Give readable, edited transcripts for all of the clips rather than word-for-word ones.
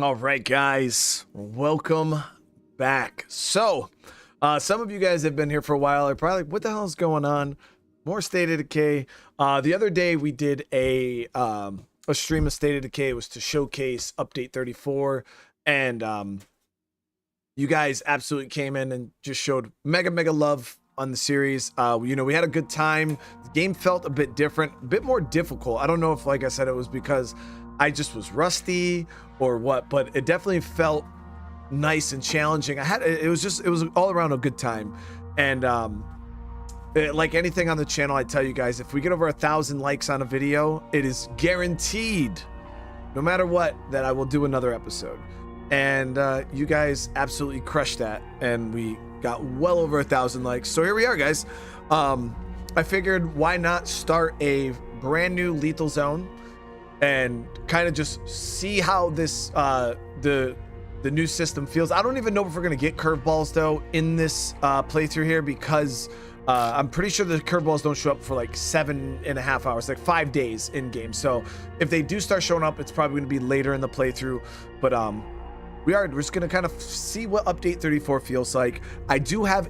All right, guys, welcome back. So, some of you guys have been here for a while. Are probably like, what the hell is going on? More State of Decay. The other day we did a stream of State of Decay. It was to showcase update 34, and you guys absolutely came in and just showed mega love on the series. You know, we had a good time. The game felt a bit different, a bit more difficult. I don't know if, like I said, it was because I just was rusty or what, but it definitely felt nice and challenging. It was all around a good time. And like anything on the channel, I tell you guys, if we get over 1,000 likes on a video, it is guaranteed, no matter what, that I will do another episode. And you guys absolutely crushed that, and we got well over 1,000 likes. So here we are, guys. I figured, why not start a brand new Lethal Zone and kind of just see how this the new system feels. I don't even know if we're gonna get curveballs though in this playthrough here, because I'm pretty sure the curveballs don't show up for like 7.5 hours, like 5 days in game. So if they do start showing up, it's probably gonna be later in the playthrough. But we're just gonna kind of see what update 34 feels like. I do have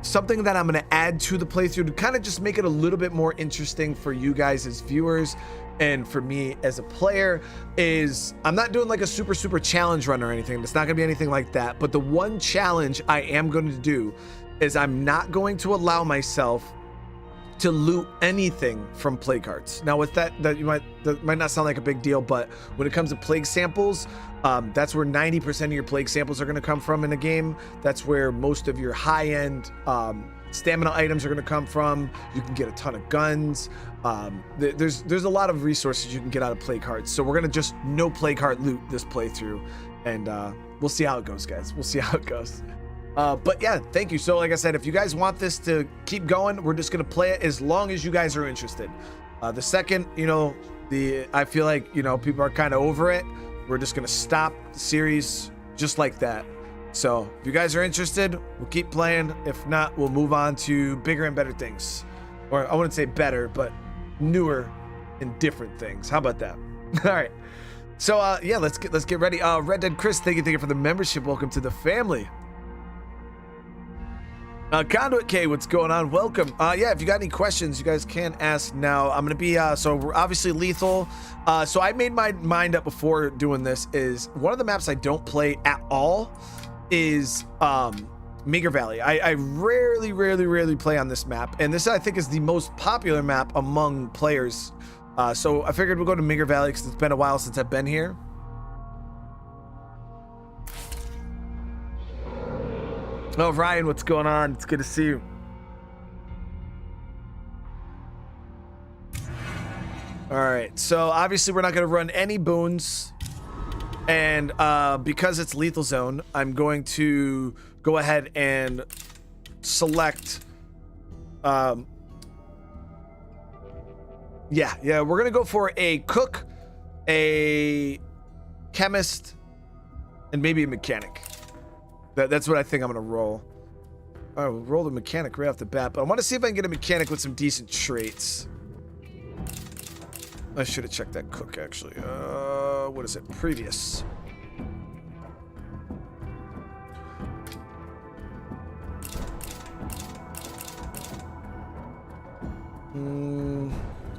something that I'm gonna add to the playthrough to kind of just make it a little bit more interesting for you guys as viewers. And for me as a player, is I'm not doing like a super challenge run or anything. It's not gonna be anything like that. But the one challenge I am going to do is I'm not going to allow myself to loot anything from plague carts. Now with that might not sound like a big deal, but when it comes to plague samples, that's where 90% of your plague samples are gonna come from in a game. That's where most of your high-end stamina items are going to come from. You can get a ton of guns. There's a lot of resources you can get out of plague carts. So we're going to just no plague cart loot this playthrough, and we'll see how it goes, guys. We'll see how it goes. But yeah, thank you. So like I said, if you guys want this to keep going, we're just going to play it as long as you guys are interested. The second, you know, I feel like, you know, people are kind of over it, we're just going to stop the series just like that. So if you guys are interested, we'll keep playing. If not, we'll move on to bigger and better things. Or I wouldn't say better, but newer and different things. How about that? All right. So yeah, let's get ready. Red Dead Chris, thank you for the membership. Welcome to the family. Conduit K, what's going on? Welcome. Yeah, if you got any questions, you guys can ask now. I'm gonna be so we're obviously lethal. So I made my mind up before doing this. Is one of the maps I don't play at all is Meager Valley. I rarely play on this map, and this I think is the most popular map among players. So I figured we'll go to Meager Valley because it's been a while since I've been here. Oh, Ryan, what's going on? It's good to see you. All right, so obviously we're not going to run any boons. And because it's Lethal Zone, I'm going to go ahead and select yeah, we're gonna go for a cook, a chemist, and maybe a mechanic. That's what I think I'm gonna roll. All right, we'll roll the mechanic right off the bat, but I want to see if I can get a mechanic with some decent traits. I should have checked that cook, actually. What is it? Previous.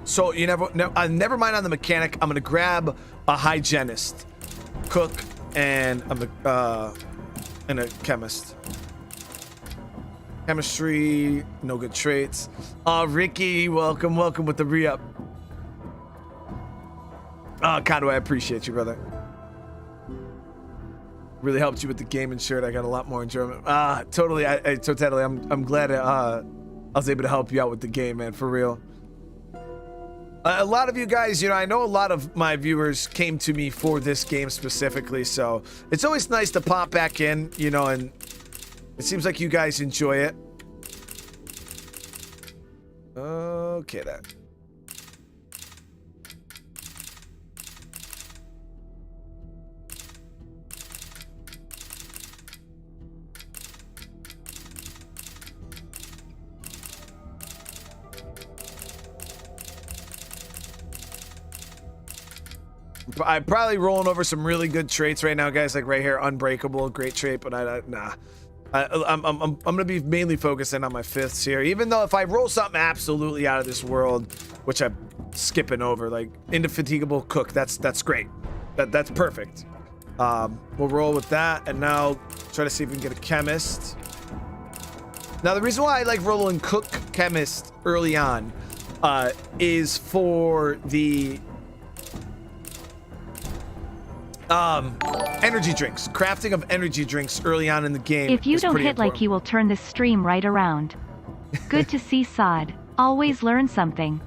So you never mind on the mechanic. I'm gonna grab a hygienist, cook, and a chemist. Chemistry, no good traits. Ricky, welcome with the re-up. Conway, I appreciate you, brother. Really helped you with the game and shirt. I got a lot more enjoyment. Totally. Totally. I'm glad I was able to help you out with the game, man. For real. A lot of you guys, you know, I know a lot of my viewers came to me for this game specifically, so it's always nice to pop back in, you know, and it seems like you guys enjoy it. Okay, then. I'm probably rolling over some really good traits right now, guys. Like right here, unbreakable, great trait, but nah. I'm gonna be mainly focusing on my fifths here. Even though if I roll something absolutely out of this world, which I'm skipping over, like indefatigable cook, that's great. That's perfect. We'll roll with that, and now try to see if we can get a chemist. Now the reason why I like rolling cook chemist early on is for the energy drinks. Crafting of energy drinks early on in the game. If you is don't pretty hit important. like you will turn this stream right around. Good to see Sod. Always learn something.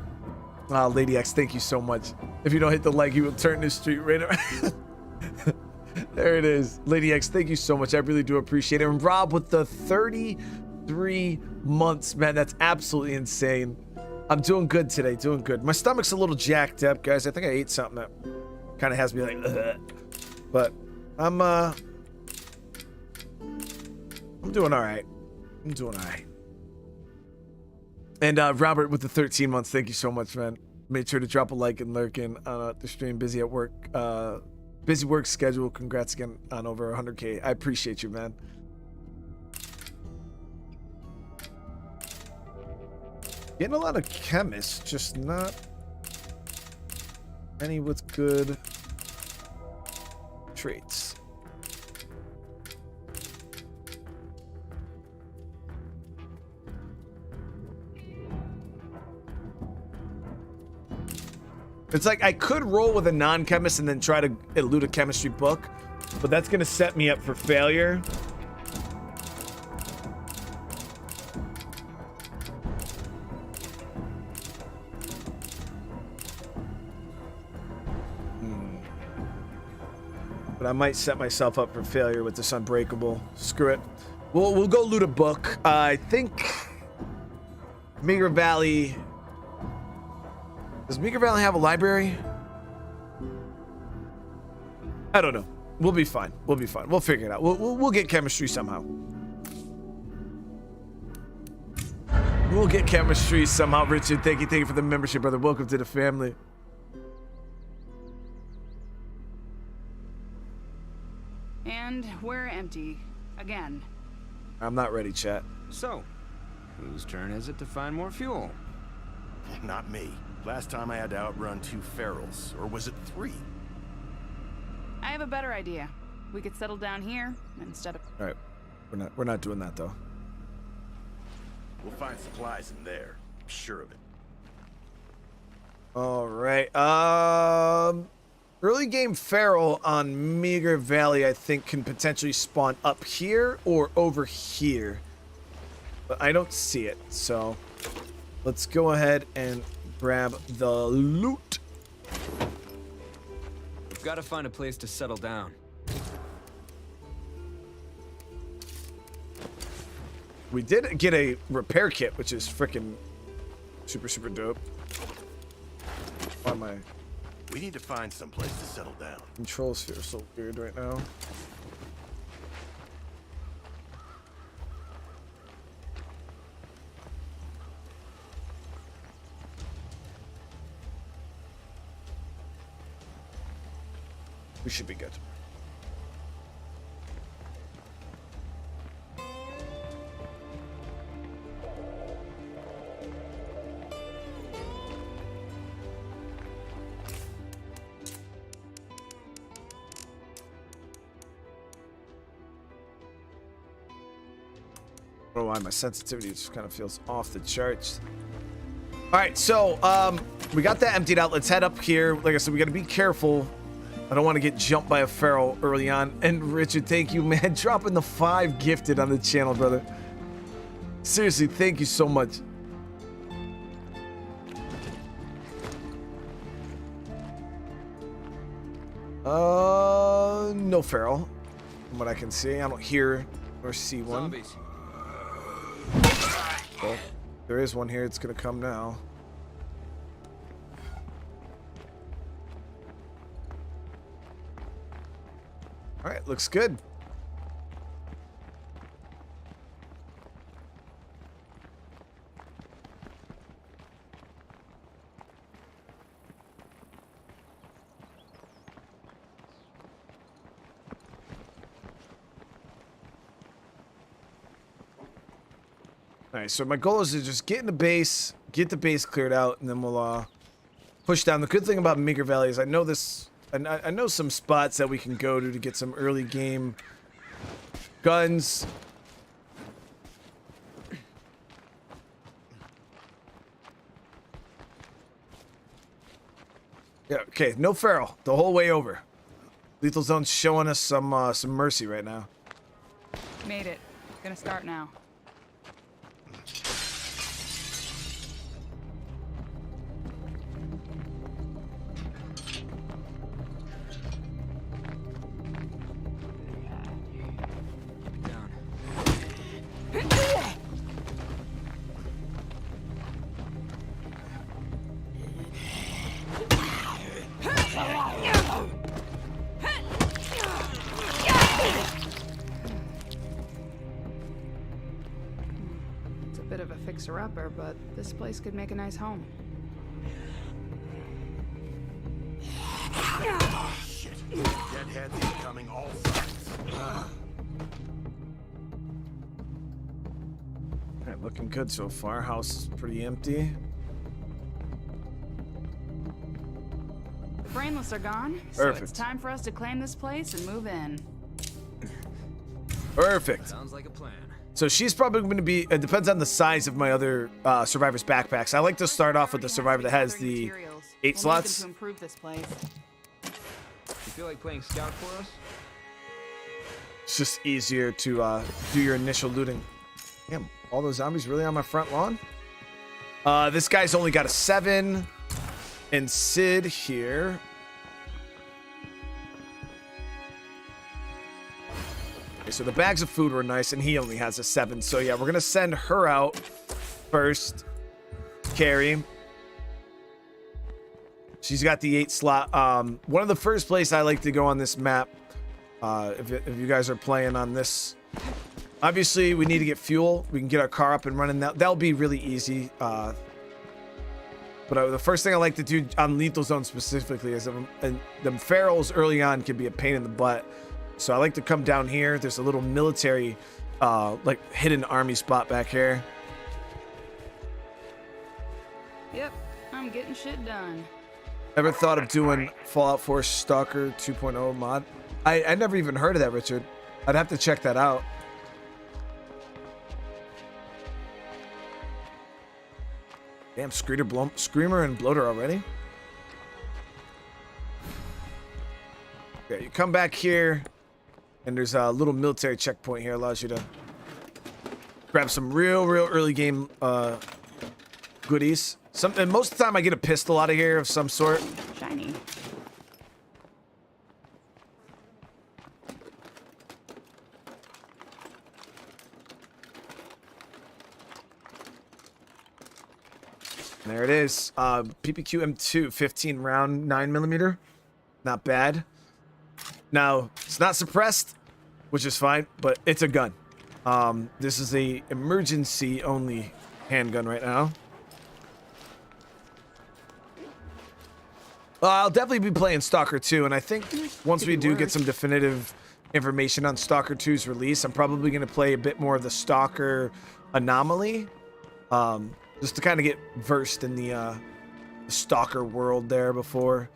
Lady X, thank you so much. If you don't hit the like, you will turn this street right around. There it is. Lady X, thank you so much. I really do appreciate it. And Rob with the 33 months, man, that's absolutely insane. I'm doing good today, doing good. My stomach's a little jacked up, guys. I think I ate something that kind of has me like, ugh. But I'm doing all right. I'm doing all right. And Robert with the 13 months, thank you so much, man. Made sure to drop a like and lurk in on the stream. Busy at work, busy work schedule. Congrats again on over 100K. I appreciate you, man. Getting a lot of chemists, just not any with good traits. It's like I could roll with a non-chemist and then try to elude a chemistry book, but that's gonna set me up for failure. But I might set myself up for failure with this unbreakable. Screw it. We'll go loot a book. I think Meager Valley. Does Meager Valley have a library? I don't know. We'll be fine. We'll be fine. We'll figure it out. We'll get chemistry somehow. We'll get chemistry somehow. Richard, thank you for the membership, brother. Welcome to the family. And we're empty. Again. I'm not ready, chat. So, whose turn is it to find more fuel? Not me. Last time I had to outrun 2 ferals, or was it 3? I have a better idea. We could settle down here instead of... All right. We're not doing that though. We'll find supplies in there. I'm sure of it. All right. Early game feral on Meager Valley, I think, can potentially spawn up here or over here. But I don't see it, so let's go ahead and grab the loot. We've got to find a place to settle down. We did get a repair kit, which is freaking super dope. Why am I... We need to find some place to settle down. Controls here are so weird right now. We should be good. I don't know why my sensitivity just kind of feels off the charts. All right, so we got that emptied out. Let's head up here. Like I said, we got to be careful. I don't want to get jumped by a feral early on. And Richard, thank you, man. Dropping the 5 gifted on the channel, brother. Seriously, thank you so much. No feral, from what I can see. I don't hear or see one. Zombies. Well, there is one here. It's gonna come now. All right, looks good. All right, so my goal is to just get in the base, get the base cleared out, and then we'll push down. The good thing about Meager Valley is I know this. I know some spots that we can go to get some early game guns. Yeah, okay, no feral the whole way over. Lethal Zone's showing us some mercy right now. Made it. Gonna start now. Bit of a fixer-upper, but this place could make a nice home. Shit. Deadheads incoming all sides. Alright, looking good so far. House is pretty empty. The brainless are gone, so Perfect. it's time for us to claim this place and move in. Perfect. Sounds like a plan. So she's probably going to be, it depends on the size of my other survivor's backpacks. I like to start off with the survivor that has the 8 slots. To improve this place. You feel like playing scout for us? It's just easier to do your initial looting. Damn, all those zombies really on my front lawn? This guy's only got a 7. And Sid here. Okay, so the bags of food were nice, and he only has a 7. So yeah, we're gonna send her out first. Carrie. She's got the 8 slot. One of the first places I like to go on this map, if you guys are playing on this, obviously we need to get fuel. We can get our car up and running. That'll be really easy. But the first thing I like to do on Lethal Zone specifically is them ferals early on can be a pain in the butt. So I like to come down here. There's a little military, like hidden army spot back here. Yep, I'm getting shit done. Ever thought of doing Fallout 4 Stalker 2.0 mod? I never even heard of that, Richard. I'd have to check that out. Damn, Screamer and Bloater already? Okay, you come back here, and there's a little military checkpoint here. Allows you to grab some real early game goodies. And most of the time I get a pistol out of here of some sort. Shiny. There it is. PPQ M2, 15 round, 9mm. Not bad. Now, it's not suppressed, which is fine, but it's a gun. This is a emergency only handgun right now. I'll definitely be playing Stalker 2, and I think once we do get some definitive information on Stalker 2's release, I'm probably going to play a bit more of the Stalker Anomaly, just to kind of get versed in the Stalker world there before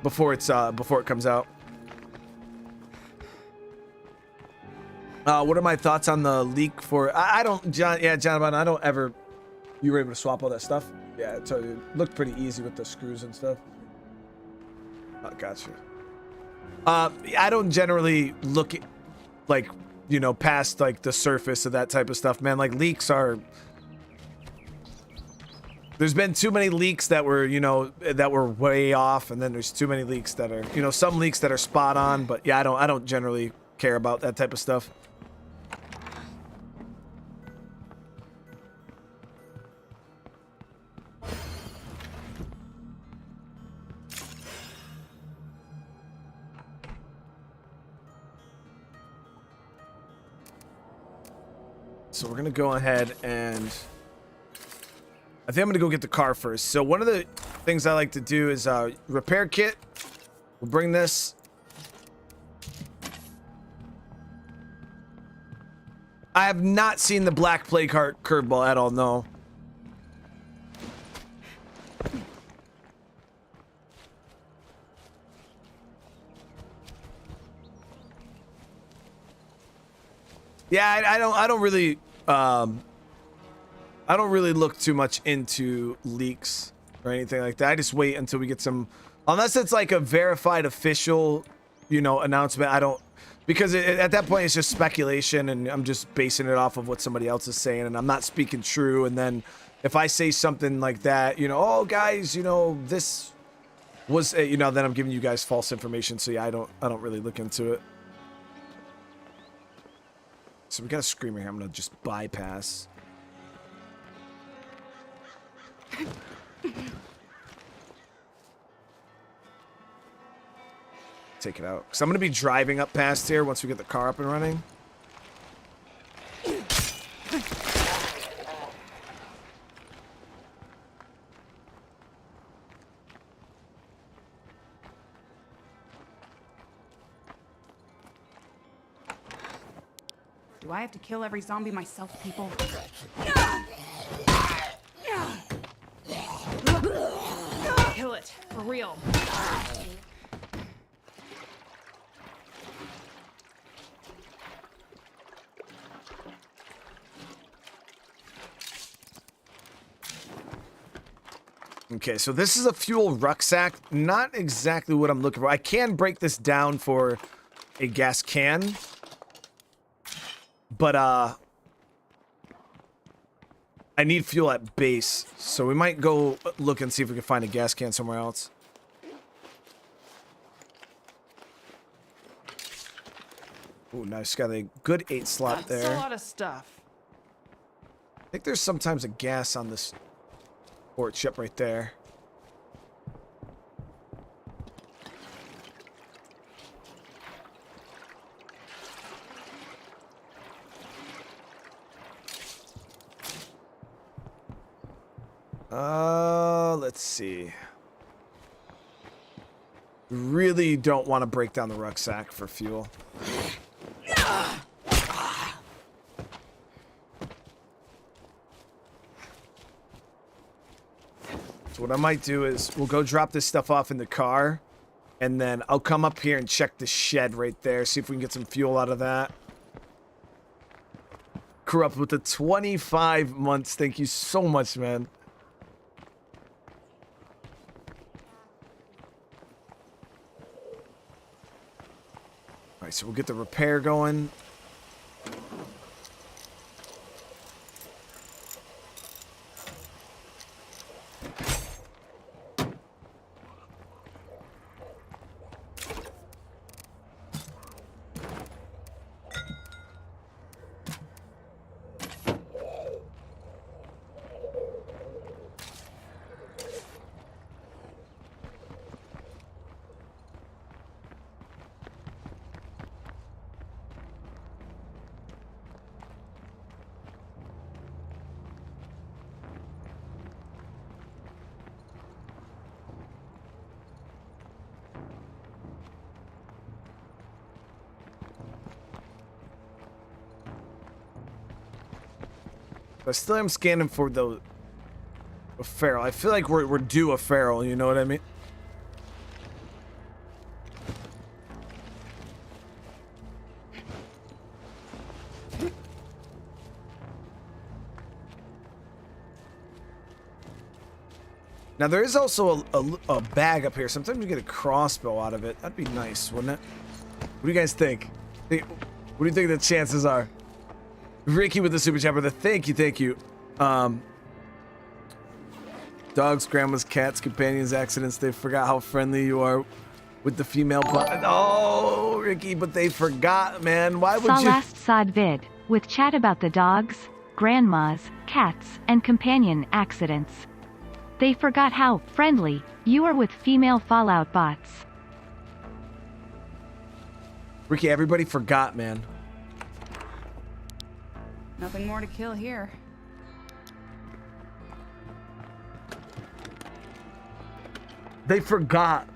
it comes out. What are my thoughts on the leak for? I don't, John. Yeah, Jonathan. I don't ever. You were able to swap all that stuff. Yeah, so it looked pretty easy with the screws and stuff. Oh, gotcha. I don't generally look at, like, you know, past like the surface of that type of stuff, man. Like leaks are. There's been too many leaks that were, you know, that were way off, and then there's too many leaks that are, you know, some leaks that are spot on. But yeah, I don't generally care about that type of stuff. So we're gonna go ahead and I think I'm gonna go get the car first. So one of the things I like to do is repair kit. We'll bring this. I have not seen the Black Plague Heart curveball at all, no. Yeah, I don't really I don't really look too much into leaks or anything like that. I just wait until we get some, unless it's like a verified official, you know, announcement. I don't, because at that point it's just speculation and I'm just basing it off of what somebody else is saying and I'm not speaking true. And then if I say something like that, you know, oh guys, you know, this was, you know, then I'm giving you guys false information. So yeah, I don't really look into it. So we got a screamer here. I'm gonna just bypass. Take it out. So I'm gonna be driving up past here once we get the car up and running. Do I have to kill every zombie myself, people? Kill it, for real. Okay, so this is a fuel rucksack. Not exactly what I'm looking for. I can break this down for a gas can. But, I need fuel at base. So we might go look and see if we can find a gas can somewhere else. Ooh, nice. Got a good 8 slot there. That's a lot of stuff. I think there's sometimes a gas on this port ship right there. Let's see. Really don't want to break down the rucksack for fuel. So what I might do is we'll go drop this stuff off in the car and then I'll come up here and check the shed right there, see if we can get some fuel out of that. Corrupt with the 25 months. Thank you so much, man. All right, so we'll get the repair going. I still am scanning for a feral. I feel like we're due a feral, you know what I mean? Now there is also a bag up here. Sometimes you get a crossbow out of it. That'd be nice, wouldn't it? What do you guys think? What do you think the chances are? Ricky with the super chat, brother. Thank you. Dogs, grandmas, cats, companions, accidents. They forgot how friendly you are with the female bot. Oh, Ricky, but they forgot, man. Why would Saw you? last sod vid, with chat about the dogs, grandmas, cats, and companion accidents. They forgot how friendly you are with female Fallout bots. Ricky, everybody forgot, man. Nothing more to kill here. They forgot.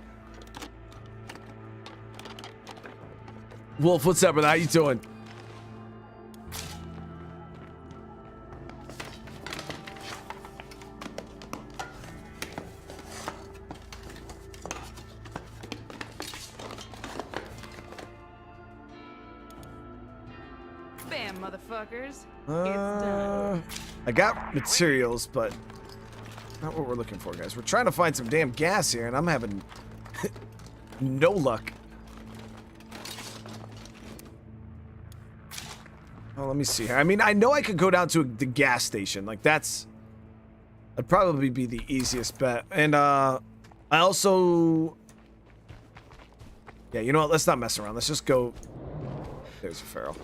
Wolf, what's up, brother? How you doing? Bam, motherfuckers. It's done. I got materials, but not what we're looking for, guys. We're trying to find some damn gas here, and I'm having no luck. Oh, let me see here. I mean, I know I could go down to the gas station. Like, that'd probably be the easiest bet. And, I also... Yeah, you know what? Let's not mess around. Let's just go... There's a feral.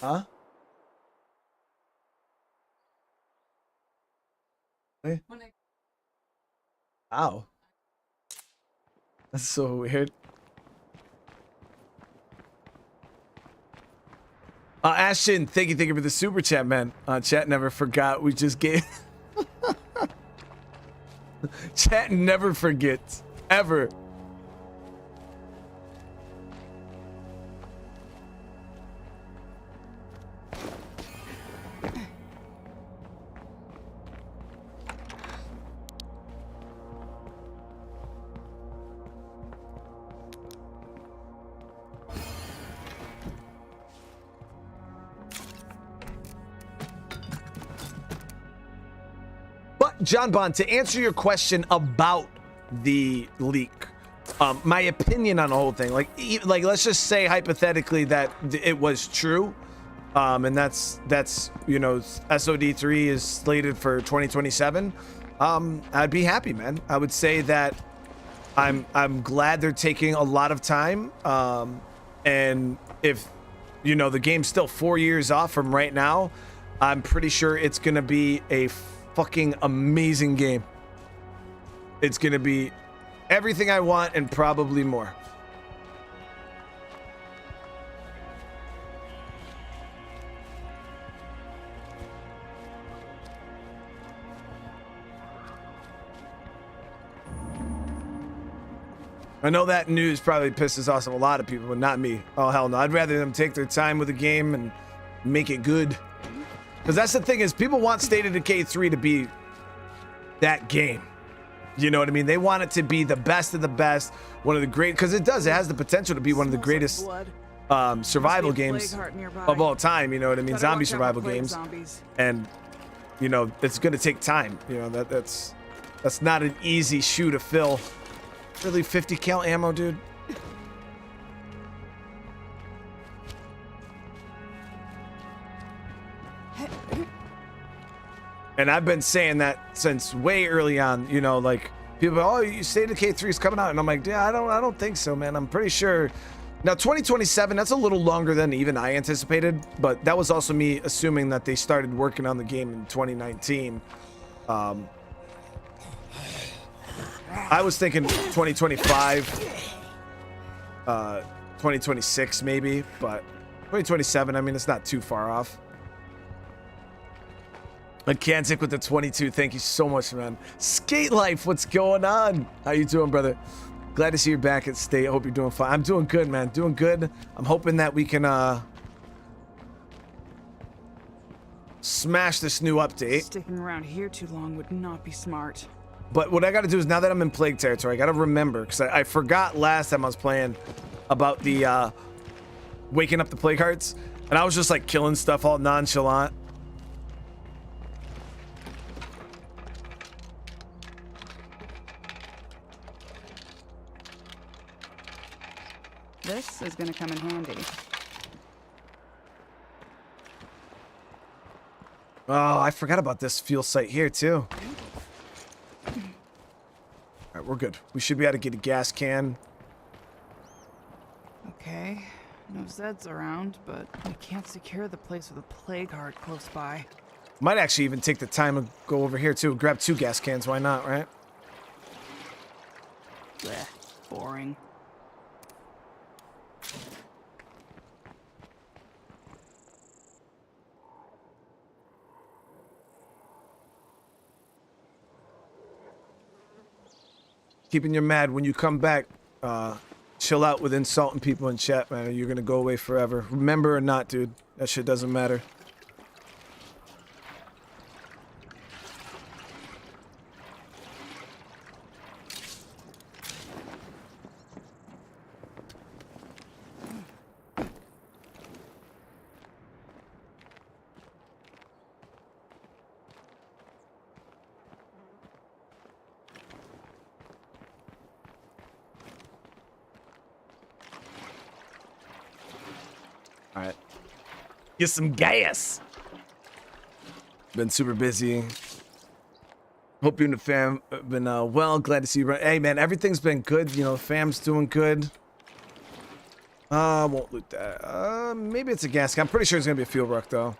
Huh? Hey? Ow. That's so weird. Ashton, thank you for the super chat, man. Chat never forgot. We just gave... Chat never forgets. Ever. John Bond, to answer your question about the leak, my opinion on the whole thing, like let's just say hypothetically that it was true, and that's you know, SOD3 is slated for 2027. I'd be happy, man. I would say that I'm glad they're taking a lot of time, and if you know the game's still 4 years off from right now, I'm pretty sure it's gonna be a fucking amazing game. It's gonna be everything I want and probably more. I know that news probably pisses off a lot of people, but not me. Oh, hell no. I'd rather them take their time with the game and make it good. Because that's the thing is, people want State of Decay 3 to be that game. You know what I mean? They want it to be the best of the best, one of the great, because it does. It has the potential to be one of the greatest survival games of all time. You know what I mean? Zombie survival games. And, you know, it's going to take time. You know, that's not an easy shoe to fill. Really, 50 cal ammo, dude? And I've been saying that since way early on, you know, like people, oh, you State of Decay 3 is coming out, and I'm like, yeah, I don't think so, man. I'm pretty sure. Now 2027, that's a little longer than even I anticipated, but that was also me assuming that they started working on the game in 2019. I was thinking 2025, 2026 maybe, but 2027, I mean, it's not too far off. Mechanic with the 22, thank you so much, man. Skate Life, what's going on? How you doing, brother? Glad to see you back at State. I hope you're doing fine. I'm doing good, man. Doing good. I'm hoping that we can smash this new update. Sticking around here too long would not be smart. But what I got to do is, now that I'm in Plague territory, I got to remember, because I forgot last time I was playing about the waking up the Plague Hearts, and I was just like killing stuff all nonchalant. This is gonna come in handy. Oh, I forgot about this fuel site here too. All right, we're good. We should be able to get a gas can. Okay, No Zeds around, but we can't secure the place with a plague heart close by. Might actually even take the time to go over here too. Grab 2 gas cans. Why not, right? Blech, boring. Keeping you mad when you come back. Chill out with insulting people in chat, man. Or you're gonna go away forever. Remember or not, dude. That shit doesn't matter. Alright. Get some gas. Been super busy. Hope you and the fam have been well. Glad to see you. Hey man, everything's been good. You know, fam's doing good. Won't loot that. Maybe it's a gas can. I'm pretty sure it's gonna be a fuel ruck though.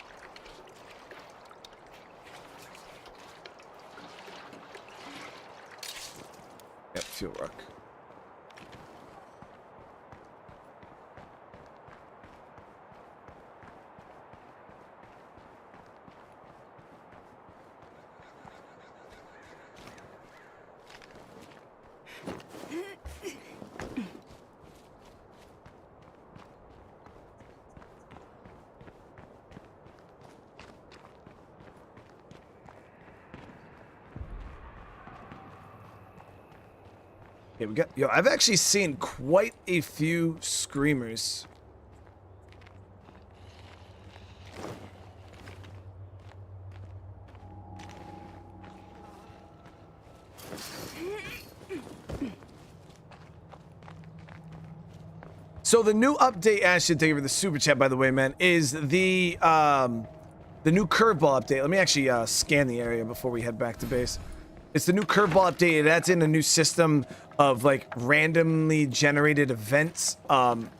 Yep, fuel ruck. Here we go. Yo, I've actually seen quite a few screamers. So the new update, Ashton, thank you for the super chat, by the way, man, is the new curveball update. Let me actually scan the area before we head back to base. It's the new curveball update. That's in a new system of like randomly generated events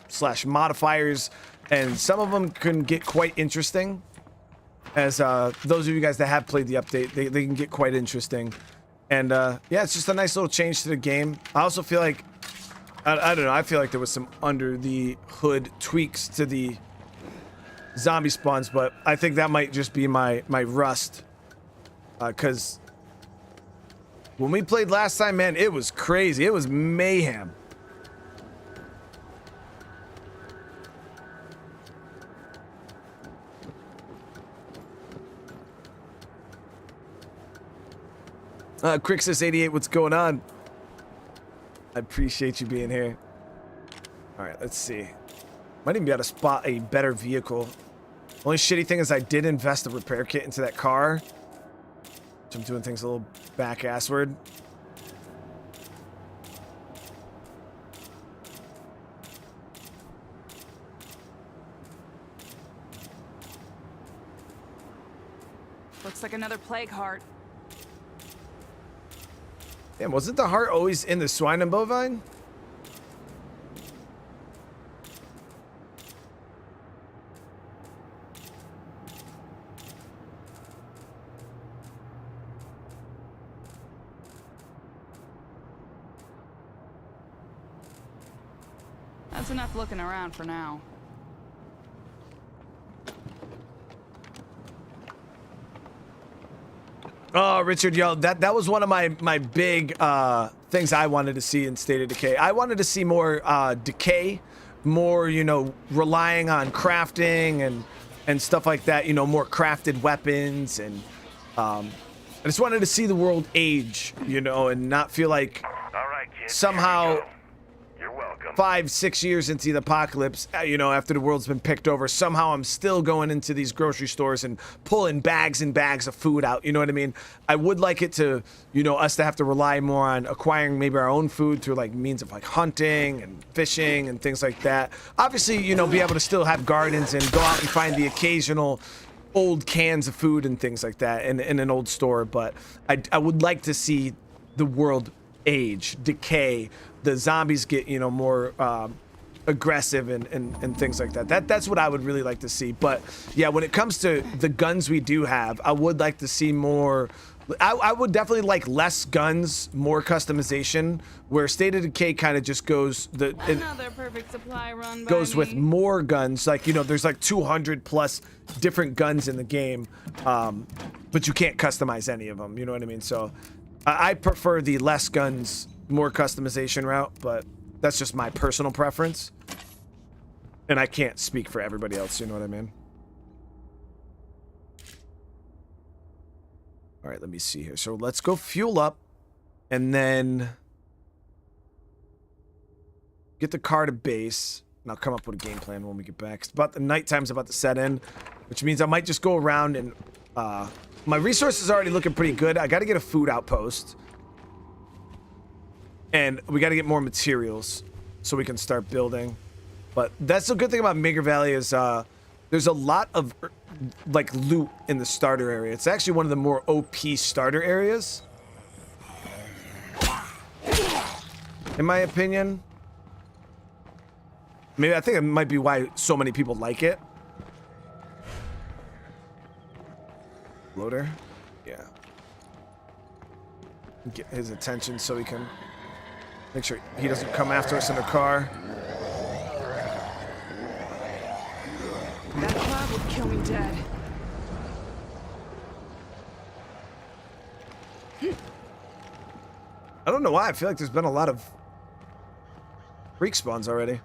slash modifiers, and some of them can get quite interesting. As those of you guys that have played the update, they can get quite interesting. And yeah, it's just a nice little change to the game. I also feel like I don't know. I feel like there was some under the hood tweaks to the zombie spawns, but I think that might just be my rust. Because when we played last time, man, it was crazy. It was mayhem. Crixus88, what's going on? I appreciate you being here. All right, let's see. Might even be able to spot a better vehicle. Only shitty thing is I did invest a repair kit into that car. So I'm doing things a little back-assward. Looks like another plague heart. Damn, wasn't the heart always in the swine and bovine? That's enough looking around for now. Oh, Richard, yo, that was one of my big things I wanted to see in State of Decay. I wanted to see more Decay, more, you know, relying on crafting and stuff like that, you know, more crafted weapons, and I just wanted to see the world age, you know, and not feel like somehow 5-6 years into the apocalypse, you know, after the world's been picked over, somehow I'm still going into these grocery stores and pulling bags and bags of food out. You know what I mean? I would like it to, you know, us to have to rely more on acquiring maybe our own food through like means of like hunting and fishing and things like that. Obviously, you know, be able to still have gardens and go out and find the occasional old cans of food and things like that in an old store. But I would like to see the world age, decay, the zombies get, you know, more aggressive and things like that. That's what I would really like to see. But yeah, when it comes to the guns we do have, I would like to see more. I would definitely like less guns, more customization, where State of Decay kind of just goes Another perfect supply run by goes with me. more guns. Like, you know, there's like 200 plus different guns in the game, but you can't customize any of them. You know what I mean? So I prefer the less guns, more customization route, but that's just my personal preference. And I can't speak for everybody else. You know what I mean? All right, let me see here. So let's go fuel up and then get the car to base. And I'll come up with a game plan when we get back. It's about the nighttime's about to set in, which means I might just go around and my resources are already looking pretty good. I got to get a food outpost. And we got to get more materials so we can start building. But that's the good thing about Maker Valley is there's a lot of like loot in the starter area. It's actually one of the more OP starter areas, in my opinion. Maybe I think it might be why so many people like it. Loader, yeah. Get his attention so he can make sure he doesn't come after us in a car. That cloud would kill me dead. I don't know why. I feel like there's been a lot of freak spawns already.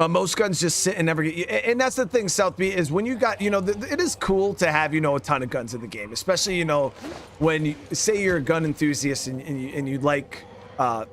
Most guns just sit and never get, and that's the thing, South Beat, is when you got, you know, it is cool to have, you know, a ton of guns in the game, especially, you know, when you say you're a gun enthusiast and you like,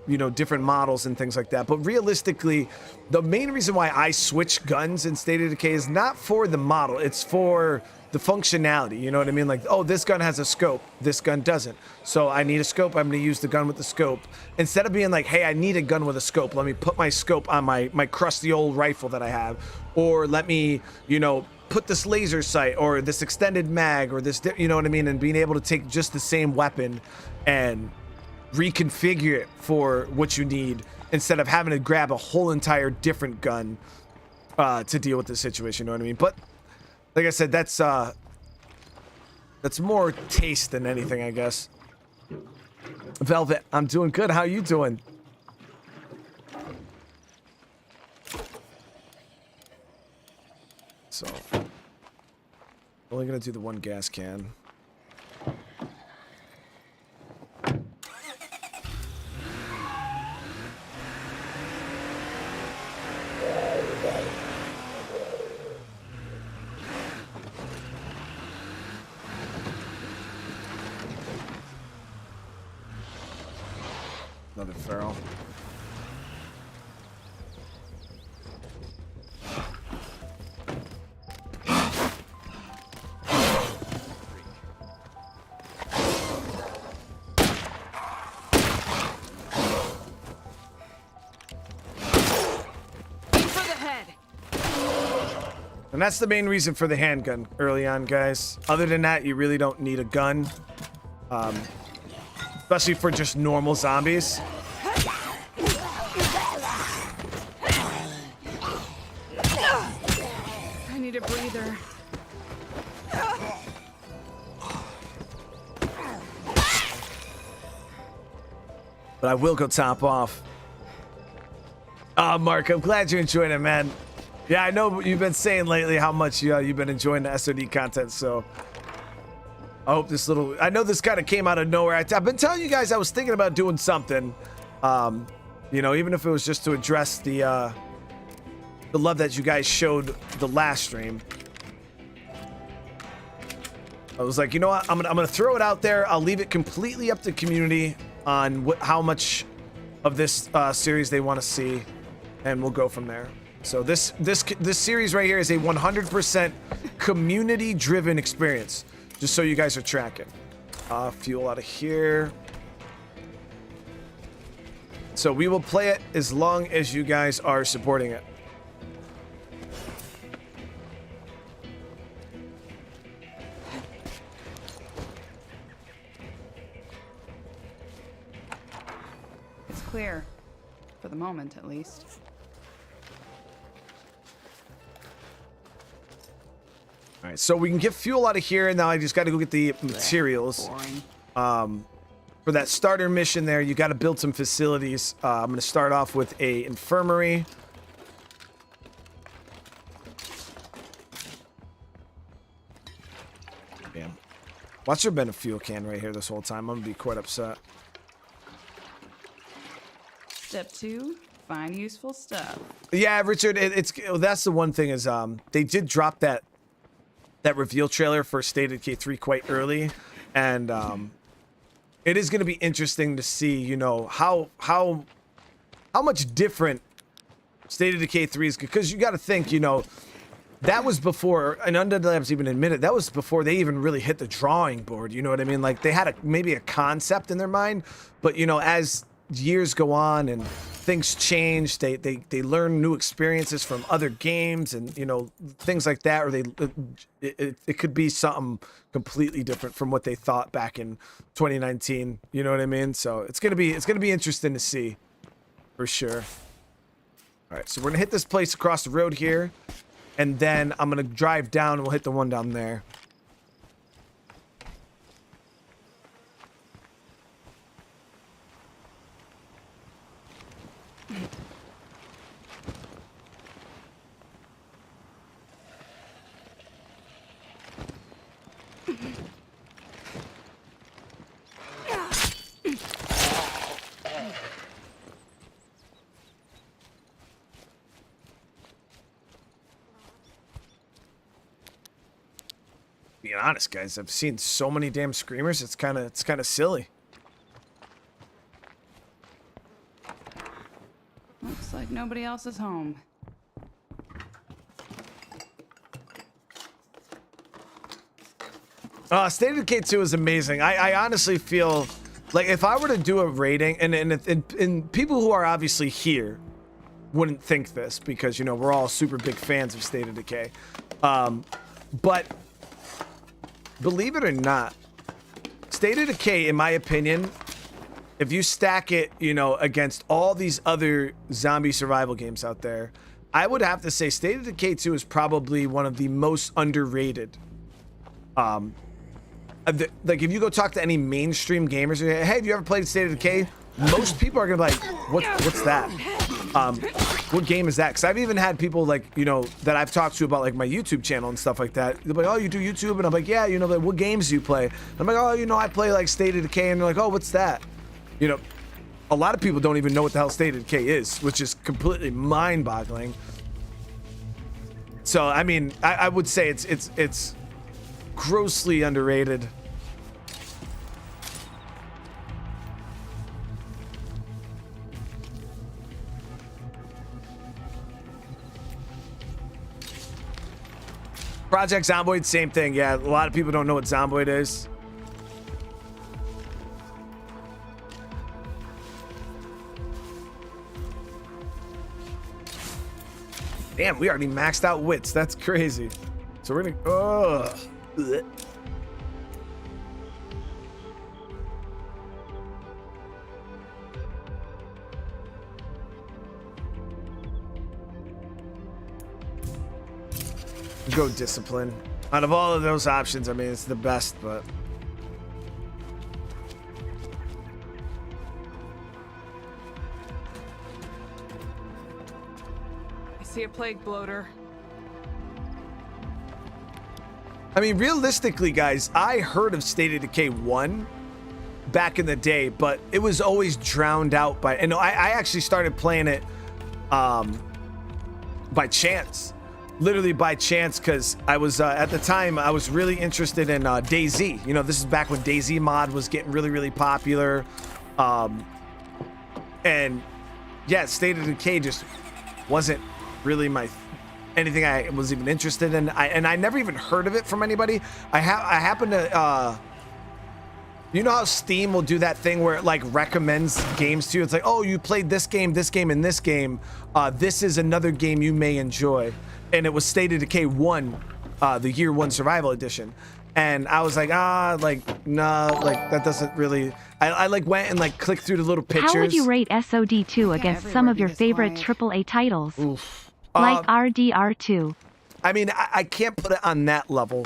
you know, different models and things like that. But realistically, the main reason why I switch guns in State of Decay is not for the model, it's for the functionality. You know what I mean? Like, oh, this gun has a scope, this gun doesn't. So I need a scope, I'm gonna use the gun with the scope. Instead of being like, hey, I need a gun with a scope, let me put my scope on my crusty old rifle that I have. Or let me, you know, put this laser sight or this extended mag or this, you know what I mean? And being able to take just the same weapon and reconfigure it for what you need instead of having to grab a whole entire different gun to deal with the situation, you know what I mean? But like I said, that's more taste than anything, I guess. Velvet, I'm doing good. How you doing? So, only gonna do the one gas can. Another feral. And that's the main reason for the handgun early on, guys. Other than that, you really don't need a gun. Especially for just normal zombies. I need a breather. But I will go top off. Mark, I'm glad you're enjoying it, man. Yeah, I know you've been saying lately how much you've been enjoying the SOD content, so I hope this little... I know this kind of came out of nowhere. I've been telling you guys I was thinking about doing something. You know, even if it was just to address the love that you guys showed the last stream. I was like, you know what? I'm gonna throw it out there. I'll leave it completely up to the community on how much of this series they want to see, and we'll go from there. So this series right here is a 100% community-driven experience. Just so you guys are tracking. Fuel out of here. So we will play it as long as you guys are supporting it. It's clear. For the moment, at least. All right, so we can get fuel out of here, and now I just got to go get the materials. Boring. For that starter mission there, you got to build some facilities. I'm going to start off with a infirmary. Damn. Watch there been a fuel can right here this whole time. I'm going to be quite upset. Step 2, find useful stuff. Yeah, Richard, that's the one thing is they did drop that reveal trailer for State of Decay 3 quite early, and it is going to be interesting to see, you know, how much different State of Decay 3 is, because you got to think, you know, that was before, and Undead Labs even admitted, that was before they even really hit the drawing board, you know what I mean? Like, they had maybe a concept in their mind, but, you know, as years go on and things change, they learn new experiences from other games and, you know, things like that, or it could be something completely different from what they thought back in 2019, you know what I mean? So it's gonna be interesting to see, for sure. All right, so we're gonna hit this place across the road here, and then I'm gonna drive down and we'll hit the one down there. Being honest, guys, I've seen so many damn screamers. It's kind of silly. Looks like nobody else is home. State of Decay 2 is amazing. I honestly feel like if I were to do a rating, and people who are obviously here wouldn't think this because, you know, we're all super big fans of State of Decay. But believe it or not, State of Decay, in my opinion, if you stack it, you know, against all these other zombie survival games out there, I would have to say State of Decay 2 is probably one of the most underrated. Like, if you go talk to any mainstream gamers, hey, have you ever played State of Decay? Most people are gonna be like, what's that? What game is that? Because I've even had people, like, you know, that I've talked to about, like, my YouTube channel and stuff like that. They're like, oh, you do YouTube? And I'm like, yeah, you know, like, what games do you play? And I'm like, oh, you know, I play, like, State of Decay. And they're like, oh, what's that? You know, a lot of people don't even know what the hell State of Decay is, which is completely mind-boggling. So, I mean, I would say it's grossly underrated. Project Zomboid, same thing. Yeah, a lot of people don't know what Zomboid is. Damn, we already maxed out wits. That's crazy. So we're gonna... Ugh. Go discipline. Out of all of those options, I mean, it's the best, but... I see a plague bloater. I mean, realistically, guys, I heard of State of Decay 1 back in the day, but it was always drowned out by... And I actually started playing it by chance. Literally by chance, because I was, at the time, I was really interested in DayZ. You know, this is back when DayZ mod was getting really, really popular. And, yeah, State of Decay just wasn't really anything I was even interested in. And I never even heard of it from anybody. I happened to You know how Steam will do that thing where it like recommends games to you? It's like, oh, you played this game, and this game. This is another game you may enjoy. And it was State of Decay 1, the Year 1 Survival Edition. And I was like, nah, like that doesn't really... I like went and like clicked through the little pictures. How would you rate SOD2 against some of your favorite AAA titles? Oof. Like RDR2. I mean, I can't put it on that level,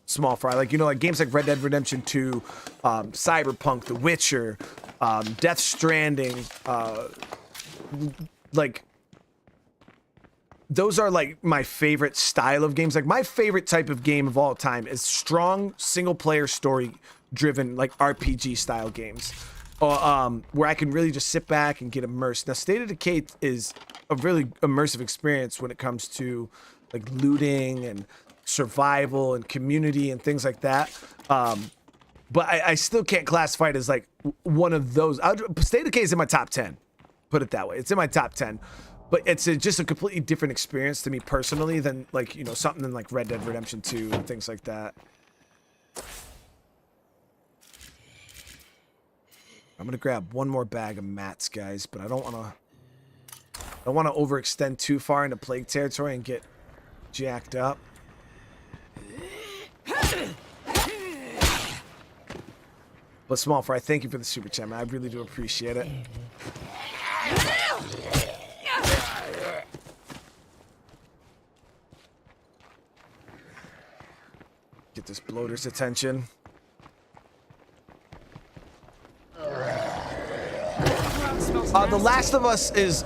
small fry. Like, you know, like games like Red Dead Redemption 2, Cyberpunk, The Witcher, Death Stranding, like, those are like my favorite style of games. Like my favorite type of game of all time is strong single player story driven like RPG style games, where I can really just sit back and get immersed. Now, State of Decay is a really immersive experience when it comes to like looting and survival and community and things like that. But I still can't classify it as like one of those. State of Decay is in my top 10. Put it that way. It's in my top 10. But it's just a completely different experience to me personally than like, you know, something like Red Dead Redemption 2 and things like that. I'm gonna grab one more bag of mats, guys, but I don't wanna overextend too far into plague territory and get jacked up. But Small Fry, thank you for the super chat, man. I really do appreciate it. Get this bloater's attention. The Last of Us is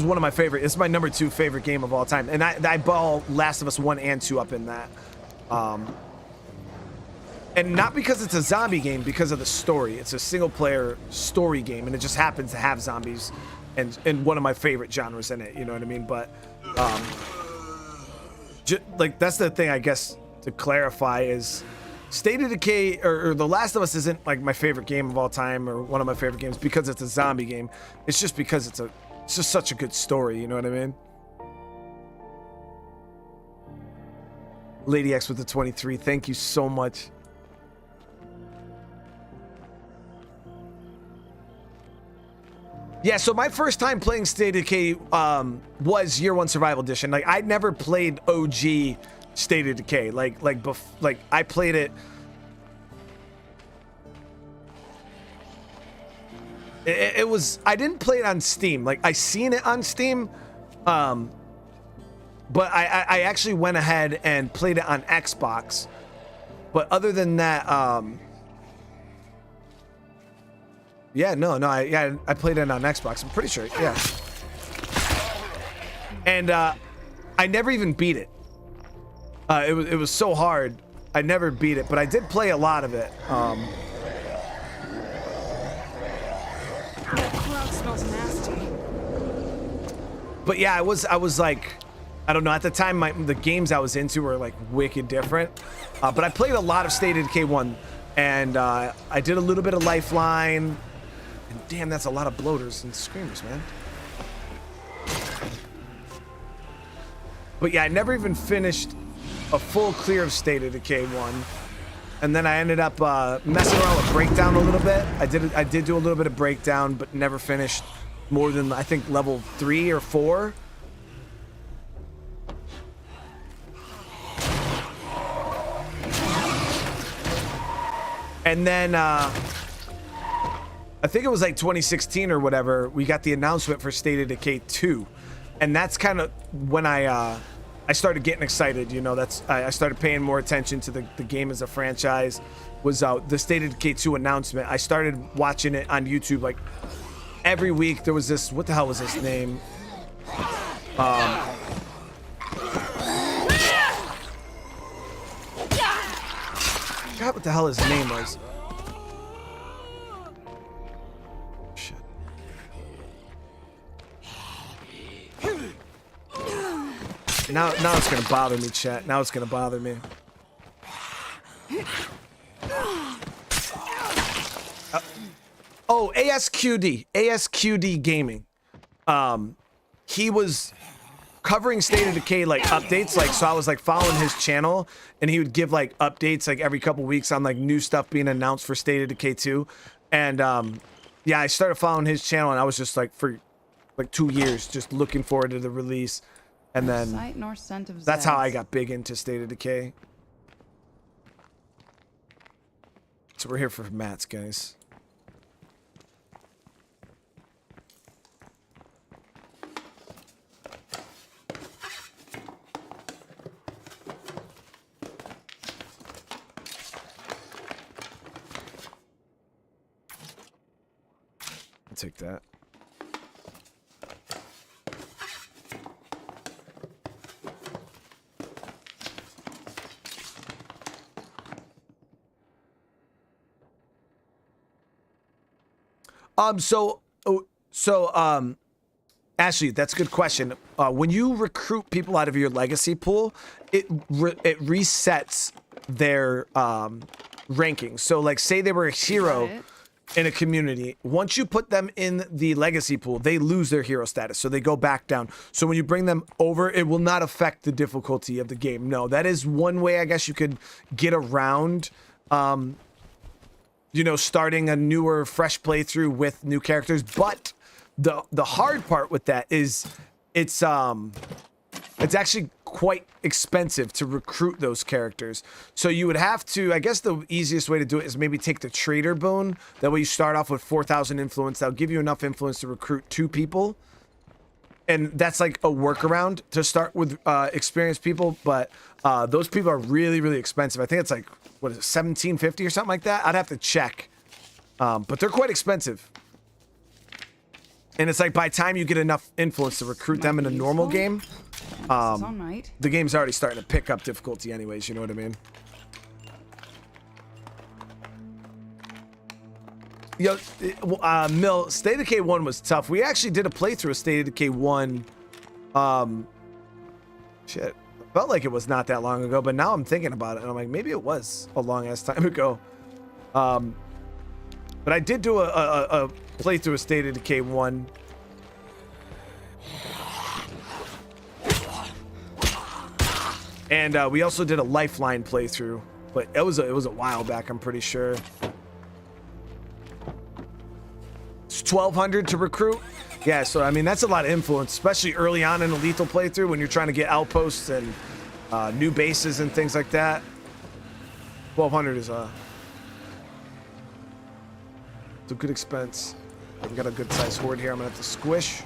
one of my favorite. It's my number 2 favorite game of all time, and I ball Last of Us 1 and 2 up in that. And not because it's a zombie game, because of the story. It's a single player story game, and it just happens to have zombies and one of my favorite genres in it. You know what I mean? But like that's the thing, I guess, to clarify is State of Decay or The Last of Us isn't like my favorite game of all time or one of my favorite games because it's a zombie game. It's just because it's just such a good story, you know what I mean? Lady X with the 23, thank you so much. Yeah, so my first time playing State of Decay was Year 1 Survival Edition. Like I never played OG State of Decay. Like I played it. It was, I didn't play it on Steam. Like I seen it on Steam, but I actually went ahead and played it on Xbox. But other than that, I played it on Xbox. I'm pretty sure, yeah. And I never even beat it. It was so hard. I never beat it, but I did play a lot of it. That crowd smells nasty. But yeah, I was like, I don't know. At the time, the games I was into were like wicked different. But I played a lot of State of Decay 1, and I did a little bit of Lifeline. And damn, that's a lot of bloaters and screamers, man. But yeah, I never even finished a full clear of State of Decay 1. And then I ended up messing around with Breakdown a little bit. I did do a little bit of Breakdown, but never finished more than, I think, level 3 or 4. And then I think it was like 2016 or whatever, we got the announcement for State of Decay 2. And that's kind of when I started getting excited, you know. I started paying more attention to the game as a franchise. Was the State of Decay 2 announcement. I started watching it on YouTube like every week. There was this, what the hell was his name? I forgot what the hell his name was. Shit. Now it's gonna bother me, chat. Now it's gonna bother me. Oh, ASQD Gaming. He was covering State of Decay like updates. Like, so I was like following his channel, and he would give like updates like every couple weeks on like new stuff being announced for State of Decay 2. And yeah, I started following his channel, and I was just like for like 2 years just looking forward to the release. And then Sight nor scent of that's how I Zeds. got big into State of Decay. So we're here for mats, guys. I'll take that. Ashley, that's a good question. When you recruit people out of your legacy pool, it resets their rankings. So like say they were a hero in a community, once you put them in the legacy pool, they lose their hero status, so they go back down. So when you bring them over, it will not affect the difficulty of the game. No, that is one way I guess you could get around you know, starting a newer, fresh playthrough with new characters. But the hard part with that is it's actually quite expensive to recruit those characters. So you would have to, I guess the easiest way to do it is maybe take the trader boon. That way you start off with 4,000 influence. That'll give you enough influence to recruit 2 people. And that's like a workaround to start with experienced people. But those people are really, really expensive. I think it's like, what is it, 1750 or something like that? I'd have to check. But they're quite expensive. And it's like by the time you get enough influence to recruit them in a normal game, the game's already starting to pick up difficulty anyways, you know what I mean? Yo, Mill, State of Decay 1 was tough. We actually did a playthrough of State of Decay 1. Shit. Felt like it was not that long ago, but now I'm thinking about it, and I'm like, maybe it was a long-ass time ago. But I did do a playthrough of State of Decay 1. And we also did a Lifeline playthrough, but it was a while back, I'm pretty sure. It's 1,200 to recruit. Yeah, so I mean that's a lot of influence, especially early on in a lethal playthrough when you're trying to get outposts and new bases and things like that. 1,200 is it's a good expense. We got a good sized horde here. I'm gonna have to squish.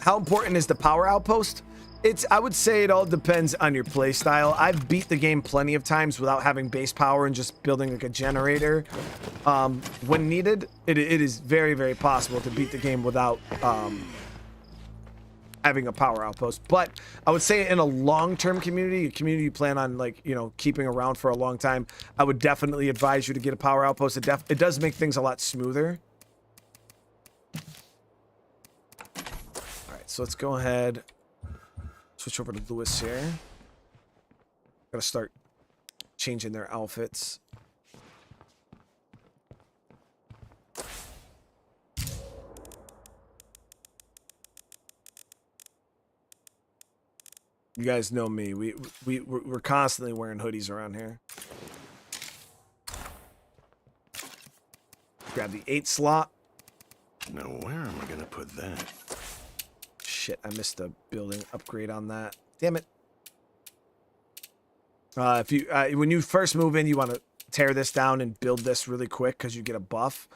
How important is the power outpost? I would say it all depends on your play style. I've beat the game plenty of times without having base power and just building like a generator. When needed, it is very, very possible to beat the game without having a power outpost. But I would say in a long-term community, a community you plan on like, you know, keeping around for a long time, I would definitely advise you to get a power outpost. It does make things a lot smoother. So let's go ahead, switch over to Lewis here. Gotta start changing their outfits. You guys know me. We're constantly wearing hoodies around here. Grab the 8 slot. Now where am I gonna put that? Shit, I missed a building upgrade on that. Damn it. If you when you first move in, you want to tear this down and build this really quick because you get a buff.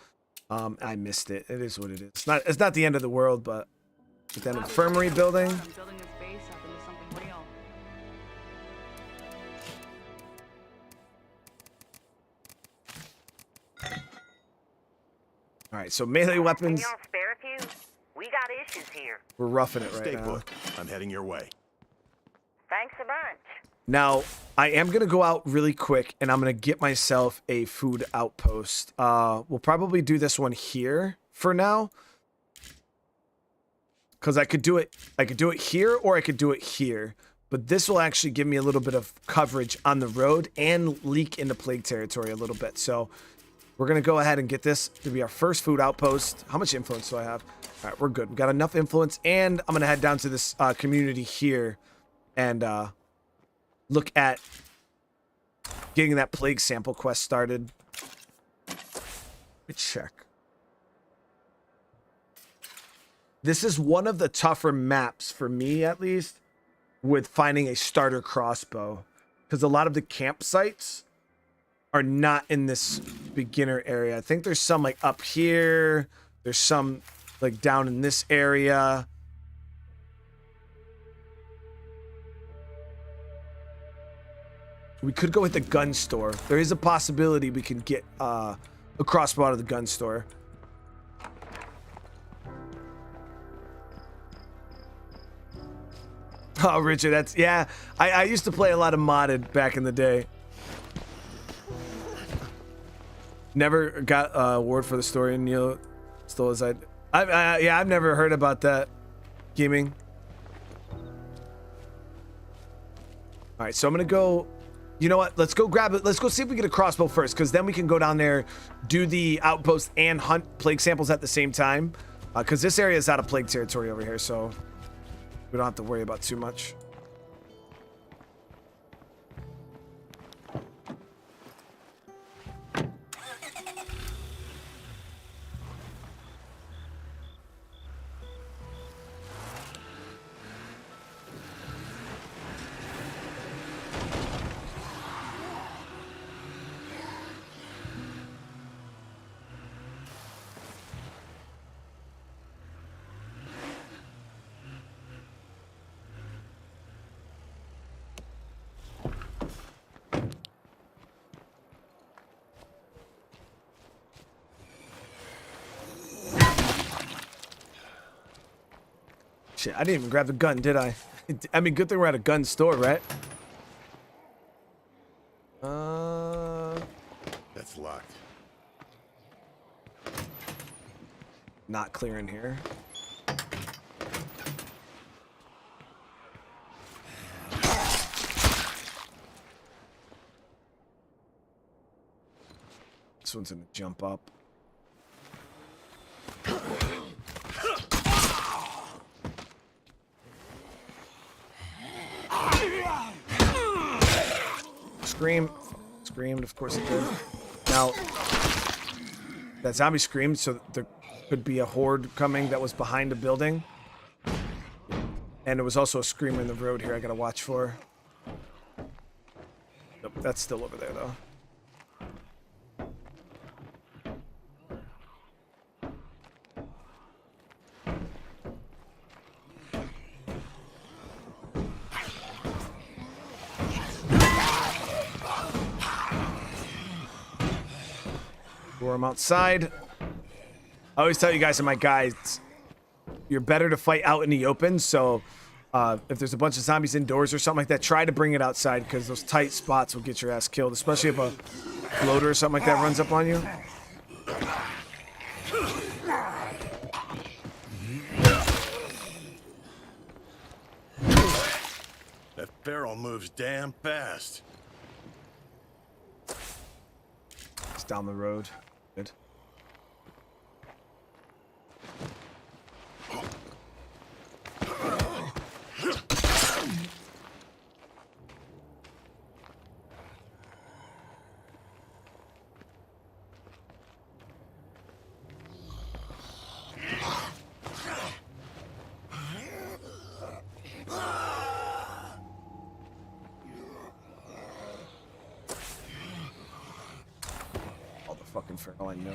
I missed it. It is what it is. It's not the end of the world, but then infirmary building. I'm building this base up into something real. All right, so melee weapons. Can y'all spare a few? We got issues here. We're roughing it right Stay now. put. I'm heading your way. Thanks a bunch. Now, I am going to go out really quick, and I'm going to get myself a food outpost. We'll probably do this one here for now. because I could do it here, or I could do it here. But this will actually give me a little bit of coverage on the road and leak into plague territory a little bit. So we're going to go ahead and get this to be our first food outpost. How much influence do I have? All right, we're good. We got enough influence, and I'm going to head down to this community here and look at getting that plague sample quest started. Let me check. This is one of the tougher maps for me, at least, with finding a starter crossbow, because a lot of the campsites are not in this beginner area. I think there's some like up here. There's some like down in this area. We could go hit the gun store. There is a possibility we can get a crossbow out of the gun store. Oh, Richard, that's, yeah. I used to play a lot of modded back in the day. Never got a award for the story, and Neil stole his idea. Yeah, I've never heard about that. Gaming. All right, so I'm gonna go. You know what? Let's go grab it. Let's go see if we get a crossbow first, because then we can go down there, do the outpost, and hunt plague samples at the same time. Because this area is out of plague territory over here, so we don't have to worry about too much. Shit, I didn't even grab the gun, did I? I mean, good thing we're at a gun store, right? That's locked. Not clear in here. This one's gonna jump up. Screamed, of course it did. Now, that zombie screamed, so there could be a horde coming that was behind a building. And there was also a screamer in the road here I gotta watch for. Nope, that's still over there, though. I'm outside. I always tell you guys in my guides, you're better to fight out in the open. So if there's a bunch of zombies indoors or something like that, try to bring it outside, because those tight spots will get your ass killed, especially if a floater or something like that runs up on you. That feral moves damn fast. It's down the road. Good. Fucking feral, I know.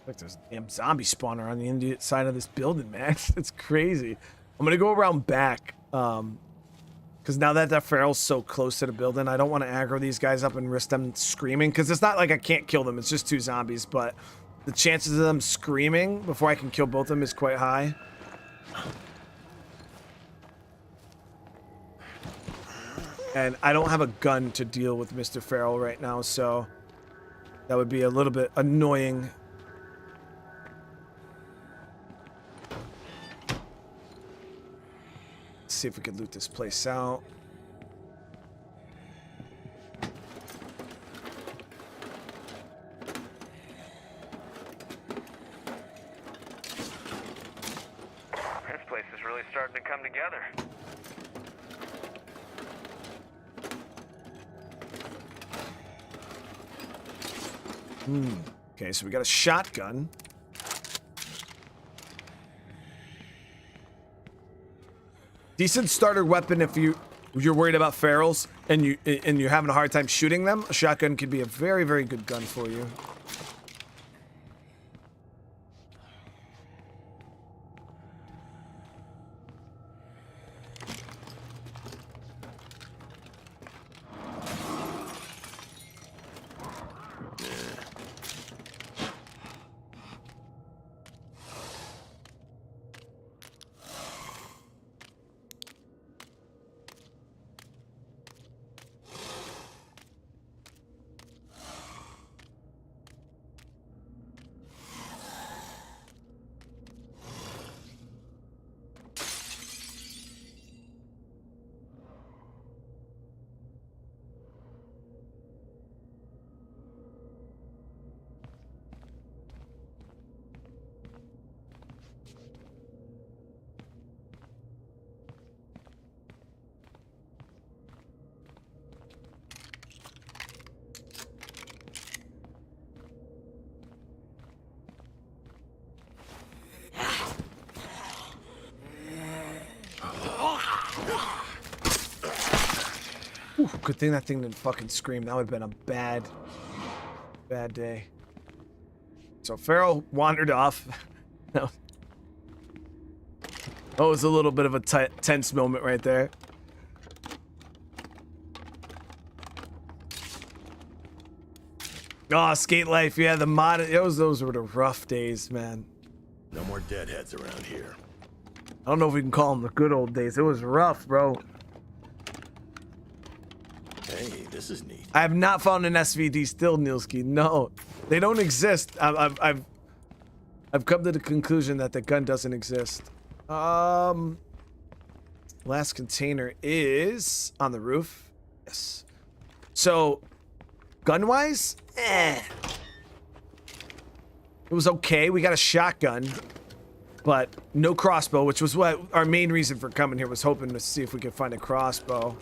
Like there's a damn zombie spawner on the Indian side of this building, man. It's crazy. I'm gonna go around back. Because now that that feral's so close to the building, I don't want to aggro these guys up and risk them screaming. Because it's not like I can't kill them. It's just two zombies. But the chances of them screaming before I can kill both of them is quite high. And I don't have a gun to deal with Mr. Farrell right now, so that would be a little bit annoying. Let's see if we could loot this place out. This place is really starting to come together. Okay, so we got a shotgun. Decent starter weapon if you're worried about ferals and you're having a hard time shooting them. A shotgun could be a very, very good gun for you. Ooh, good thing that thing didn't fucking scream. That would have been a bad day. So Farrell wandered off. No. That was a little bit of a tense moment right there. Oh, skate life. Yeah, the mod. Those were the rough days, man. No more deadheads around here. I don't know if we can call them the good old days. It was rough, bro. Hey, this is neat. I have not found an SVD still, Nilski. No, they don't exist. I've come to the conclusion that the gun doesn't exist. Last container is on the roof. Yes. So, gun-wise, it was okay. We got a shotgun, but no crossbow, which was what our main reason for coming here was, hoping to see if we could find a crossbow.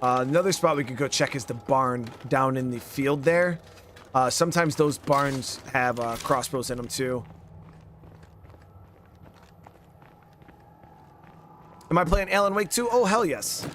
Another spot we could go check is the barn down in the field there. Sometimes those barns have crossbows in them too. Am I playing Alan Wake 2? Oh, hell yes.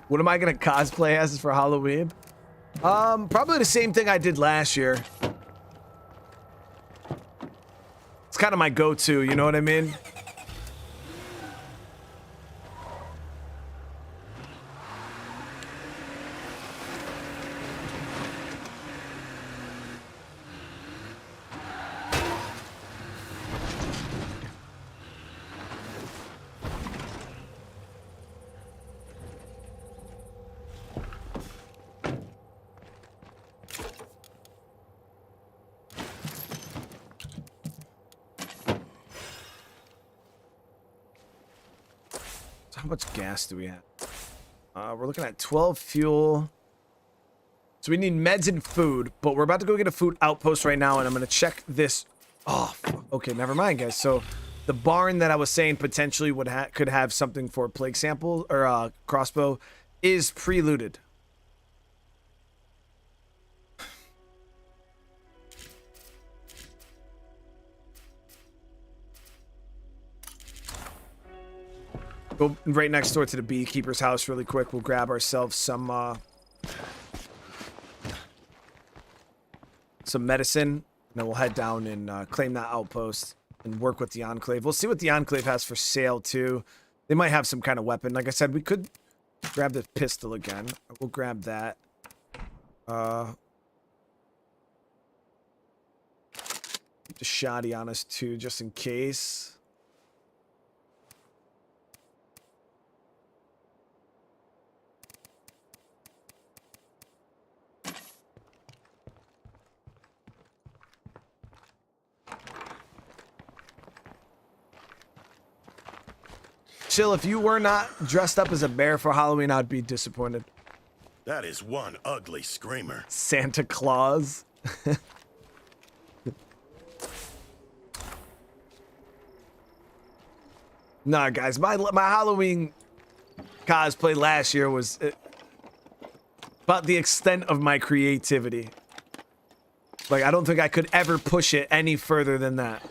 What am I gonna cosplay as for Halloween? Probably the same thing I did last year. It's kind of my go-to, you know what I mean? How much gas do we have? We're looking at 12 fuel. So we need meds and food, but we're about to go get a food outpost right now, and I'm going to check this. Oh, okay, never mind, guys. So the barn that I was saying potentially could have something for plague sample or crossbow is pre-looted. Go right next door to the beekeeper's house really quick. We'll grab ourselves some medicine, and then we'll head down and claim that outpost and work with the Enclave. We'll see what the Enclave has for sale too. They might have some kind of weapon. Like I said, we could grab the pistol again. We'll grab that. Keep the shoddy on us too, just in case. Chill, if you were not dressed up as a bear for Halloween, I'd be disappointed. That is one ugly screamer. Santa Claus. Nah, guys, my Halloween cosplay last year was about the extent of my creativity. Like, I don't think I could ever push it any further than that.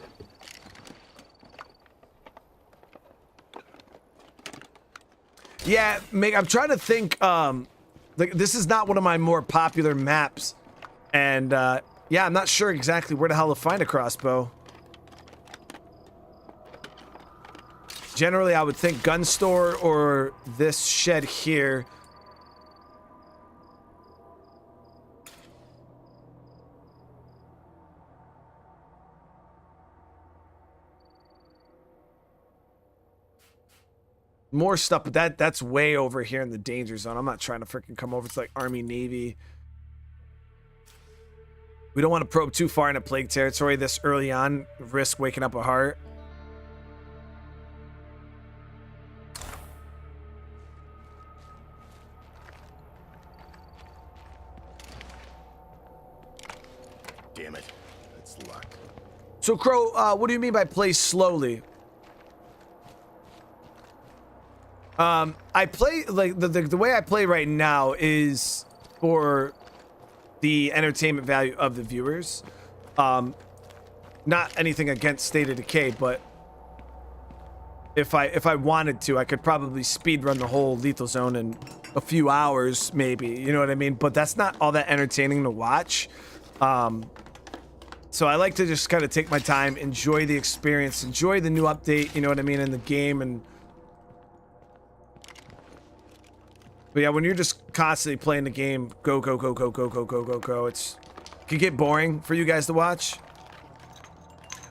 Yeah, I'm trying to think, like, this is not one of my more popular maps. And, yeah, I'm not sure exactly where the hell to find a crossbow. Generally, I would think gun store or this shed here. More stuff, but that's way over here in the danger zone. I'm not trying to freaking come over to like Army, Navy. We don't want to probe too far into plague territory this early on. Risk waking up a heart. Damn it. That's luck. So, Crow, what do you mean by play slowly? I play, like, the way I play right now is for the entertainment value of the viewers. Not anything against State of Decay, but if I wanted to, I could probably speed run the whole lethal zone in a few hours, maybe. You know what I mean? But that's not all that entertaining to watch. So I like to just kind of take my time, enjoy the experience, enjoy the new update, you know what I mean, in the game. But yeah, when you're just constantly playing the game, go, it can get boring for you guys to watch.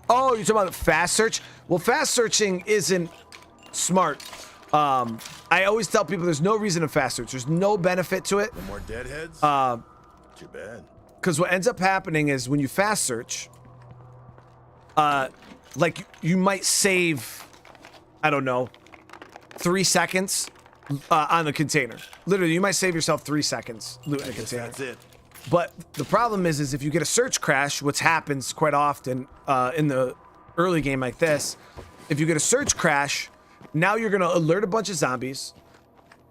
Oh, you're talking about fast search? Well, fast searching isn't smart. I always tell people there's no reason to fast search. There's no benefit to it. No more deadheads? Too bad. Because what ends up happening is when you fast search, like you might save, I don't know, 3 seconds on the container. Literally, you might save yourself 3 seconds looting a container. That's it. But the problem is if you get a search crash, which happens quite often in the early game like this, if you get a search crash, now you're going to alert a bunch of zombies.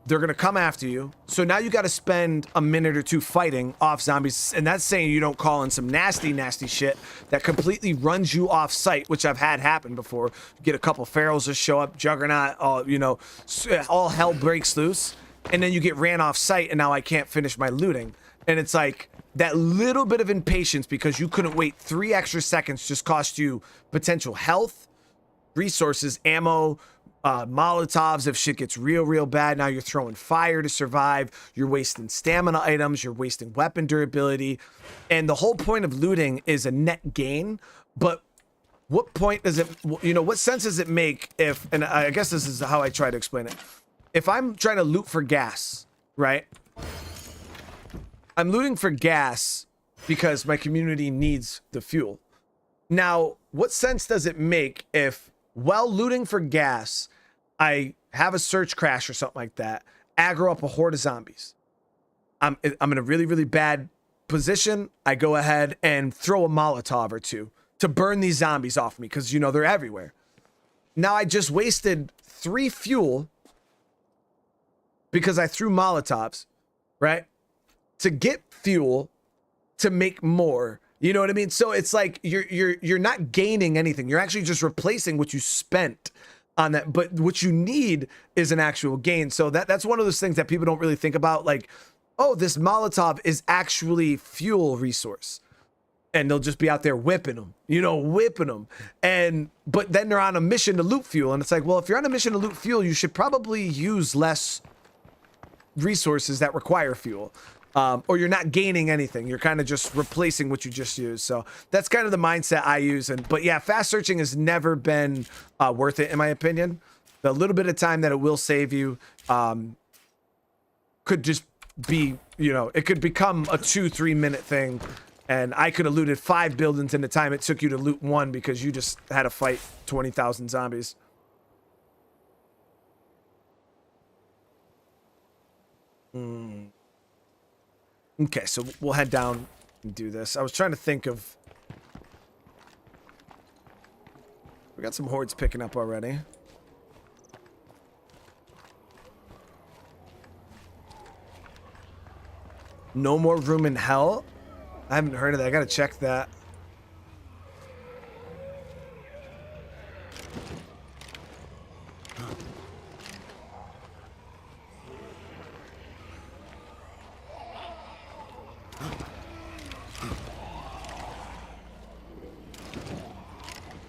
They're going to come after you. So now you got to spend a minute or two fighting off zombies. And that's saying you don't call in some nasty, nasty shit that completely runs you off site, which I've had happen before. You get a couple ferals to show up, juggernaut, all hell breaks loose. And then you get ran off site and now I can't finish my looting. And it's like that little bit of impatience because you couldn't wait 3 extra seconds just cost you potential health, resources, ammo, Molotovs if shit gets real bad. Now you're throwing fire to survive. You're wasting stamina items. You're wasting weapon durability. And the whole point of looting is a net gain. But what point does it, what sense does it make if, and I guess this is how I try to explain it. If I'm trying to loot for gas, right? I'm looting for gas because my community needs the fuel. Now, what sense does it make if, while looting for gas, I have a search crash or something like that, aggro up a horde of zombies? I'm in a really bad position. I go ahead and throw a Molotov or two to burn these zombies off me because, they're everywhere. Now I just wasted 3 fuel because I threw Molotovs, right? To get fuel to make more. You know what I mean? So it's like you're not gaining anything. You're actually just replacing what you spent on that. But what you need is an actual gain. So that's one of those things that people don't really think about. Like, oh, this Molotov is actually fuel resource. And they'll just be out there whipping them, whipping them. But then they're on a mission to loot fuel. And it's like, well, if you're on a mission to loot fuel, you should probably use less resources that require fuel. Or you're not gaining anything. You're kind of just replacing what you just used. So that's kind of the mindset I use. But yeah, fast searching has never been worth it, in my opinion. The little bit of time that it will save you could just be, it could become a 2-3 minute thing. And I could have looted 5 buildings in the time it took you to loot 1 because you just had to fight 20,000 zombies. Okay, so we'll head down and do this. I was trying to think of... We got some hordes picking up already. No more room in hell? I haven't heard of that. I gotta check that.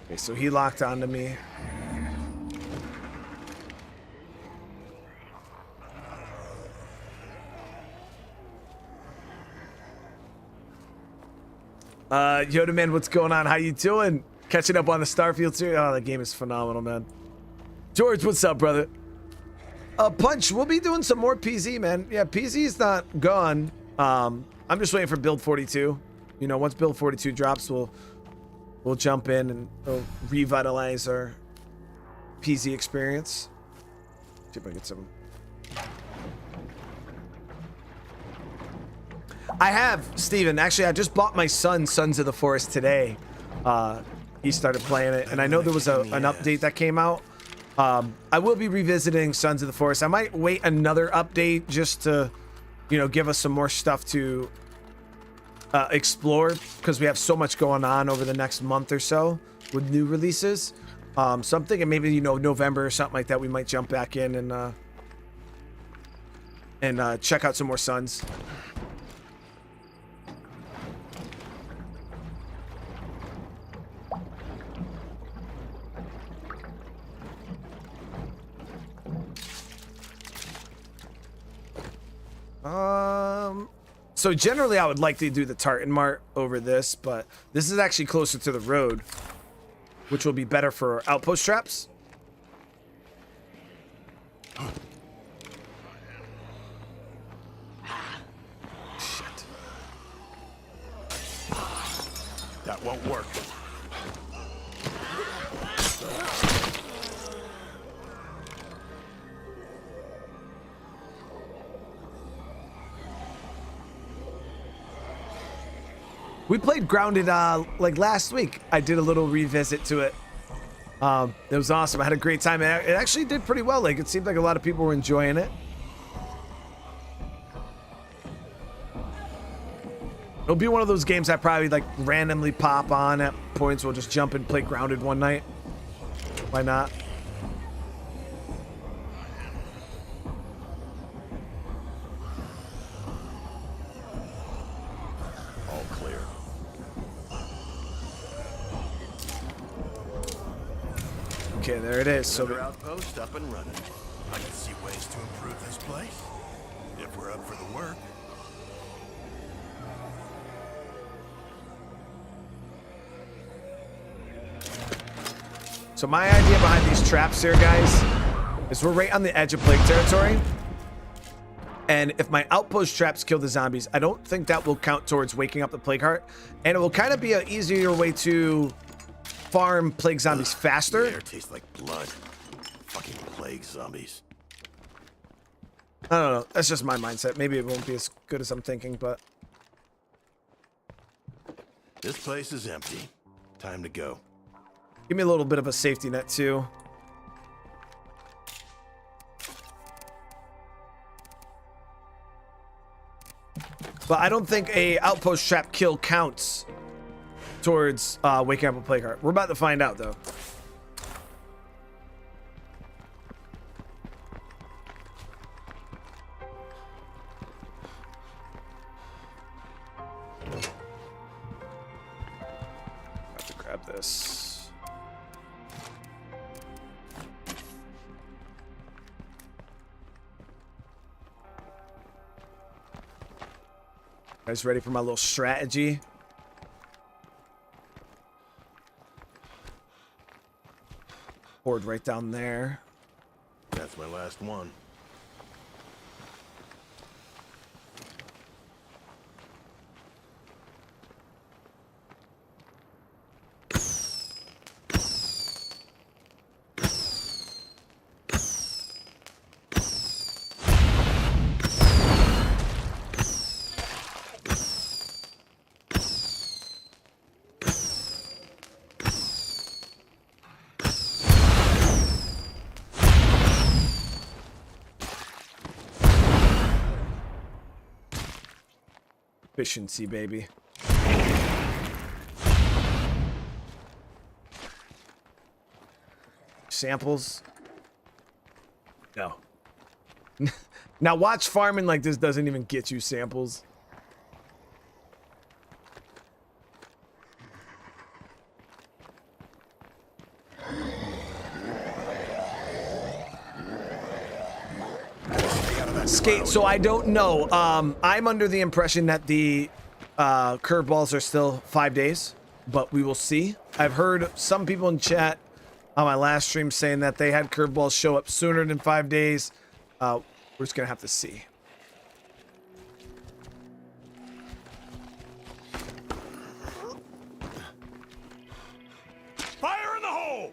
Okay, so he locked onto me. Yoda man, what's going on? How you doing? Catching up on the Starfield series? Oh, that game is phenomenal, man. George, what's up, brother? Punch, we'll be doing some more PZ, man. Yeah, PZ's not gone. I'm just waiting for build 42. Once build 42 drops, we'll jump in and we'll revitalize our PZ experience. See if I get some. I have, Steven. Actually, I just bought my son Sons of the Forest today. He started playing it, and I know there was an update that came out. I will be revisiting Sons of the Forest. I might wait another update just to, give us some more stuff to explore, because we have so much going on over the next month or so with new releases. So I'm thinking maybe, November or something like that, we might jump back in and check out some more Sons. So generally I would like to do the Tartan Mart over this, but this is actually closer to the road, which will be better for outpost traps. Shit. That won't work. We played Grounded like last week. I did a little revisit to it. It was awesome. I had a great time. It actually did pretty well. Like, it seemed like a lot of people were enjoying it. It'll be one of those games I probably like randomly pop on at points. We'll just jump and play Grounded one night. Why not? All clear. Okay, there it is. So Another outpost up and running. I can see ways to improve this place if we're up for the work. So my idea behind these traps here, guys, is we're right on the edge of plague territory. And if my outpost traps kill the zombies, I don't think that will count towards waking up the plague heart. And it will kind of be an easier way to farm plague zombies faster. The air tastes like blood. Fucking plague zombies. I don't know. That's just my mindset. Maybe it won't be as good as I'm thinking, but... This place is empty. Time to go. Give me a little bit of a safety net, too. But I don't think a outpost trap kill counts towards waking up a plague heart. We're about to find out, though. Grab this. Guys, ready for my little strategy? Board right down there. That's my last one. Efficiency, baby. Samples? No. Now watch farming like this doesn't even get you samples. Skate, so I don't know. I'm under the impression that the curveballs are still 5 days, but we will see. I've heard some people in chat on my last stream saying that they had curveballs show up sooner than 5 days. We're just gonna have to see. Fire in the hole!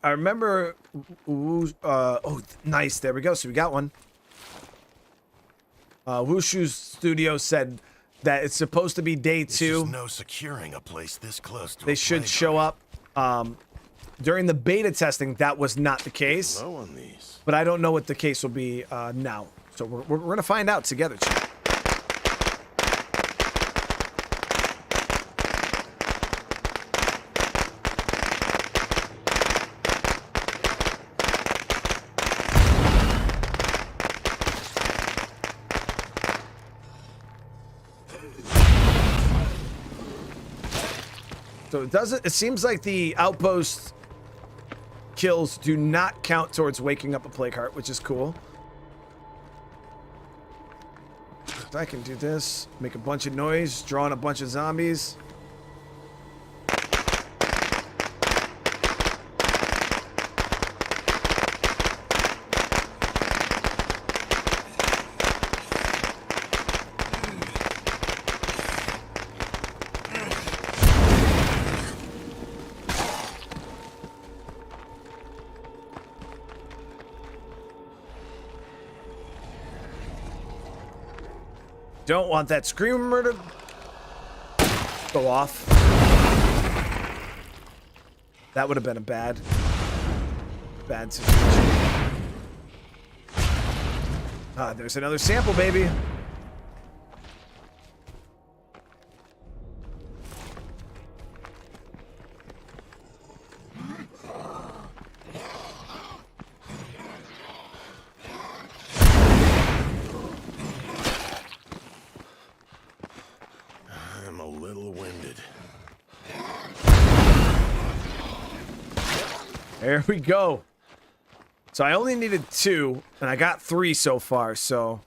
I remember. Oh, nice. There we go. So we got one. Wushu's studio said that it's supposed to be day There's 2. just no securing a place this close to They a should playground. show up. During the beta testing, that was not the case. Low on these. But I don't know what the case will be now. So we're going to find out together, chat. So it seems like the outpost kills do not count towards waking up a plague heart, which is cool. I can do this, make a bunch of noise, draw in a bunch of zombies. Don't want that screamer to go off. That would have been a bad situation. There's another sample, baby. I'm a little winded. There we go. So I only needed 2, and I got 3 so far, so...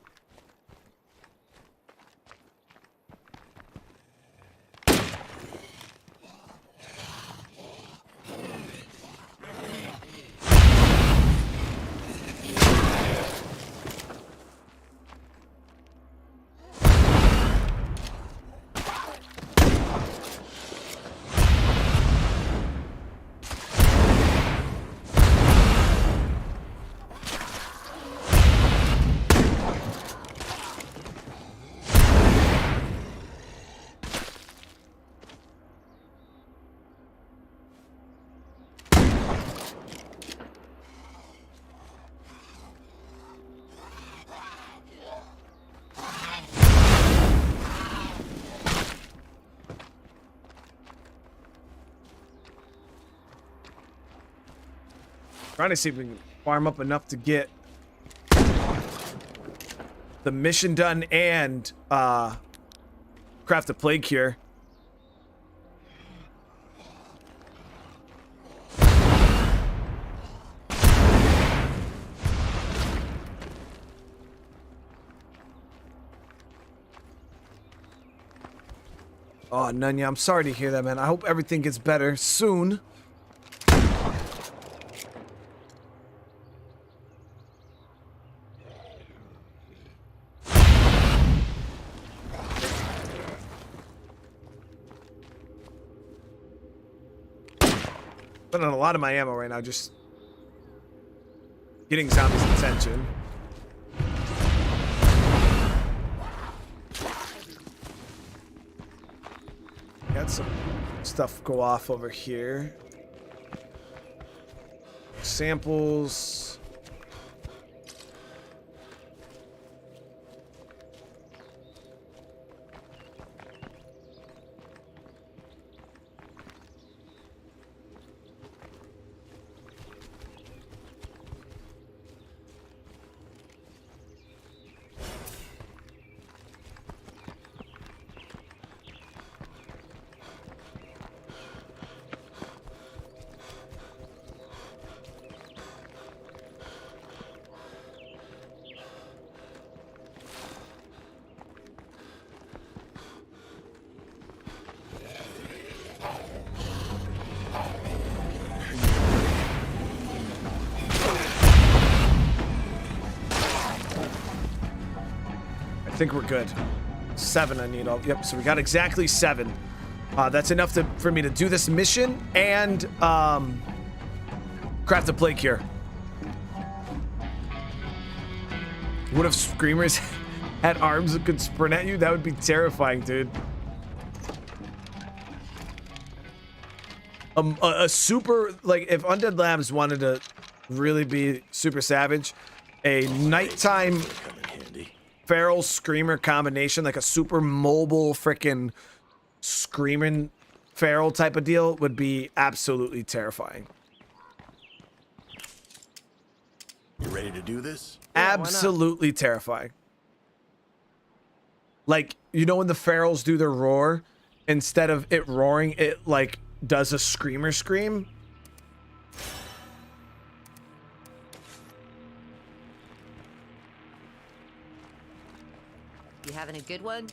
Trying to see if we can farm up enough to get the mission done and craft a plague cure. Oh, Nunya, I'm sorry to hear that, man. I hope everything gets better soon. Putting on a lot of my ammo right now, just getting zombies' attention. Got some stuff go off over here. Samples. I think we're good. 7 I need. Yep, so we got exactly 7. That's enough for me to do this mission and craft a plague cure. What if screamers had arms that could sprint at you? That would be terrifying, dude. A super, like, if Undead Labs wanted to really be super savage, a nighttime feral screamer combination, like a super mobile freaking screaming feral type of deal, would be absolutely terrifying. You ready to do this? Absolutely terrifying. Like, you know when the ferals do their roar, instead of it roaring, it like does a screamer scream? You having a good one?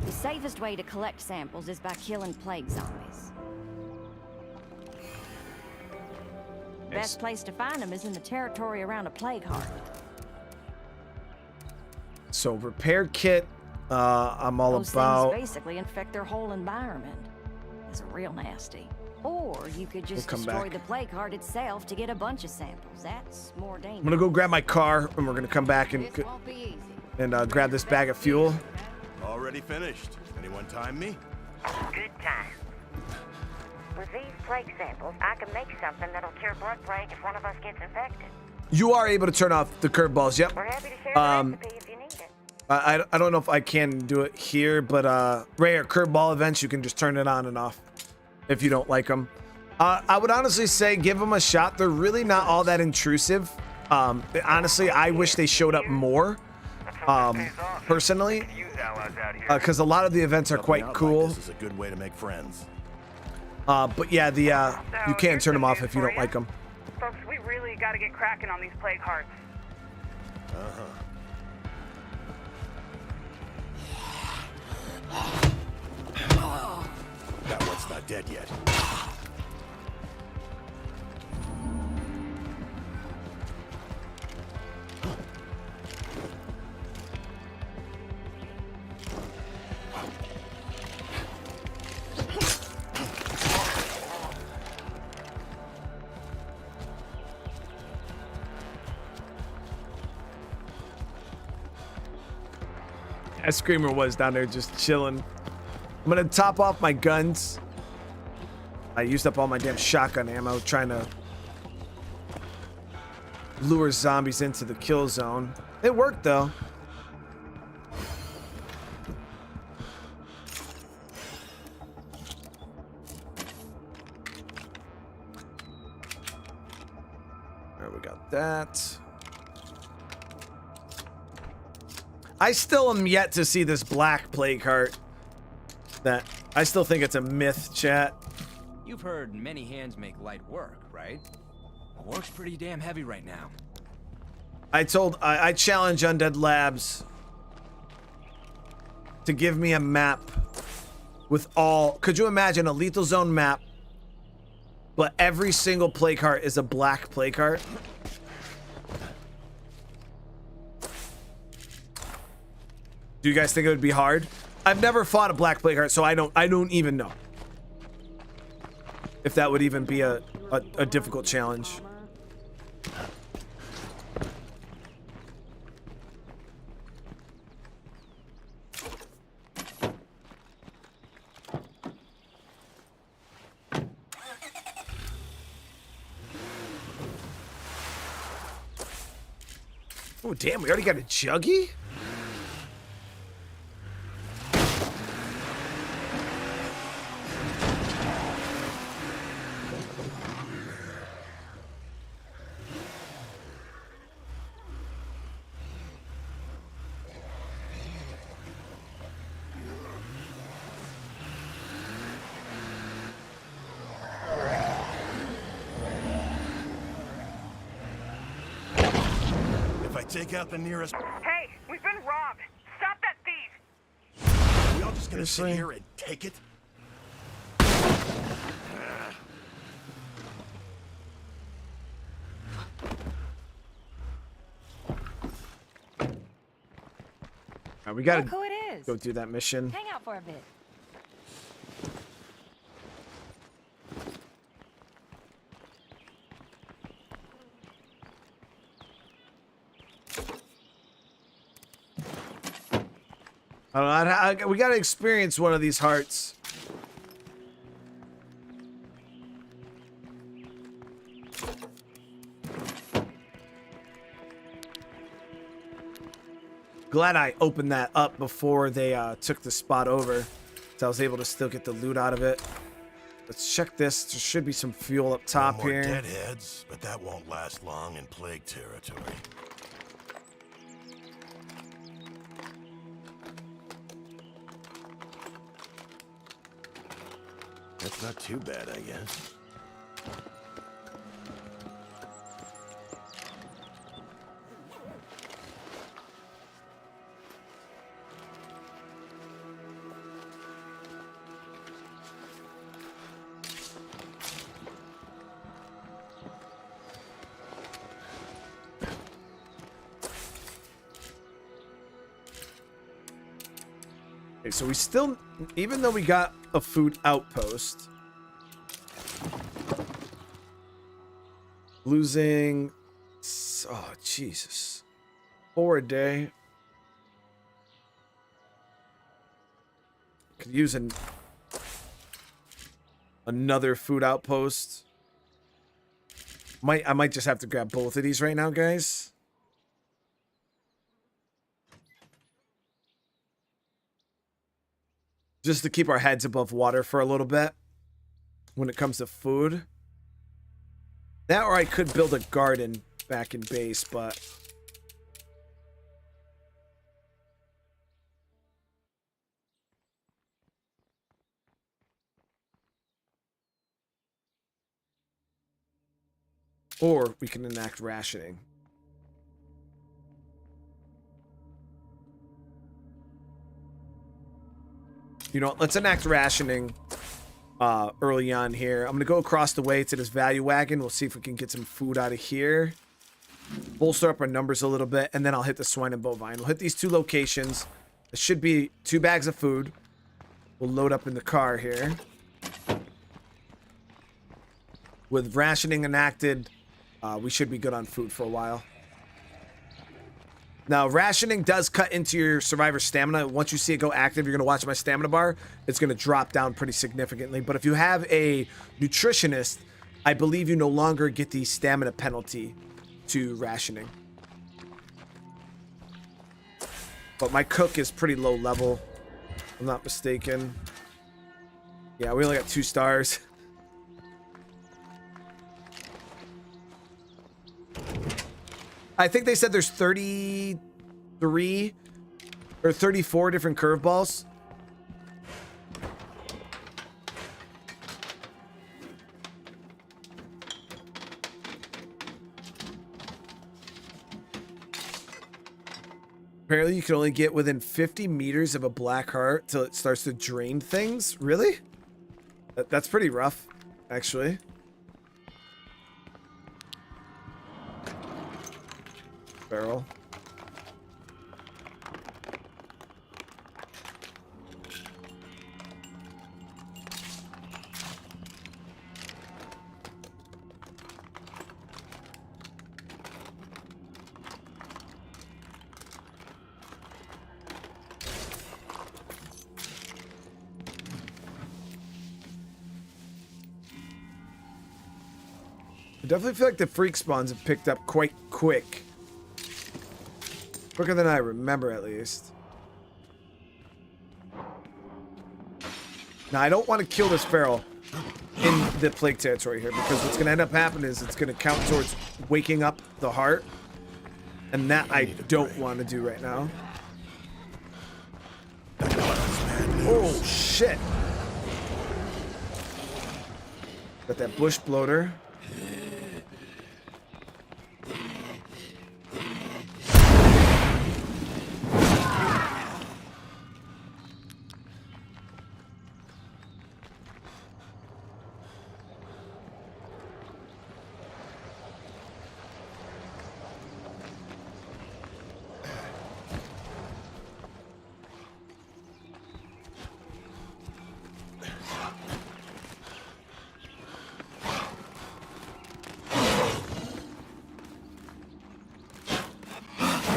The safest way to collect samples is by killing plague zombies. Best place to find them is in the territory around a plague heart. So repair kit, I'm all Those about. things basically infect their whole environment. It's real nasty. Or you could just come destroy back. the plague heart itself to get a bunch of samples. That's more dangerous. I'm gonna go grab my car and we're gonna come back and This won't be easy. grab this bag of fuel. Already finished. Anyone time me? Good time. With these plague samples, I can make something that'll cure blood plague if one of us gets infected. You are able to turn off the curveballs. Yep. We're happy to share the recipe if you need it. I don't know if I can do it here, but rare curveball events, you can just turn it on and off if you don't like them. I would honestly say give them a shot. They're really not all that intrusive. Honestly, I wish they showed up more. Personally, because a lot of the events are Helping quite out cool. Like this is a good way to make friends. But yeah, you can turn them off if you don't like them. Folks, we really got to get cracking on these plague hearts. That one's not dead yet. That screamer was down there just chilling. I'm gonna top off my guns. I used up all my damn shotgun ammo trying to lure zombies into the kill zone. It worked though. we got that. I still am yet to see this black plague heart. That I still think it's a myth, chat. You've heard many hands make light work, right? Work's pretty damn heavy right now. I challenge Undead Labs to give me a map with all. Could you imagine a lethal zone map, but every single plague heart is a black plague heart? Do you guys think it would be hard? I've never fought a black plague heart, so I don't even know if that would even be a difficult challenge. Oh damn, we already got a juggy? Take out the nearest. Hey, we've been robbed. Stop that thief. We all just gonna sit here and take it? Alright, we gotta Look who it is. go do that mission. Hang out for a bit. I don't know, we gotta experience one of these hearts. Glad I opened that up before they took the spot over, so I was able to still get the loot out of it. Let's check this. There should be some fuel up top more here. Deadheads, but that won't last long in plague territory. That's not too bad, I guess. Okay, so we still, even though we got a food outpost, losing, oh Jesus, 4 a day. Could use another food outpost. I might just have to grab both of these right now, guys. Just to keep our heads above water for a little bit when it comes to food. That, or I could build a garden back in base, but or we can enact rationing. You know, let's enact rationing early on here. I'm going to go across the way to this value wagon. We'll see if we can get some food out of here. Bolster up our numbers a little bit, and then I'll hit the swine and bovine. We'll hit these 2 locations. It should be 2 bags of food. We'll load up in the car here. With rationing enacted, we should be good on food for a while. Now, rationing does cut into your survivor stamina. Once you see it go active, you're going to watch my stamina bar. It's going to drop down pretty significantly. But if you have a nutritionist, I believe you no longer get the stamina penalty to rationing. But my cook is pretty low level, if I'm not mistaken. Yeah, we only got 2 stars. I think they said there's 33 or 34 different curveballs. Apparently you can only get within 50 meters of a black heart till it starts to drain things. Really? That's pretty rough, actually. Barrel. I definitely feel like the freak spawns have picked up quite quick. Quicker than I remember, at least. Now, I don't want to kill this feral in the plague territory here, because what's going to end up happening is it's going to count towards waking up the heart. And that I don't want to do right now. Oh, shit. Got that bush bloater.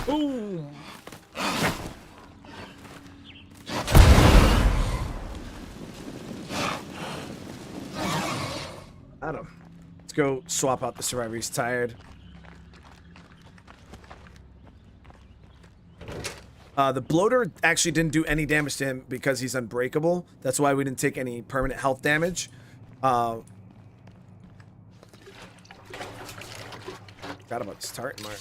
Boom. Adam. Let's go swap out the survivor. He's tired. The bloater actually didn't do any damage to him because he's unbreakable. That's why we didn't take any permanent health damage. Forgot about this tartan mark.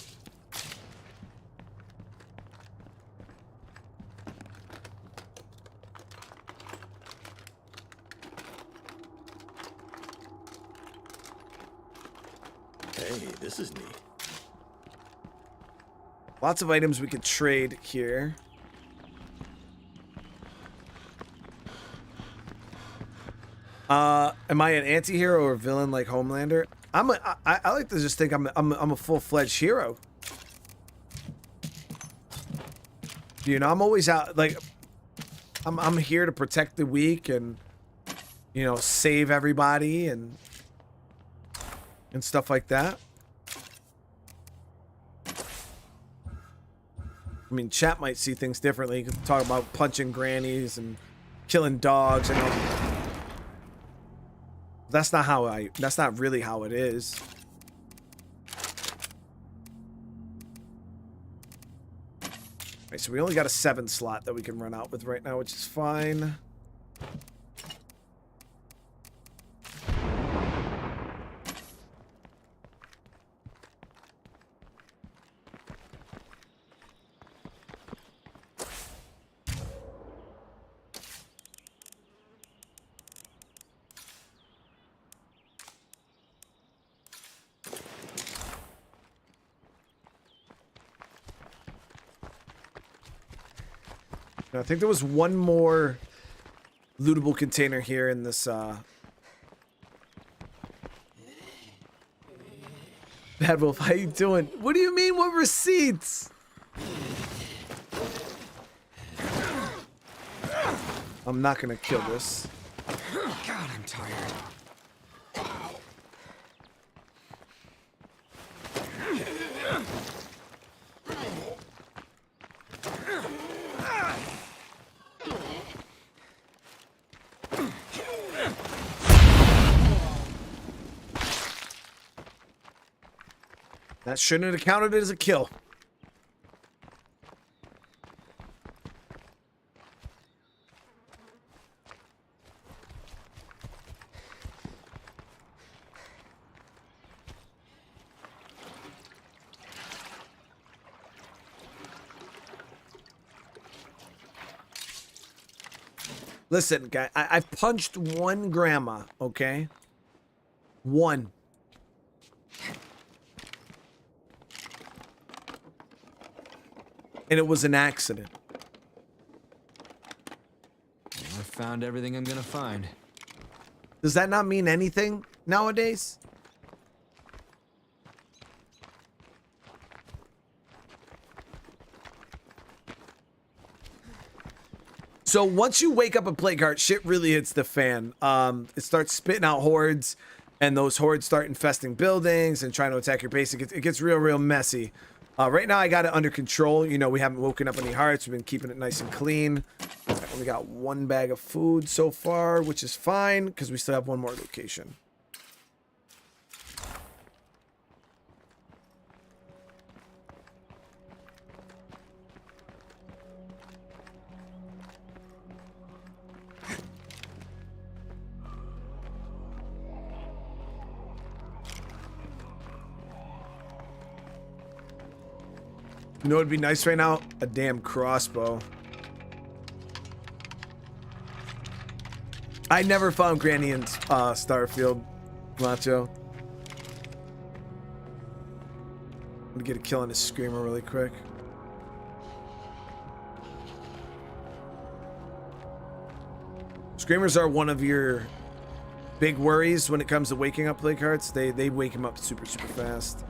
Hey, this is neat. Lots of items we could trade here. Am I an anti-hero or a villain like Homelander? I like to just think I'm a full-fledged hero. You know, I'm always out, like, I'm here to protect the weak and, you know, save everybody and stuff like that. I mean, chat might see things differently. You can talk about punching grannies and killing dogs. And that's not really how it is. All right, so we only got a 7 slot that we can run out with right now, which is fine. I think there was one more lootable container here in this, Bad Wolf, how you doing? What do you mean, what receipts? I'm not gonna kill this. God, I'm tired. That shouldn't have counted as a kill. Listen, guy, I've punched one grandma, okay? One. And it was an accident. I found everything I'm gonna find. Does that not mean anything nowadays? So once you wake up a plague heart, shit really hits the fan. It starts spitting out hordes, and those hordes start infesting buildings and trying to attack your base. It gets real messy. Right now I got it under control. You know, we haven't woken up any hearts. We've been keeping it nice and clean. I only got one bag of food so far, which is fine because we still have one more location. You know what would be nice right now? A damn crossbow. I never found Granny in Starfield, Macho. I'm gonna get a kill on this screamer really quick. Screamers are one of your big worries when it comes to waking up plague hearts. They wake him up super fast.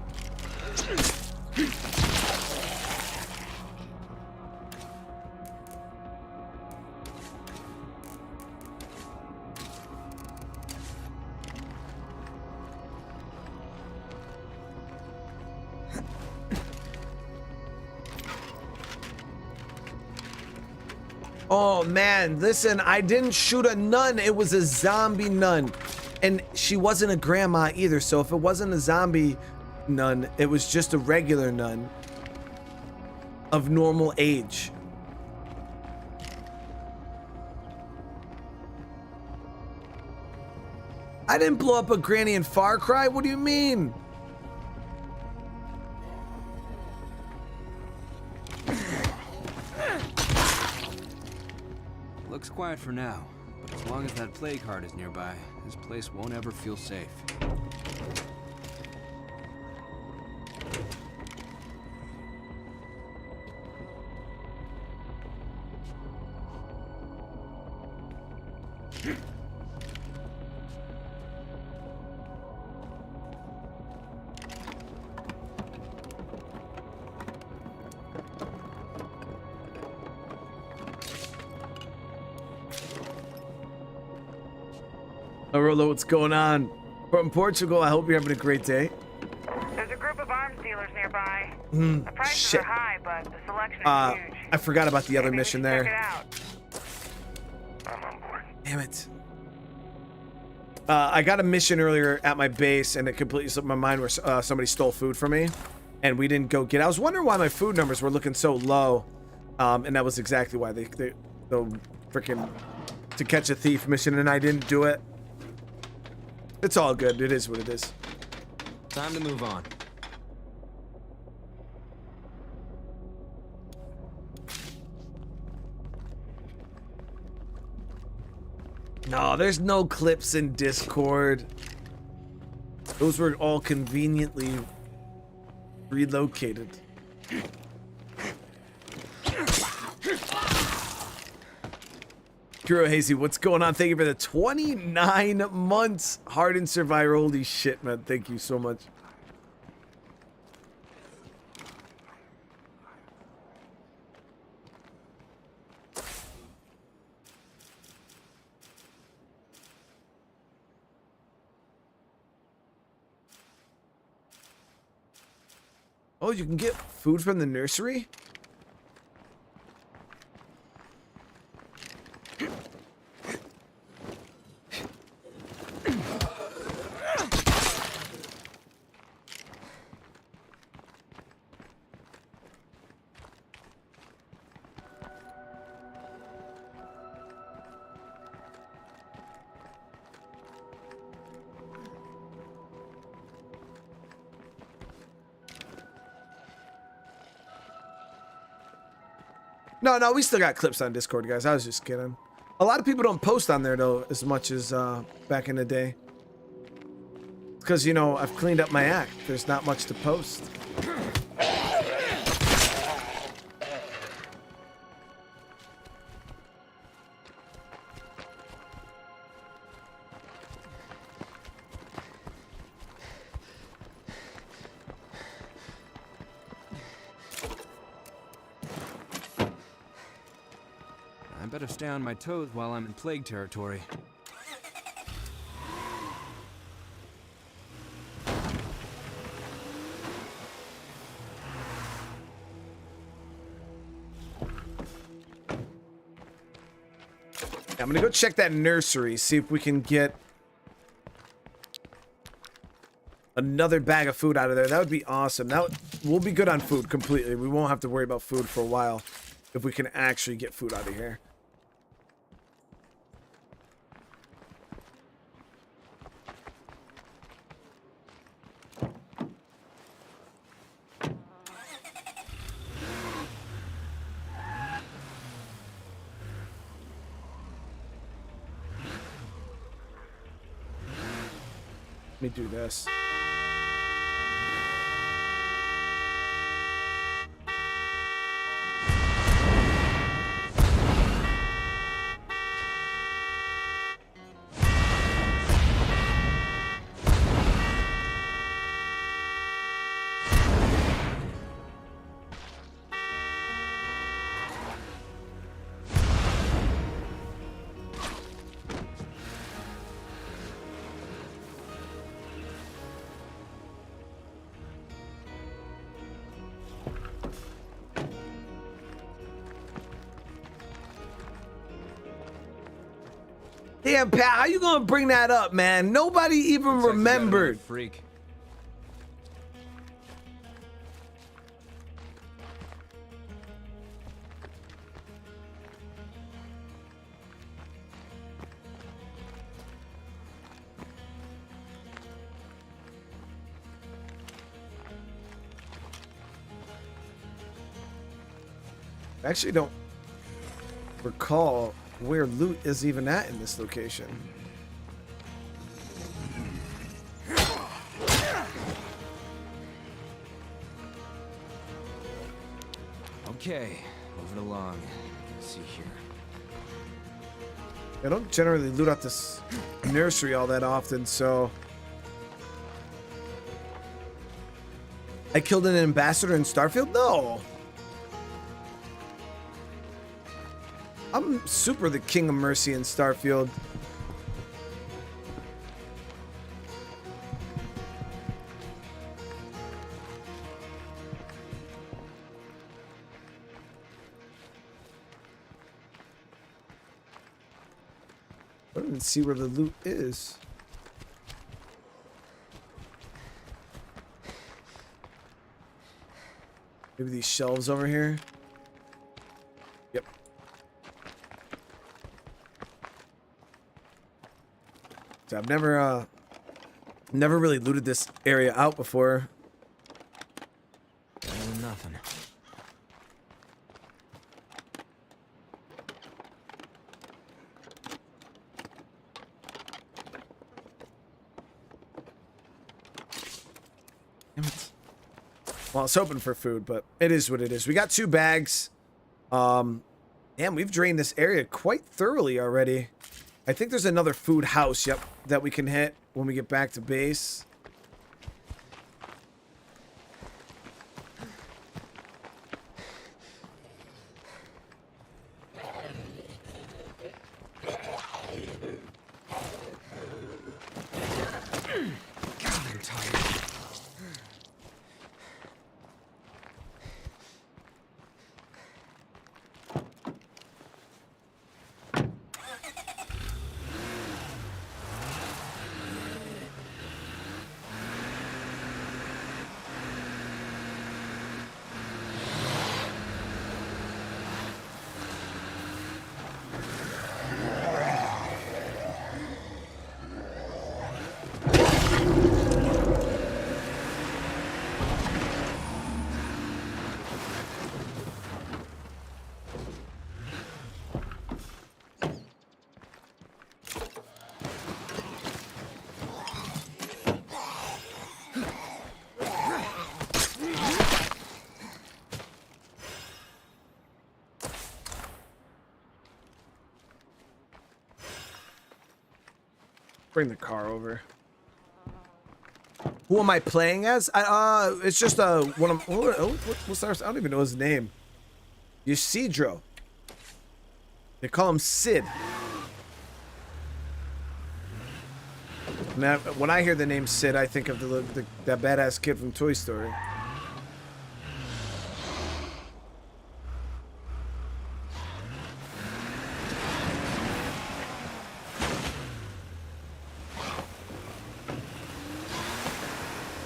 Oh man, listen, I didn't shoot a nun, it was a zombie nun. And she wasn't a grandma either, so if it wasn't a zombie nun, it was just a regular nun of normal age. I didn't blow up a granny in Far Cry, what do you mean? Looks quiet for now, but as long as that plague heart is nearby, this place won't ever feel safe. Rolo, what's going on? From Portugal, I hope you're having a great day. There's a group of arms dealers nearby. The prices Shit. are high, but the selection is huge. I forgot about the other Maybe we mission should there. check it out. I'm on board. Damn it. I got a mission earlier at my base, and it completely slipped my mind where somebody stole food from me, and we didn't go get it. I was wondering why my food numbers were looking so low, and that was exactly why the freaking to catch a thief mission, and I didn't do it. It's all good. It is what it is. Time to move on. No, there's no clips in Discord. Those were all conveniently relocated. Kuro Hazy, what's going on? Thank you for the 29 months. Hardened Survivor. Holy shit, man. Thank you so much. Oh, you can get food from the nursery? No, we still got clips on Discord, guys. I was just kidding. A lot of people don't post on there though as much as back in the day. Because, you know, I've cleaned up my act. There's not much to post. I better stay on my toes while I'm in plague territory. I'm gonna go check that nursery, see if we can get another bag of food out of there. That would be awesome. We'll be good on food completely. We won't have to worry about food for a while if we can actually get food out of here. Let me do this. Damn, Pat, how you gonna bring that up, man? Nobody even Looks like you got another remembered. freak. I actually don't recall where loot is even at in this location. Okay, moving along. Let's see here. I don't generally loot out this nursery all that often, so... I killed an ambassador in Starfield? No! I'm super the king of mercy in Starfield. I don't even see where the loot is. Maybe these shelves over here? Yep. So I've never really looted this area out before. Nothing. Damn it. Well, I was hoping for food, but it is what it is. We got 2 bags. Damn, we've drained this area quite thoroughly already. I think there's another food house, yep, that we can hit when we get back to base. God, I'm tired. bring the car over. Who am I playing as? It's just one of what's our, I don't even know his name. Ysidro. They call him Sid. Now, when I hear the name Sid, I think of that badass kid from Toy Story.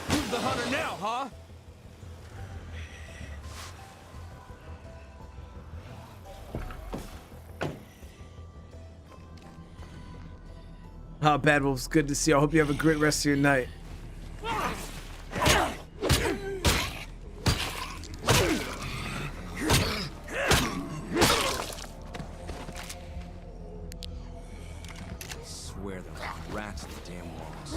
Who's the hunter now, huh? Oh, Bad Wolf's good to see you. I hope you have a great rest of your night. Swear there are rats in the damn walls.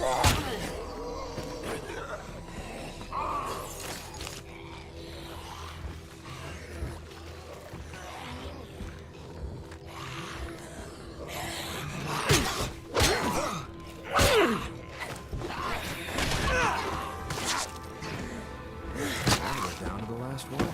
Down to the last one.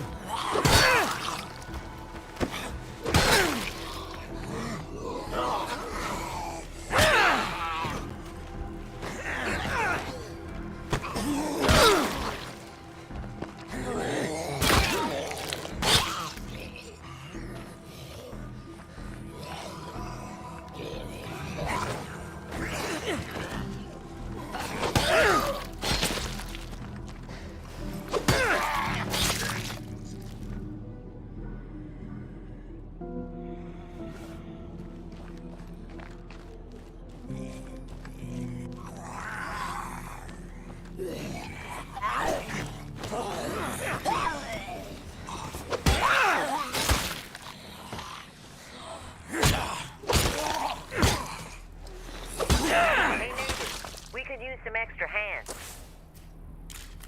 Some extra hands.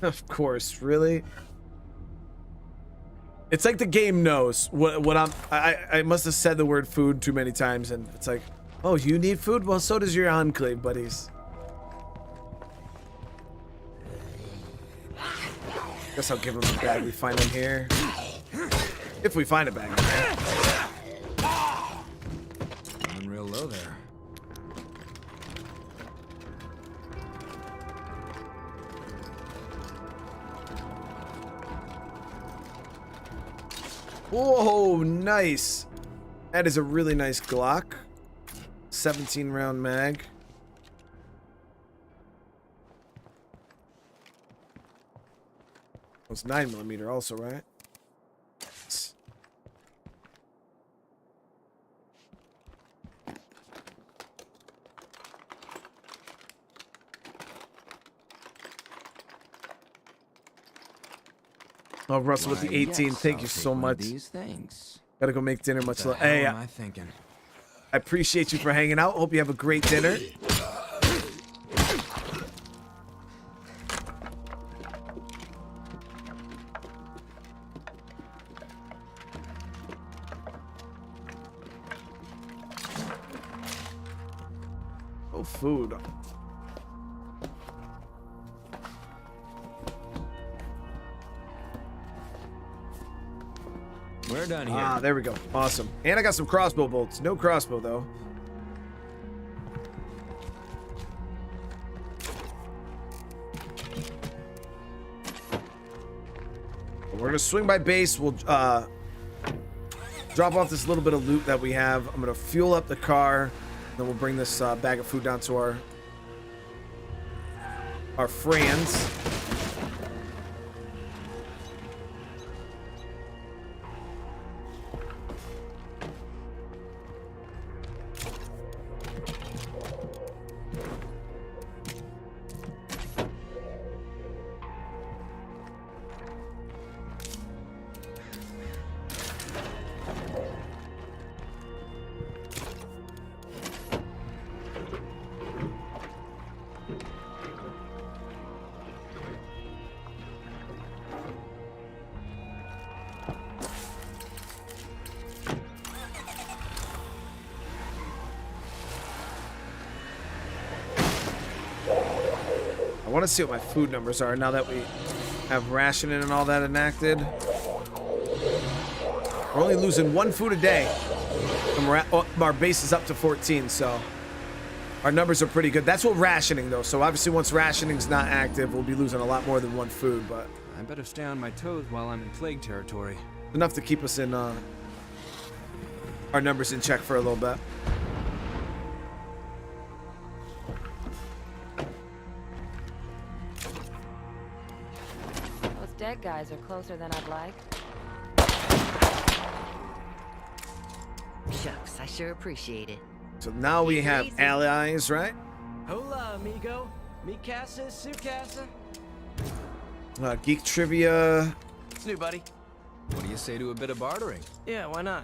Of course, really? It's like the game knows what I must have said the word food too many times, and it's like, oh, you need food? Well, so does your Enclave buddies. Guess I'll give him the bag we find in here. If we find a bag in here. I'm real low there. Whoa, nice. That is a really nice Glock. 17 round mag. It's 9mm also, right? Oh, Russell with the 18. Yes, Thank I'll you take so one of much. These things. Gotta go make dinner much What the love. Hey, hell am I thinking? I appreciate you for hanging out. Hope you have a great dinner. Oh, food. We're done here. Ah, there we go. Awesome. And I got some crossbow bolts. No crossbow, though. We're gonna swing by base. We'll drop off this little bit of loot that we have. I'm gonna fuel up the car. Then we'll bring this bag of food down to our friends. I want to see what my food numbers are now that we have rationing and all that enacted. We're only losing 1 food a day. And our base is up to 14, so our numbers are pretty good. That's what rationing, though. So obviously once rationing's not active, we'll be losing a lot more than 1 food, but I better stay on my toes while I'm in plague territory. enough to keep us in our numbers in check for a little bit. Those dead guys are closer than I'd like. Shucks, I sure appreciate it. So now we have allies, right? Hola, amigo. Mi casa, su casa. Geek trivia, It's new, buddy. What do you say to a bit of bartering? Yeah, why not?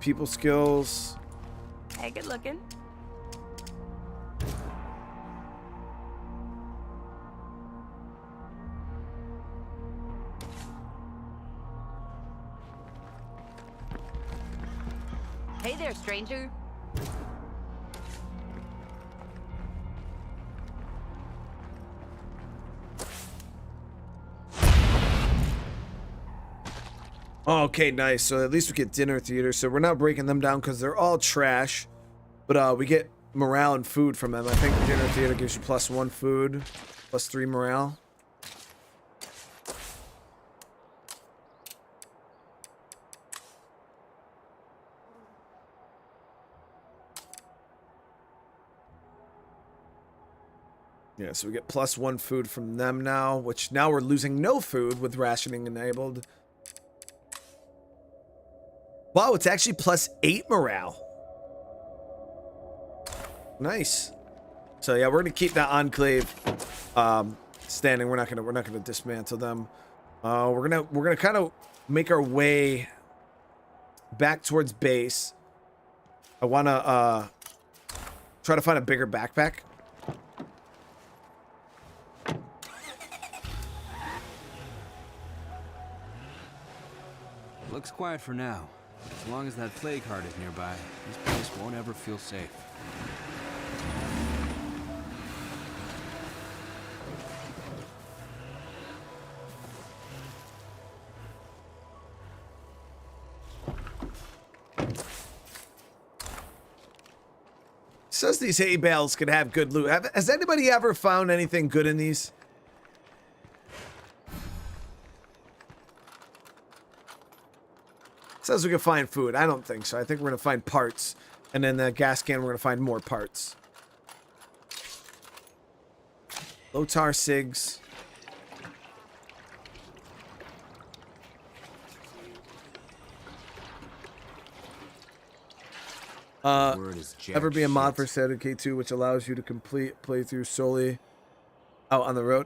people skills. Hey, good looking. Hey there, stranger. Okay, nice. So at least we get dinner theater. So we're not breaking them down because they're all trash. But we get morale and food from them. I think dinner theater gives you +1 food, +3 morale. Yeah, so we get +1 food from them now, which now we're losing no food with rationing enabled. Wow, it's actually +8 morale. Nice. So yeah, we're gonna keep that enclave standing. We're not gonna dismantle them. We're gonna kind of make our way back towards base. I wanna try to find a bigger backpack. Looks quiet for now. As long as that plague heart is nearby, this place won't ever feel safe. Says these hay bales could have good loot. Has anybody ever found anything good in these? Says we can find food. I don't think so. I think we're gonna find parts, and then the gas can we're gonna find more parts. Low tar cigs. Ever be a mod for Decay 2, which allows you to complete playthrough solely out on the road?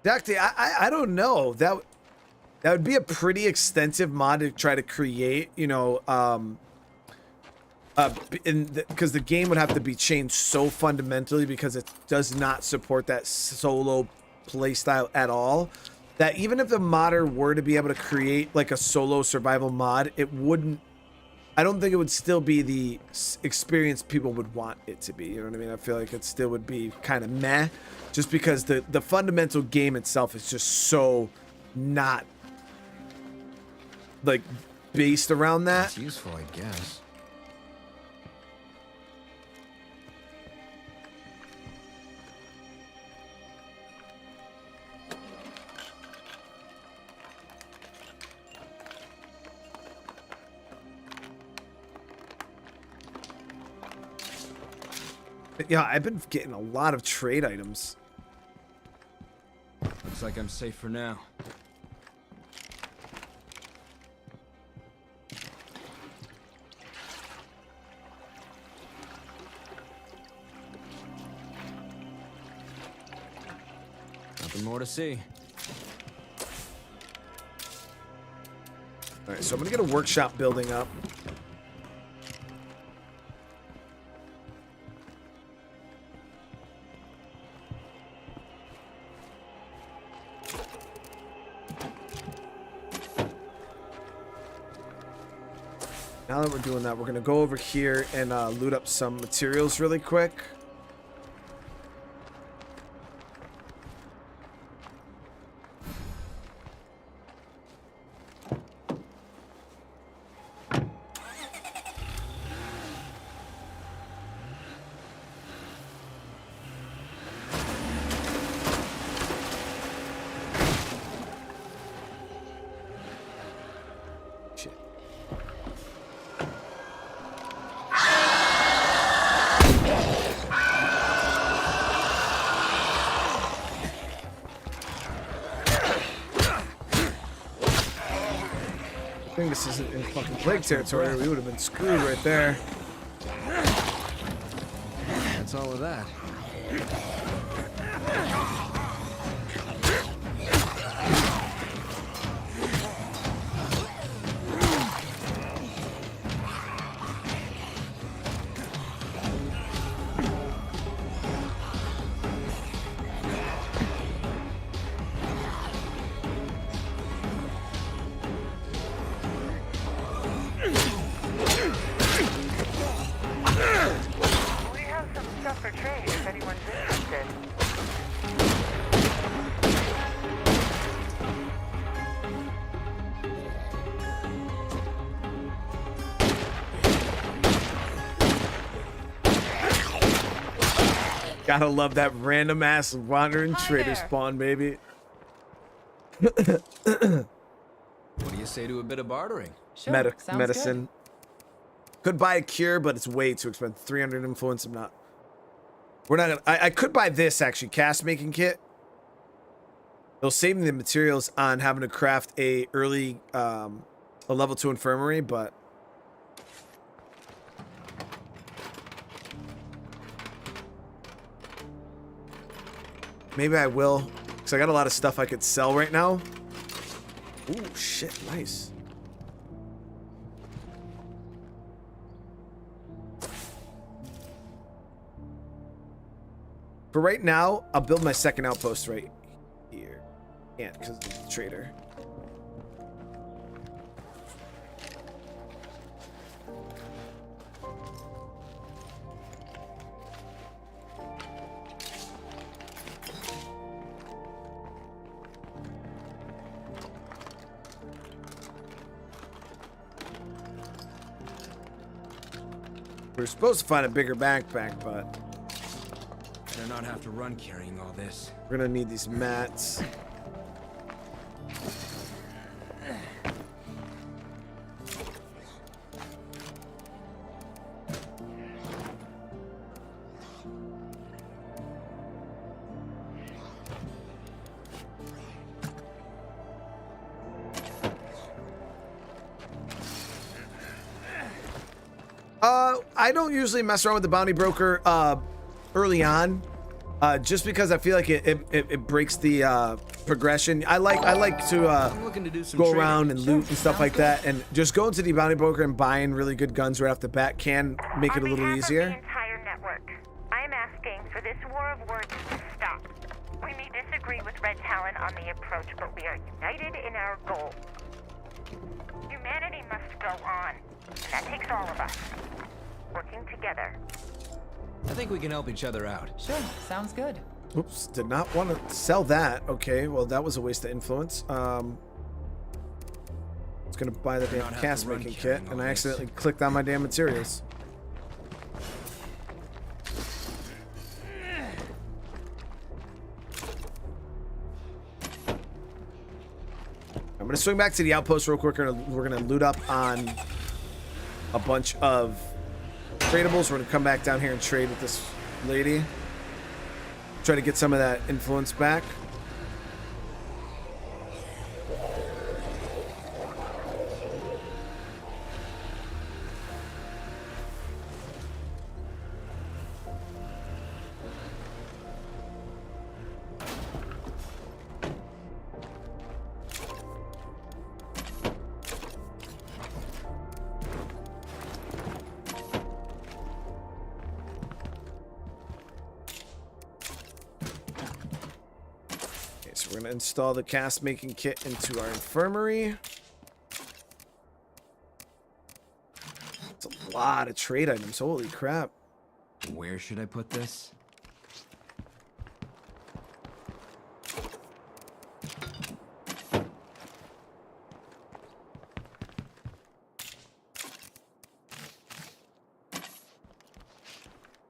Decay, I don't know. That would be a pretty extensive mod to try to create, you know, because the game would have to be changed so fundamentally because it does not support that solo playstyle at all. That even if the modder were to be able to create like a solo survival mod, it wouldn't. I don't think it would still be the experience people would want it to be. You know what I mean? I feel like it still would be kind of meh, just because the fundamental game itself is just so not like based around that. It's useful, I guess. Yeah, I've been getting a lot of trade items. Looks like I'm safe for now. Nothing more to see. All right, so I'm gonna get a workshop building up. Now that we're doing that, we're gonna go over here and loot up some materials really quick. thing this isn't in fucking plague territory. We would have been screwed right there. That's all of that. Gotta love that random ass wandering trader there. spawn, baby. What do you say to a bit of bartering? Sure, sounds Medicine. Could buy a cure, but it's way too expensive. 300 influence. I'm not. We're not gonna. I could buy this actually. Cast making kit. It'll save me the materials on having to craft a early, a level 2 infirmary, but. Maybe I will, because I got a lot of stuff I could sell right now. Ooh, shit, nice. For right now, I'll build my second outpost right here. Can't, because of the trader. We're supposed to find a bigger backpack, but Better not have to run carrying all this. we're gonna need these mats. I don't usually mess around with the bounty broker early on, just because I feel like it breaks the progression. I like to I'm looking to do some go trading. around and loot and stuff like that, and just going to the bounty broker and buying really good guns right off the bat can make it a little On behalf of easier. the entire network, I am asking for this war of words to stop. We may disagree with Red Talon on the approach, but we are united in our goal. Humanity must go on, and that takes all of us. Working together. I think we can help each other out. Sure, sounds good. Oops, did not want to sell that. Okay, well that was a waste of influence. I was gonna buy the damn have to cast run making kit, carrying and all I this. accidentally clicked on my damn materials. I'm gonna swing back to the outpost real quick. We're gonna loot up on a bunch of tradables. We're gonna come back down here and trade with this lady. Try to get some of that influence back. We're going to install the cast making kit into our infirmary. It's a lot of trade items. Holy crap. Where should I put this? I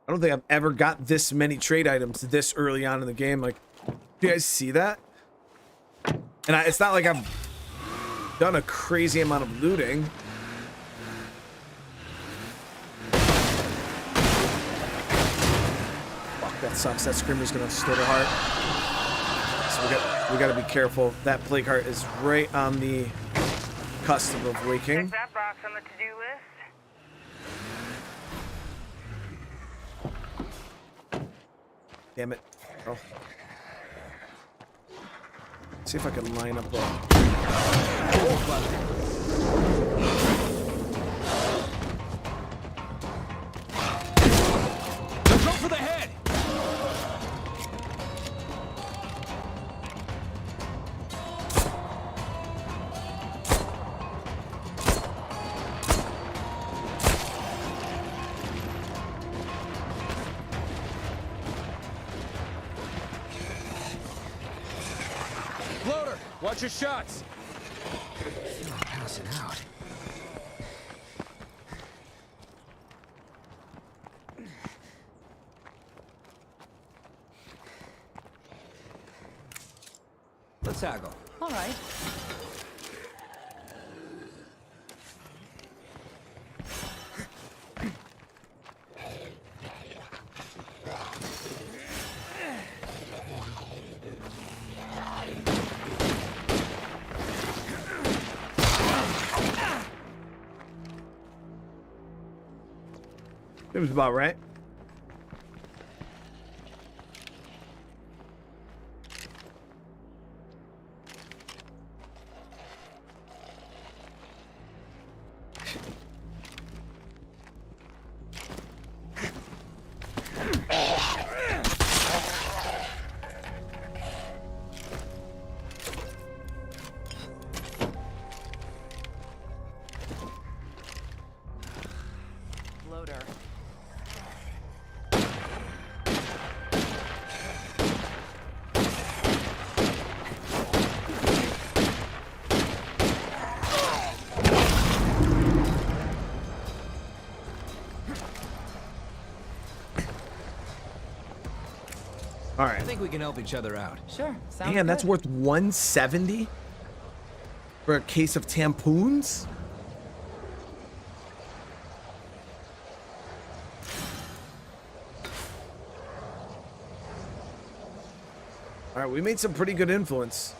don't think I've ever got this many trade items this early on in the game. Like, do you guys see that? And it's not like I've done a crazy amount of looting. Fuck, that sucks. That screamer's gonna steal the heart. So we gotta be careful. That plague heart is right on the cusp of waking. Check that box on the to-do list. Damn it. Oh. See if I can line up a... Go for the head! Floater, watch your shots. Passing out. Let's haggle. All right. Seems about right. Loader. All I right. think we can help each other out. Sure. Sounds Man, that's good. worth 170 for a case of tampoons. All right, we made some pretty good influence.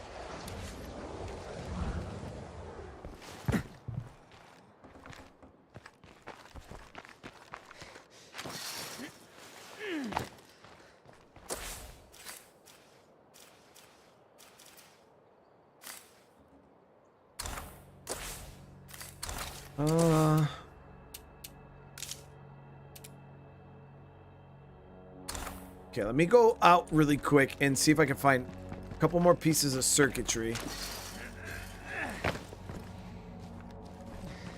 Okay, let me go out really quick and see if I can find a couple more pieces of circuitry.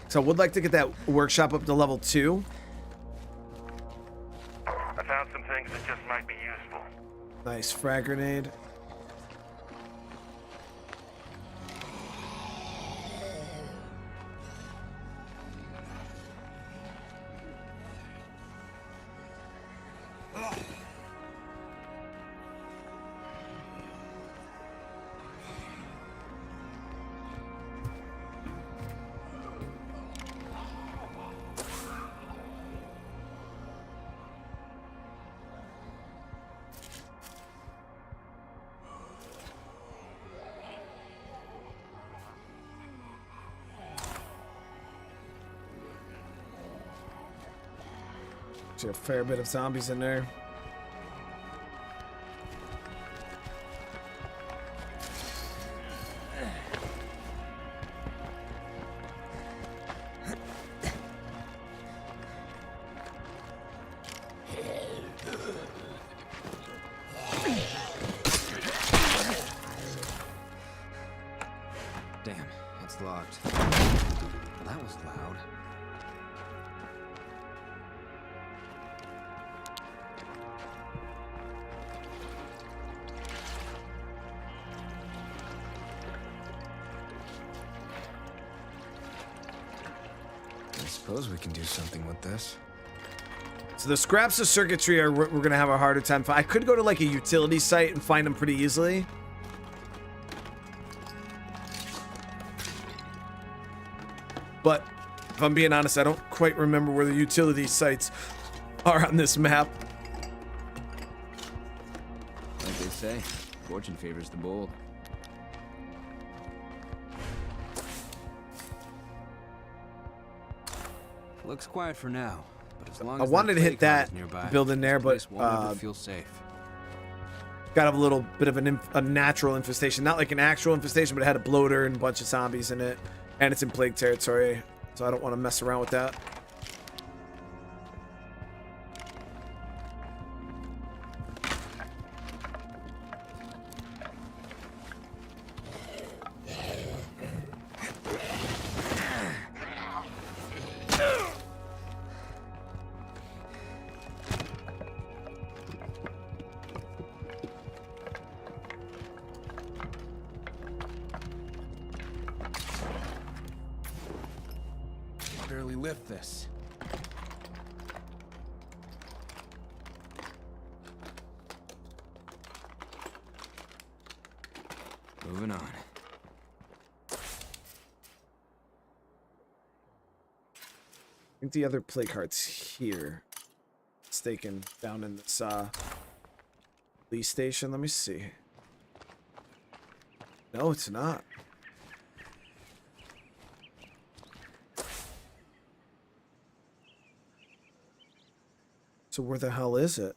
So I would like to get that workshop up to level 2. I found some things that just might be useful. Nice frag grenade. See a fair bit of zombies in there. Damn, it's locked. Well, that was loud. I suppose we can do something with this. So the scraps of circuitry are we're gonna have a harder time. I could go to like a utility site and find them pretty easily. But if I'm being honest, I don't quite remember where the utility sites are on this map. Like they say, fortune favors the bold. Looks quiet for now, but as long I as wanted to hit that nearby, building there, but this won't ever feel safe. got a little bit of a natural infestation. Not like an actual infestation, but it had a bloater and a bunch of zombies in it. And it's in plague territory, so I don't want to mess around with that. Barely lift this. Moving on. I think the other plague heart's here. Mistaken, down in this police station. Let me see. No, it's not. So where the hell is it?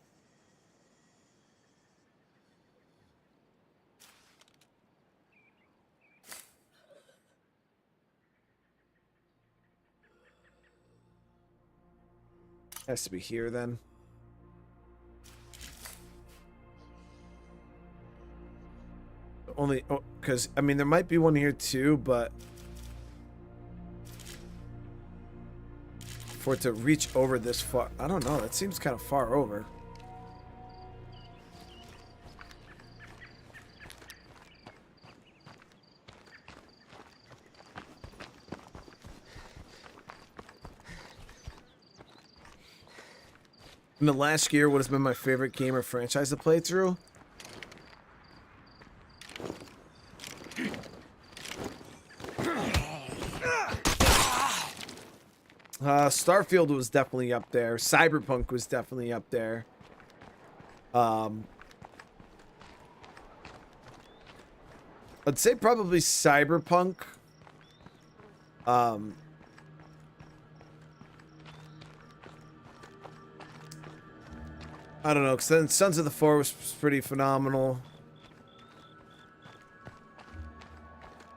Has to be here then. Only, because I mean there might be one here too, but for it to reach over this far, I don't know. That seems kind of far over. In the last year, what has been my favorite game or franchise to play through? Starfield was definitely up there. Cyberpunk was definitely up there. I'd say probably Cyberpunk. I don't know, because then Sons of the Forest was pretty phenomenal.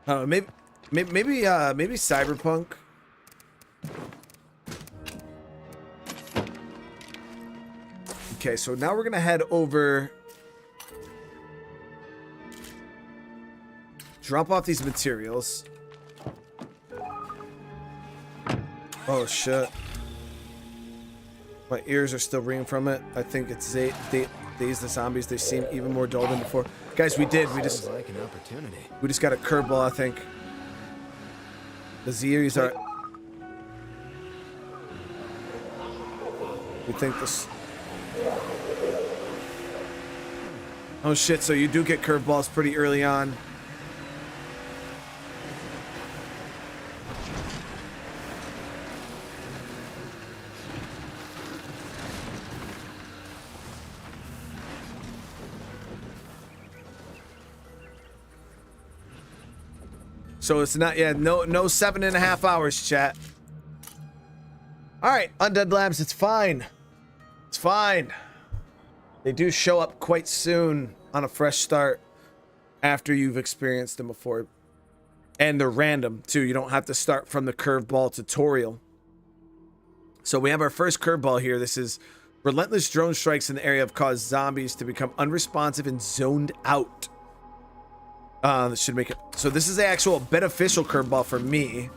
I don't know, maybe Cyberpunk. Okay, so now we're gonna head over. Drop off these materials. Oh shit. My ears are still ringing from it. I think it's Days the Zombies. They seem even more dull than before. Guys, we just like an opportunity. We just got a curveball, I think. The Z's are. We think this. Oh shit! So you do get curveballs pretty early on. So it's not, yeah, no 7.5 hours, chat. All right, Undead Labs, it's fine. It's fine. They do show up quite soon on a fresh start after you've experienced them before. And they're random, too. You don't have to start from the curveball tutorial. So we have our first curveball here. This is relentless drone strikes in the area have caused zombies to become unresponsive and zoned out. This should make it. So this is the actual beneficial curveball for me.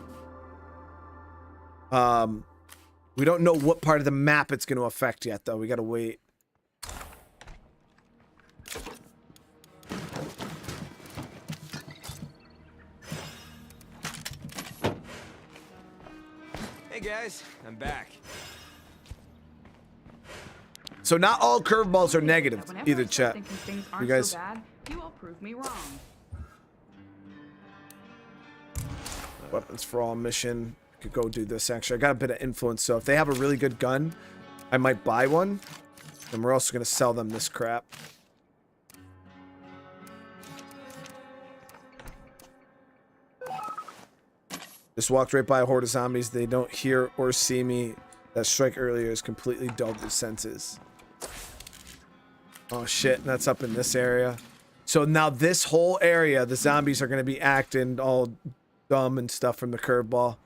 We don't know what part of the map it's going to affect yet, though. We got to wait. Hey guys, I'm back. So not all curveballs are negative either, chat. You guys. So bad, you all prove me wrong. Weapons for all mission. Could go do this actually. I got a bit of influence, so if they have a really good gun, I might buy one. And we're also gonna sell them this crap. Just walked right by a horde of zombies. They don't hear or see me. That strike earlier has completely dulled their senses. Oh shit, and that's up in this area. So now this whole area, the zombies are going to be acting all dumb and stuff from the curveball.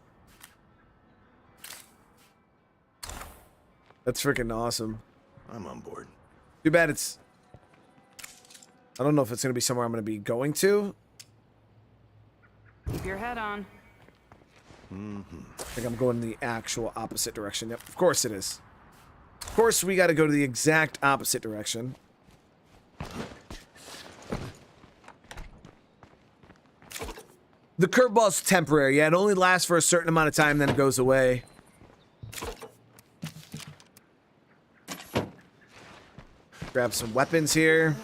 That's freaking awesome. I'm on board. Too bad it's... I don't know if it's going to be somewhere I'm going to be going to. Keep your head on. I think I'm going in the actual opposite direction. Yep, of course it is. Of course we got to go to the exact opposite direction. The curveball's temporary. Yeah, it only lasts for a certain amount of time, then it goes away. Grab some weapons here.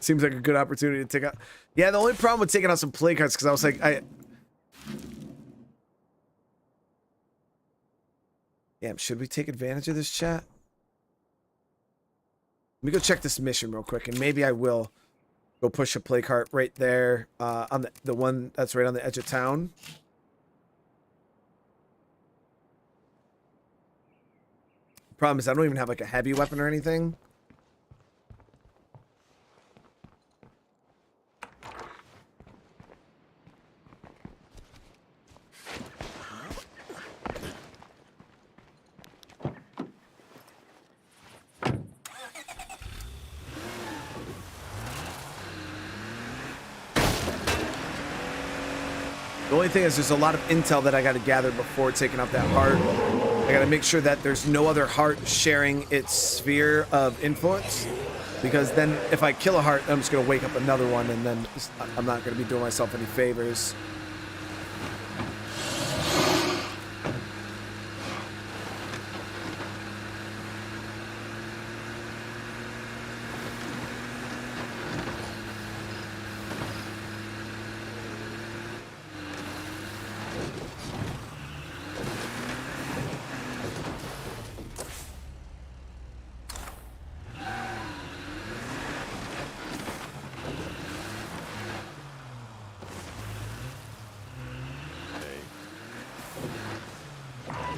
Seems like a good opportunity to take out. Yeah, the only problem with taking out some play cards because I was like, Damn, should we take advantage of this, chat? Let me go check this mission real quick, and maybe I will go push a play cart right there on the one that's right on the edge of town. Problem is, I don't even have like a heavy weapon or anything. The only thing is there's a lot of intel that I got to gather before taking out that heart. I got to make sure that there's no other heart sharing its sphere of influence. Because then if I kill a heart, I'm just going to wake up another one, and then I'm not going to be doing myself any favors.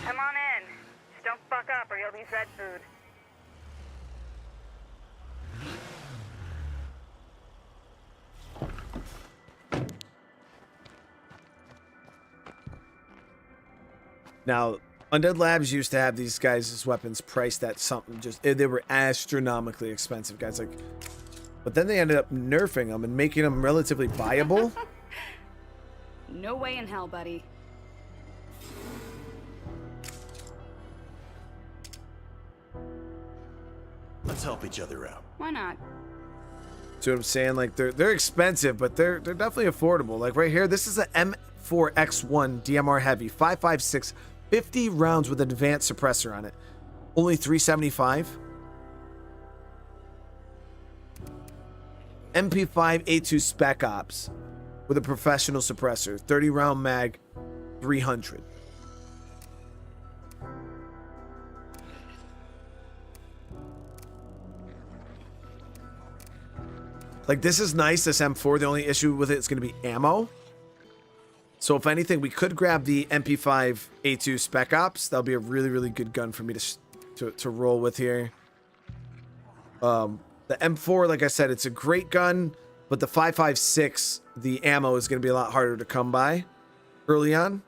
Come on in. Just don't fuck up or you'll be fed food. Now, Undead Labs used to have these guys' weapons priced at something just... They were astronomically expensive, guys. Like, but then they ended up nerfing them and making them relatively viable. No way in hell, buddy. Let's help each other out. Why not? See what I'm saying? Like, they're expensive, but they're definitely affordable. Like, right here, this is an M4X1 DMR Heavy, 5.56, 50 rounds with an advanced suppressor on it. Only $375. MP5 A2 Spec Ops with a professional suppressor, 30 round mag, 300. Like, this is nice, this M4. The only issue with it is going to be ammo. So if anything, we could grab the MP5 A2 Spec Ops. That'll be a really, really good gun for me to roll with here. The M4, like I said, it's a great gun, but the 5.56, the ammo is going to be a lot harder to come by early on.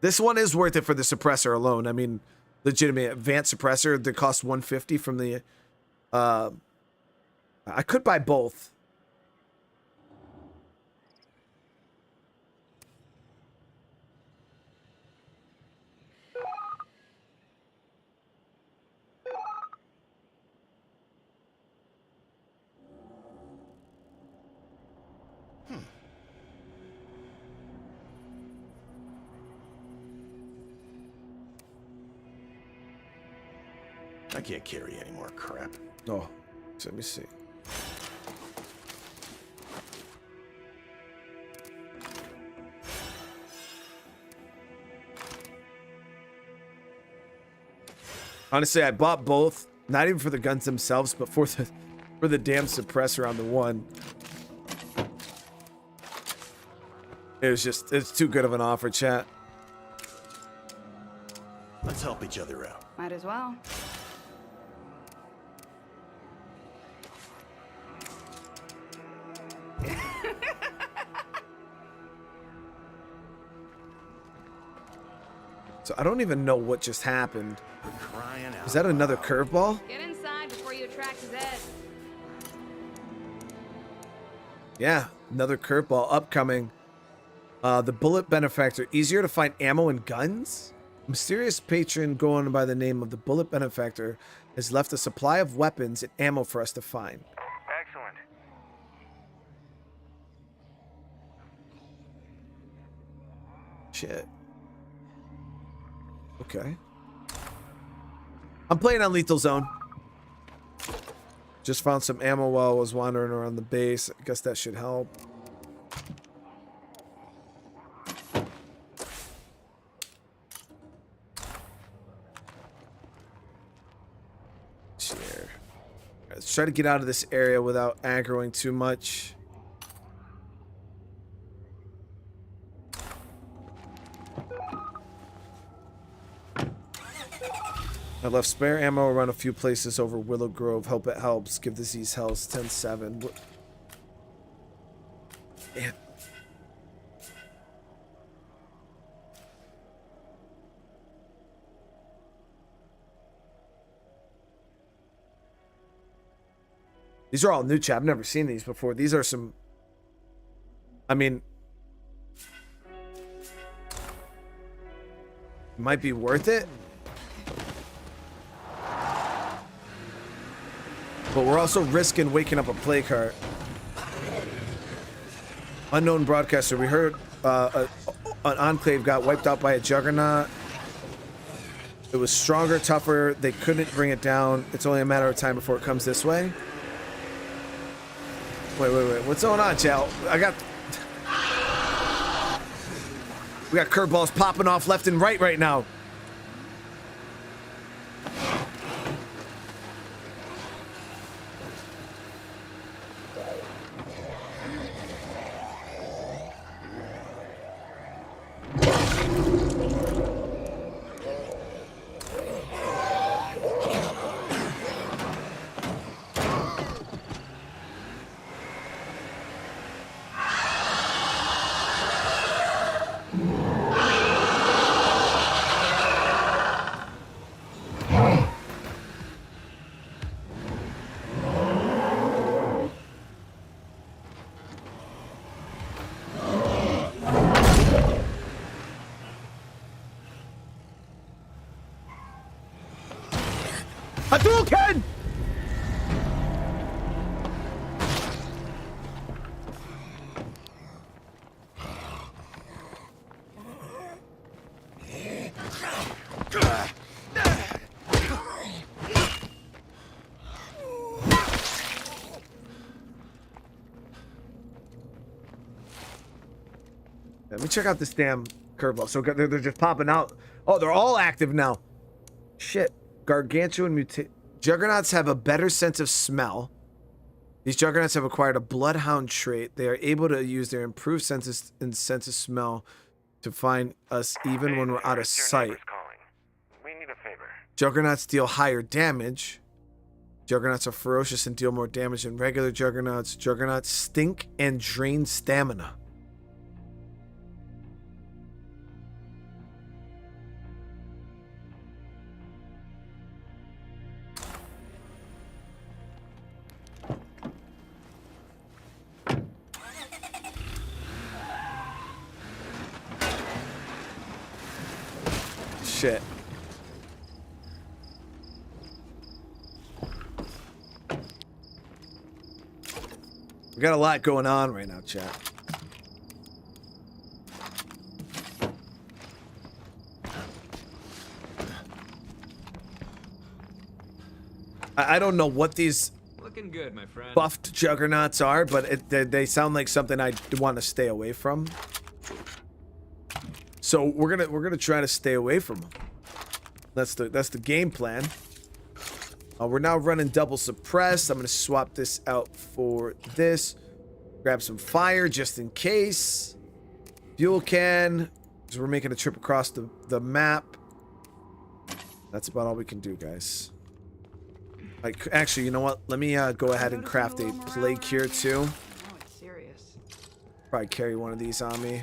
This one is worth it for the suppressor alone. I mean, legitimate advanced suppressor that costs $150 from the... I could buy both. I can't carry any more crap. Oh, so let me see. Honestly, I bought both, not even for the guns themselves, but for the damn suppressor on the one. It's too good of an offer, chat. Let's help each other out. Might as well. So I don't even know what just happened. For crying out Is that another loud. curveball? Get inside before you attract his head. Yeah, another curveball upcoming. The Bullet Benefactor. Easier to find ammo and guns? Mysterious patron going by the name of the Bullet Benefactor has left a supply of weapons and ammo for us to find. Excellent. Shit. Okay. I'm playing on Lethal Zone. Just found some ammo while I was wandering around the base. I guess that should help. Here. Let's try to get out of this area without aggroing too much. I left spare ammo around a few places over Willow Grove. Hope it helps. Give disease health 10-7. Damn. These are all new, chat. I've never seen these before. These are some... I mean... might be worth it. But we're also risking waking up a play cart. Unknown broadcaster. We heard an Enclave got wiped out by a juggernaut. It was stronger, tougher. They couldn't bring it down. It's only a matter of time before it comes this way. Wait. What's going on, Chal? We got curveballs popping off left and right now. Hadouken! Let me check out this damn curveball. So they're just popping out. Oh, they're all active now. Shit. Gargantuan mutate. Juggernauts have a better sense of smell. These juggernauts have acquired a bloodhound trait. They are able to use their improved sense of smell to find us even when we're out of sight. We need a favor. Juggernauts deal higher damage. Juggernauts are ferocious and deal more damage than regular juggernauts. Juggernauts stink and drain stamina. Shit. We got a lot going on right now, chat. I don't know what these Looking good, my friend. buffed juggernauts are, but they sound like something I want to stay away from. So we're gonna try to stay away from them. That's the game plan. We're now running double suppress. I'm gonna swap this out for this. Grab some fire just in case. Fuel can, because we're making a trip across the map. That's about all we can do, guys. Like, actually, you know what? Let me go ahead and craft a plague cure too. Oh, it's serious. Probably carry one of these on me.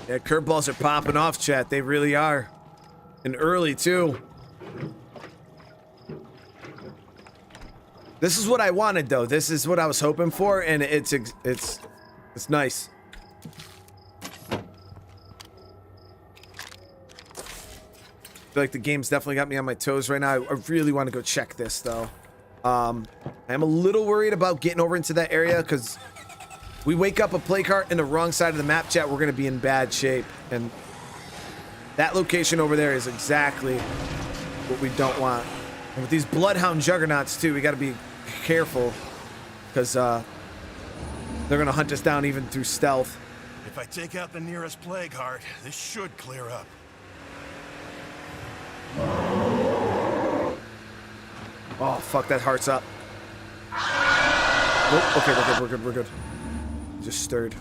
Yeah, curveballs are popping off, chat. They really are. And early, too. This is what I wanted, though. This is what I was hoping for, and it's nice. I feel like the game's definitely got me on my toes right now. I really want to go check this, though. I am a little worried about getting over into that area, because we wake up a play cart in the wrong side of the map, chat, we're going to be in bad shape. And that location over there is exactly what we don't want. And with these bloodhound juggernauts, too, we got to be careful, because they're going to hunt us down even through stealth. If I take out the nearest plague heart, this should clear up. Oh, fuck, that heart's up. Nope, okay, we're good. Just stirred.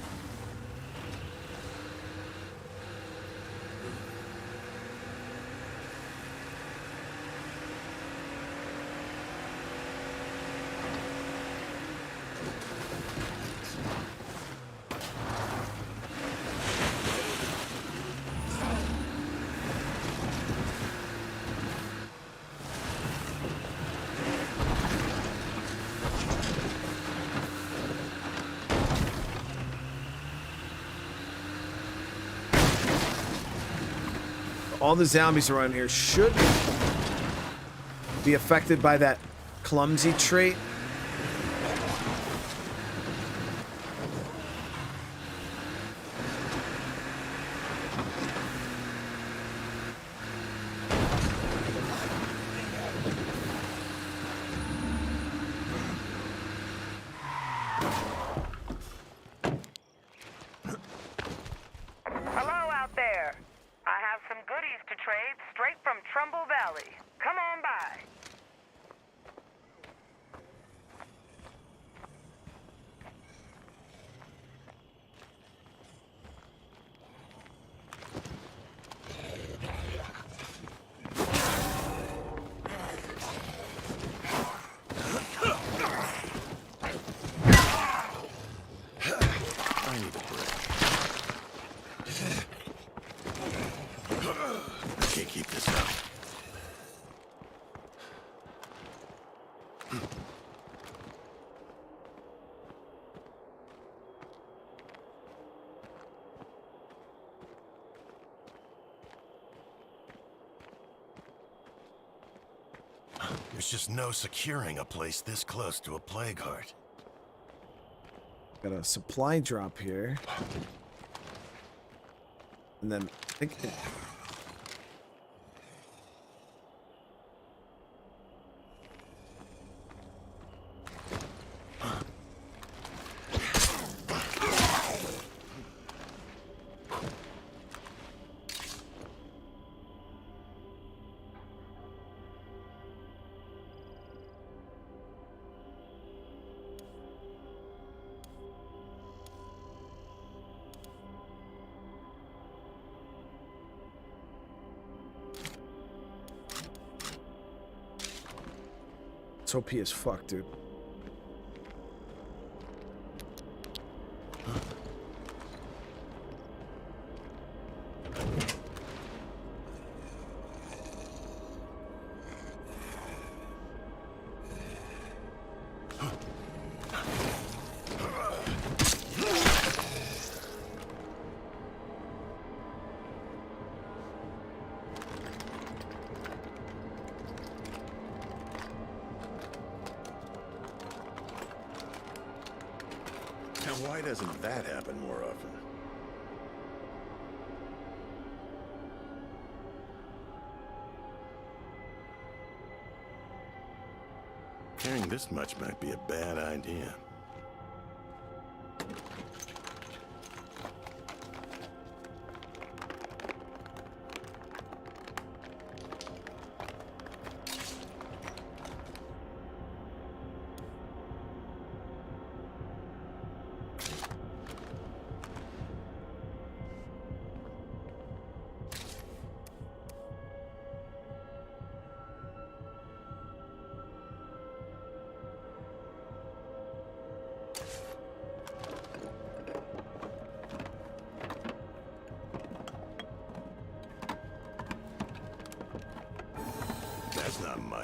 All the zombies around here should be affected by that clumsy trait. Hello out there. I have some goodies to trade straight from Trumbull Valley. Come on by. I need a break. Can't keep this up. There's just no securing a place this close to a plague heart. Got a supply drop here. And then I think it's OP as fuck, dude. Now, why doesn't that happen more often? Carrying this much might be a bad idea.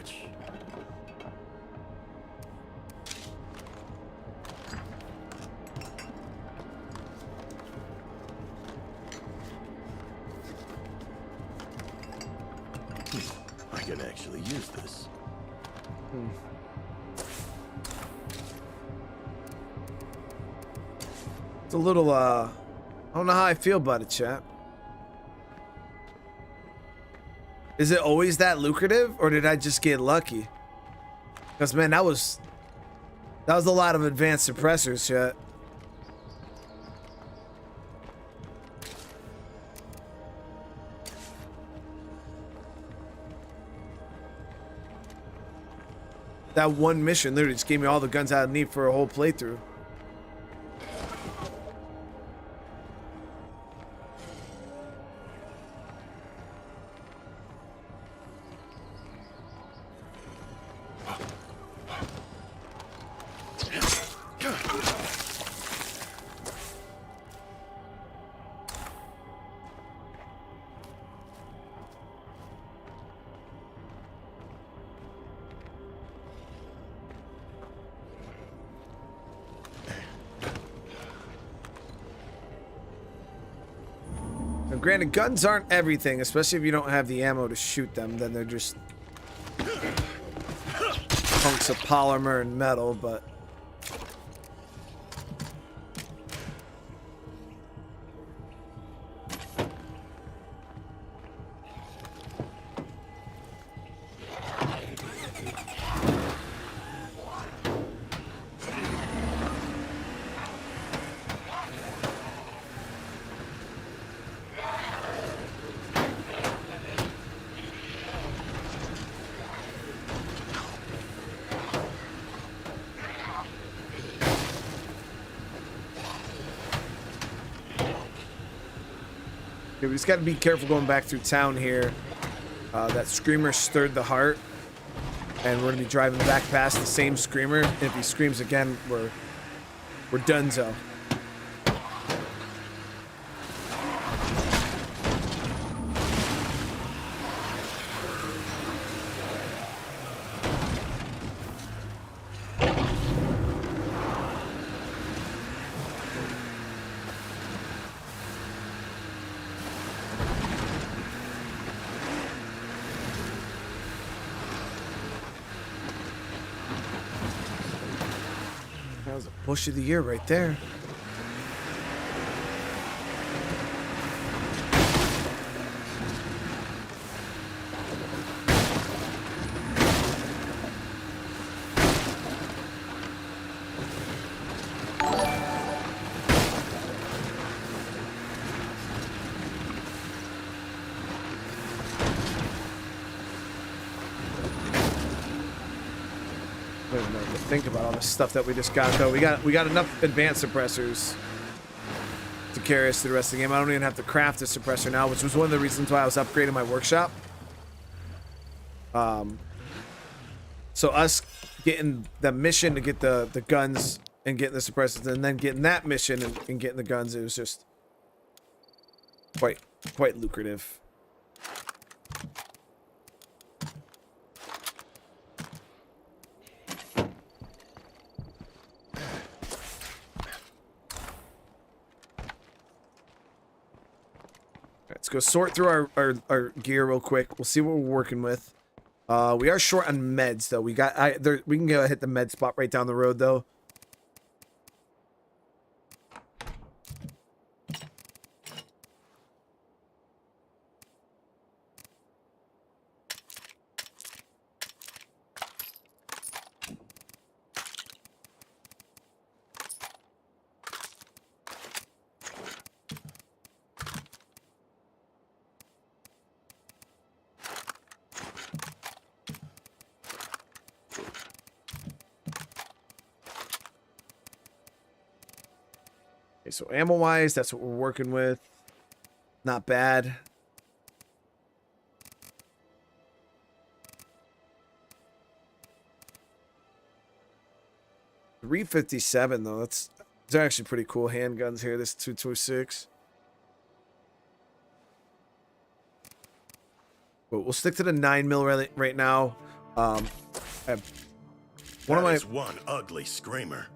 much. I can actually use this. It's a little, I don't know how I feel about it, chat. Is it always that lucrative, or did I just get lucky? Because, man, that was a lot of advanced suppressors, chat. That one mission literally just gave me all the guns I need for a whole playthrough. Granted, guns aren't everything, especially if you don't have the ammo to shoot them. Then they're just chunks of polymer and metal, but... We just got to be careful going back through town here. That screamer stirred the heart, and we're gonna be driving back past the same screamer. If he screams again, we're donezo. That was a push of the year right there. I don't even know what to think about all the stuff that we just got, though. We got enough advanced suppressors to carry us through the rest of the game. I don't even have to craft a suppressor now, which was one of the reasons why I was upgrading my workshop. So us getting the mission to get the guns and getting the suppressors, and then getting that mission and getting the guns, it was just quite lucrative. Let's go sort through our gear real quick. We'll see what we're working with. We are short on meds, though. We can go hit the med spot right down the road, though. Okay, so ammo-wise, that's what we're working with. Not bad. .357 though. They're actually pretty cool handguns here. This 226. But we'll stick to the 9mm right now. I have one of my. That is one ugly screamer.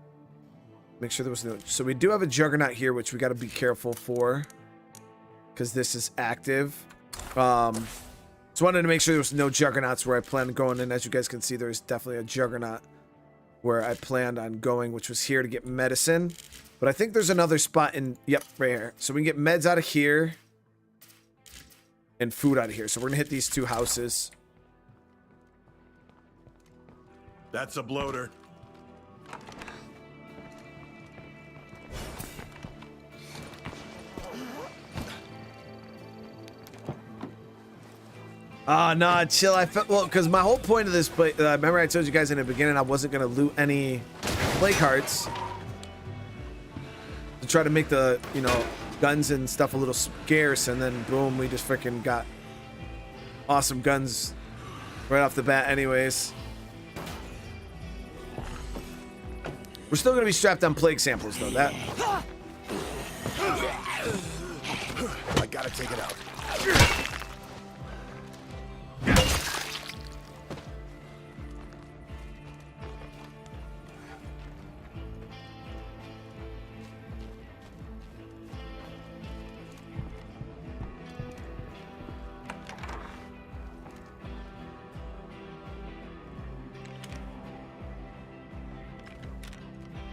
Make sure there was no. So we do have a juggernaut here, which we got to be careful for, because this is active. Just wanted to make sure there was no juggernauts where I planned on going. And as you guys can see, there's definitely a juggernaut where I planned on going, which was here to get medicine. But I think there's another spot in. Yep, right here. So we can get meds out of here and food out of here. So we're gonna hit these 2 houses. That's a bloater. Oh, no, chill. I felt, well, because my whole point of this play, remember I told you guys in the beginning I wasn't going to loot any play cards to try to make the, you know, guns and stuff a little scarce, and then boom, we just freaking got awesome guns right off the bat anyways. We're still going to be strapped on plague samples, though. That I gotta take it out.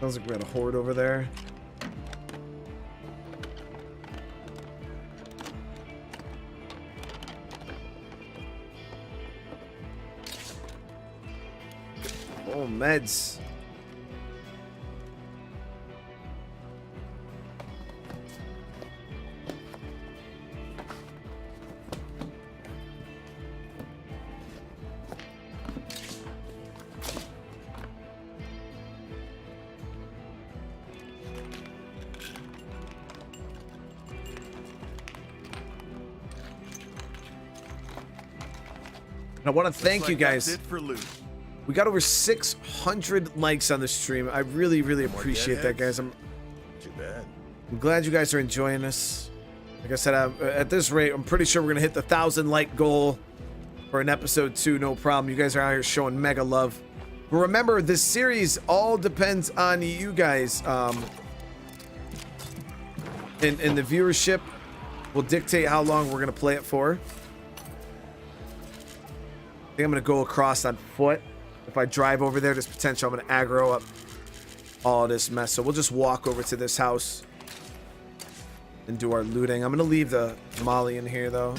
sounds like we had a horde over there. Oh, meds. I want to thank you guys. That's it for loot. We got over 600 likes on the stream. I really, really appreciate that, guys. Too bad. I'm glad you guys are enjoying this. Like I said, at this rate, I'm pretty sure we're going to hit the 1,000 like goal for an episode 2, no problem. You guys are out here showing mega love. But remember, this series all depends on you guys. And the viewership will dictate how long we're going to play it for. I think I'm going to go across on foot. If I drive over there, there's potential I'm going to aggro up all this mess. So we'll just walk over to this house and do our looting. I'm going to leave the molly in here, though.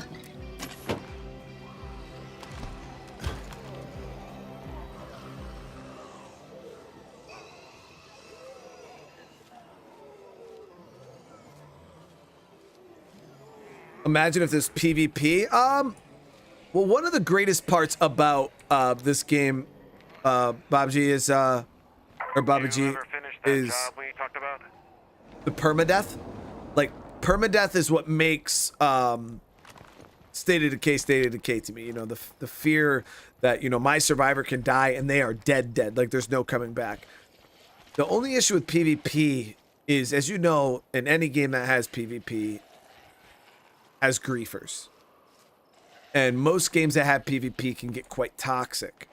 Imagine if this PvP. Well, one of the greatest parts about this game, Babji, is or Babaji, is the permadeath. Like, permadeath is what makes State of Decay to me. You know, the fear that, you know, my survivor can die and they are dead. Like, there's no coming back. The only issue with PvP is, as you know, in any game that has PvP, has griefers. And most games that have PvP can get quite toxic.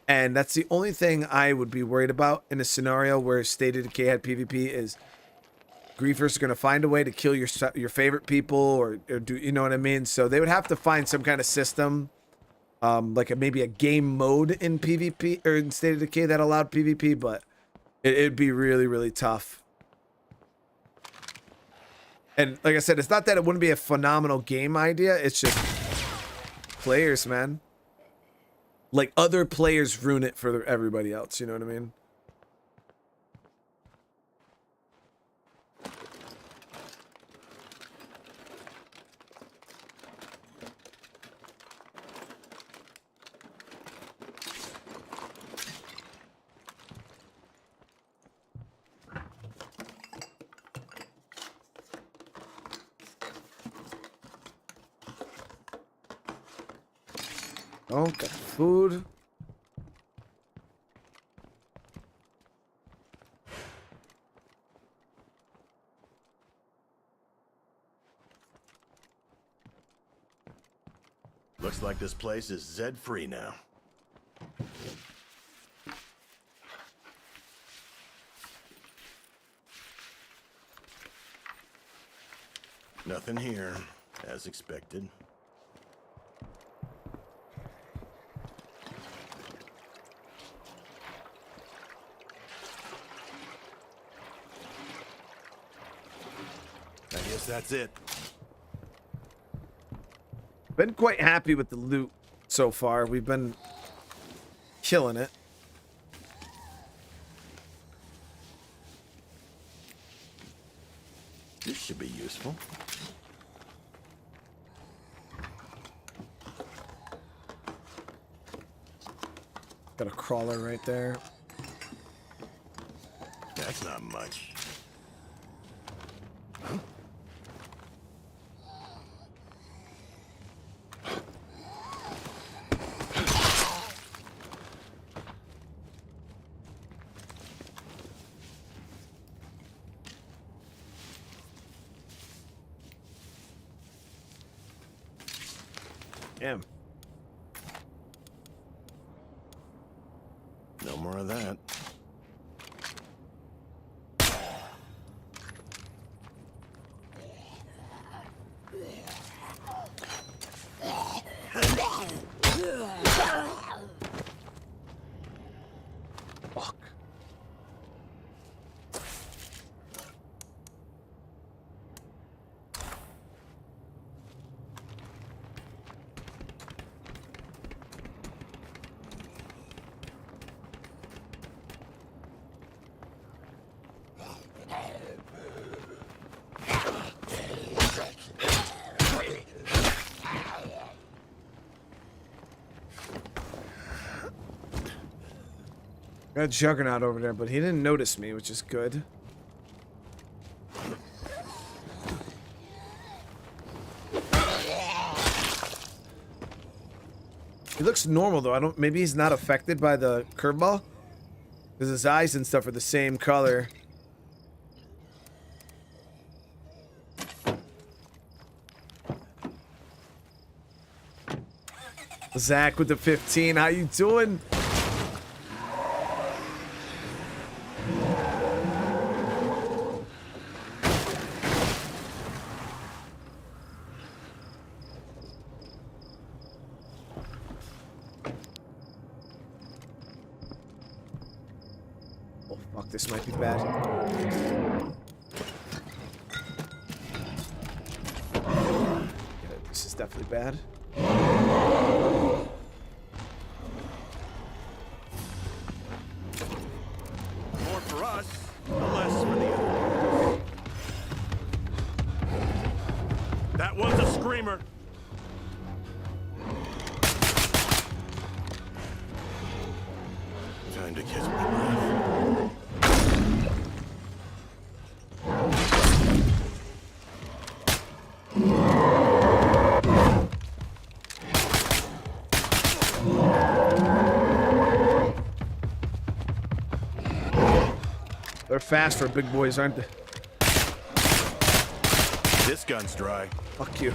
And that's the only thing I would be worried about in a scenario where State of Decay had PvP is griefers are going to find a way to kill your favorite people or do, you know what I mean? So they would have to find some kind of system, like maybe a game mode in PvP or in State of Decay that allowed PvP, but it'd be really, really tough. And like I said, it's not that it wouldn't be a phenomenal game idea. It's just players, man. Like, other players ruin it for everybody else, you know what I mean? Oh, got food. Looks like this place is Zed free now. Nothing here, as expected. I guess that's it. Been quite happy with the loot so far. We've been killing it. This should be useful. Got a crawler right there. That's not much. Huh? Damn. No more of that. Fuck. Got a juggernaut over there, but he didn't notice me, which is good. He looks normal though. I don't. Maybe he's not affected by the curveball, because his eyes and stuff are the same color. Zach with the 15. How you doing? Oh fuck, this might be bad. Yeah, this is definitely bad. More for us, less for the other. That one's a screamer. Time to catch my breath. They're fast for big boys, aren't they? This gun's dry. Fuck you.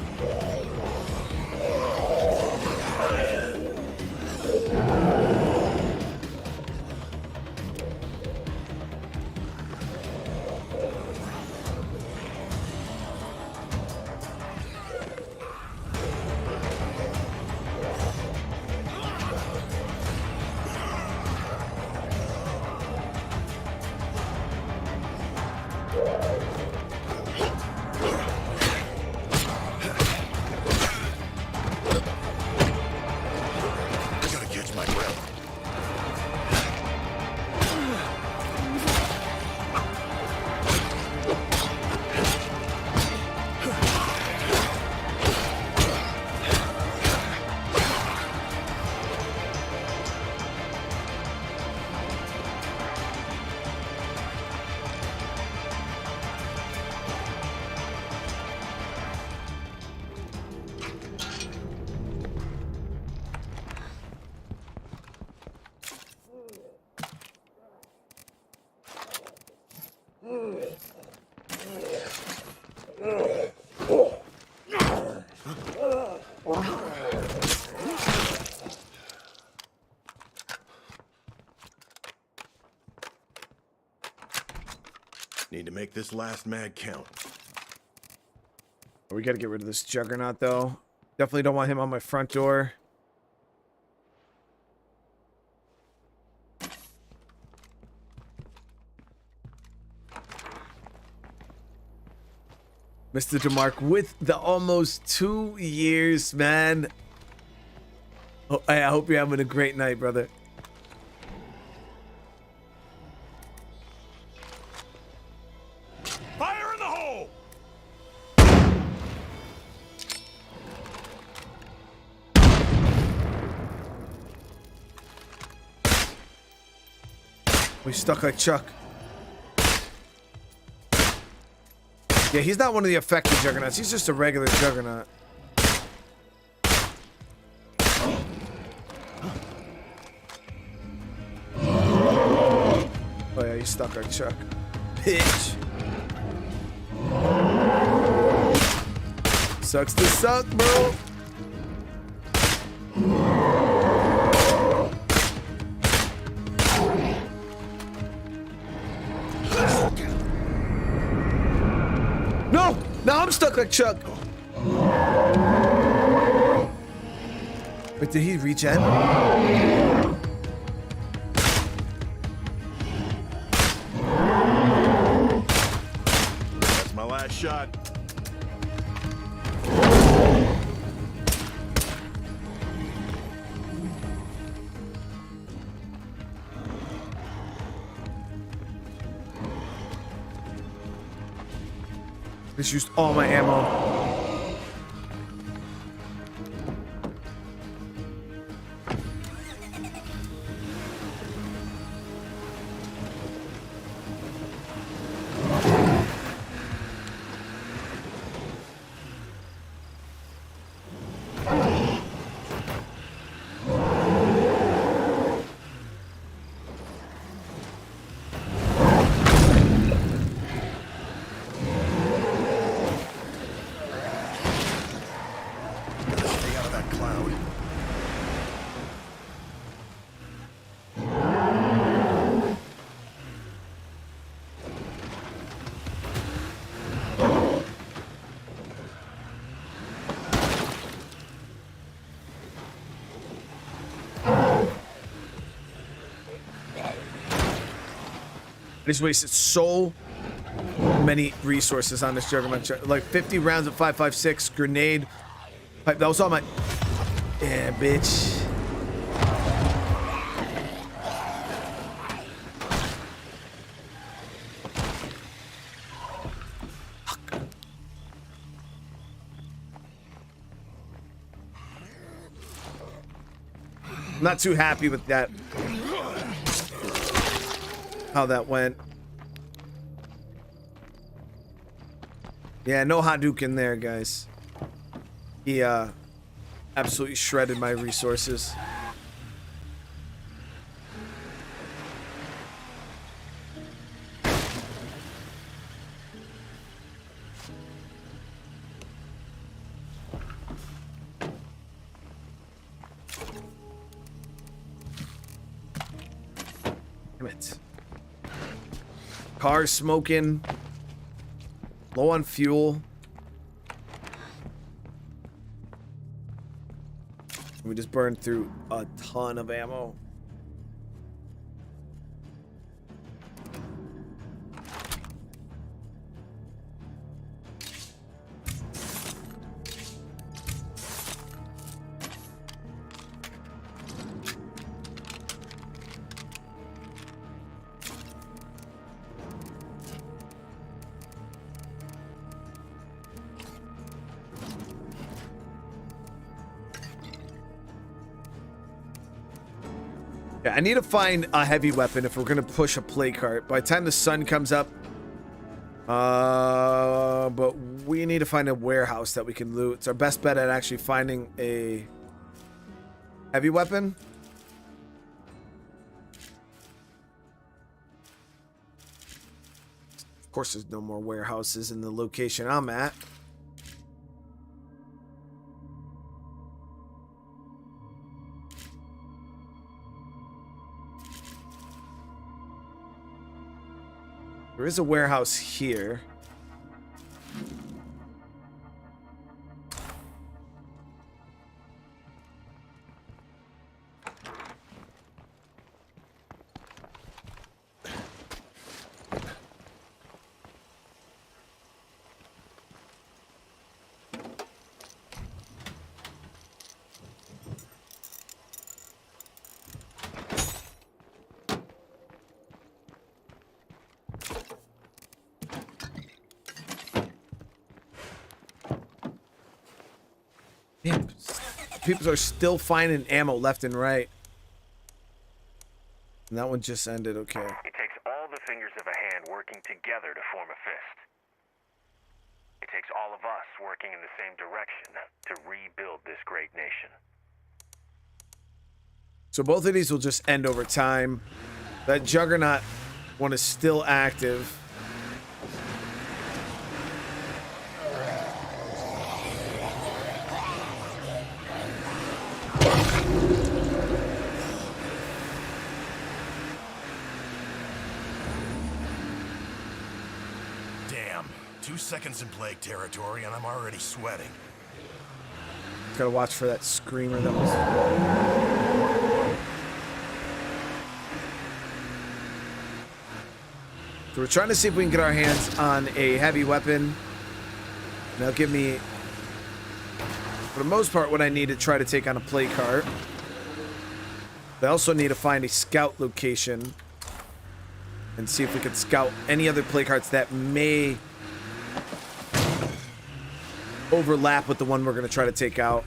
I gotta catch my breath. Need to make this last mag count. We gotta get rid of this juggernaut, though. Definitely don't want him on my front door. Mr. DeMarc with the almost 2 years, man. Oh, I hope you're having a great night, brother. Fire in the hole! We stuck like Chuck. Yeah, he's not one of the affected juggernauts. He's just a regular juggernaut. Oh yeah, he's stuck like Chuck. Bitch. Sucks to suck, bro. No! Now I'm stuck like Chuck. Wait, did he regen? That's my last shot. Just used all my ammo. I just wasted so many resources on this juggernaut. Like 50 rounds of 5.56 grenade pipe. That was all my. Yeah, bitch. I'm not too happy with that. How that went. Yeah, no Hadouken there, guys. He absolutely shredded my resources. Damn it. Car smoking. Low on fuel. We just burned through a ton of ammo. Yeah, I need to find a heavy weapon if we're gonna push a play cart. By the time the sun comes up, but we need to find a warehouse that we can loot. It's our best bet at actually finding a heavy weapon. Of course, there's no more warehouses in the location I'm at. There is a warehouse here. Damn, people are still finding ammo left and right. And that one just ended, okay. It takes all the fingers of a hand working together to form a fist. It takes all of us working in the same direction to rebuild this great nation. So both of these will just end over time. That juggernaut one is still active. Damn. 2 seconds in plague territory and I'm already sweating. Gotta watch for that screamer that was... So we're trying to see if we can get our hands on a heavy weapon. That'll give me, for the most part, what I need to try to take on a plague cart. I also need to find a scout location and see if we can scout any other plague carts that may overlap with the one we're going to try to take out.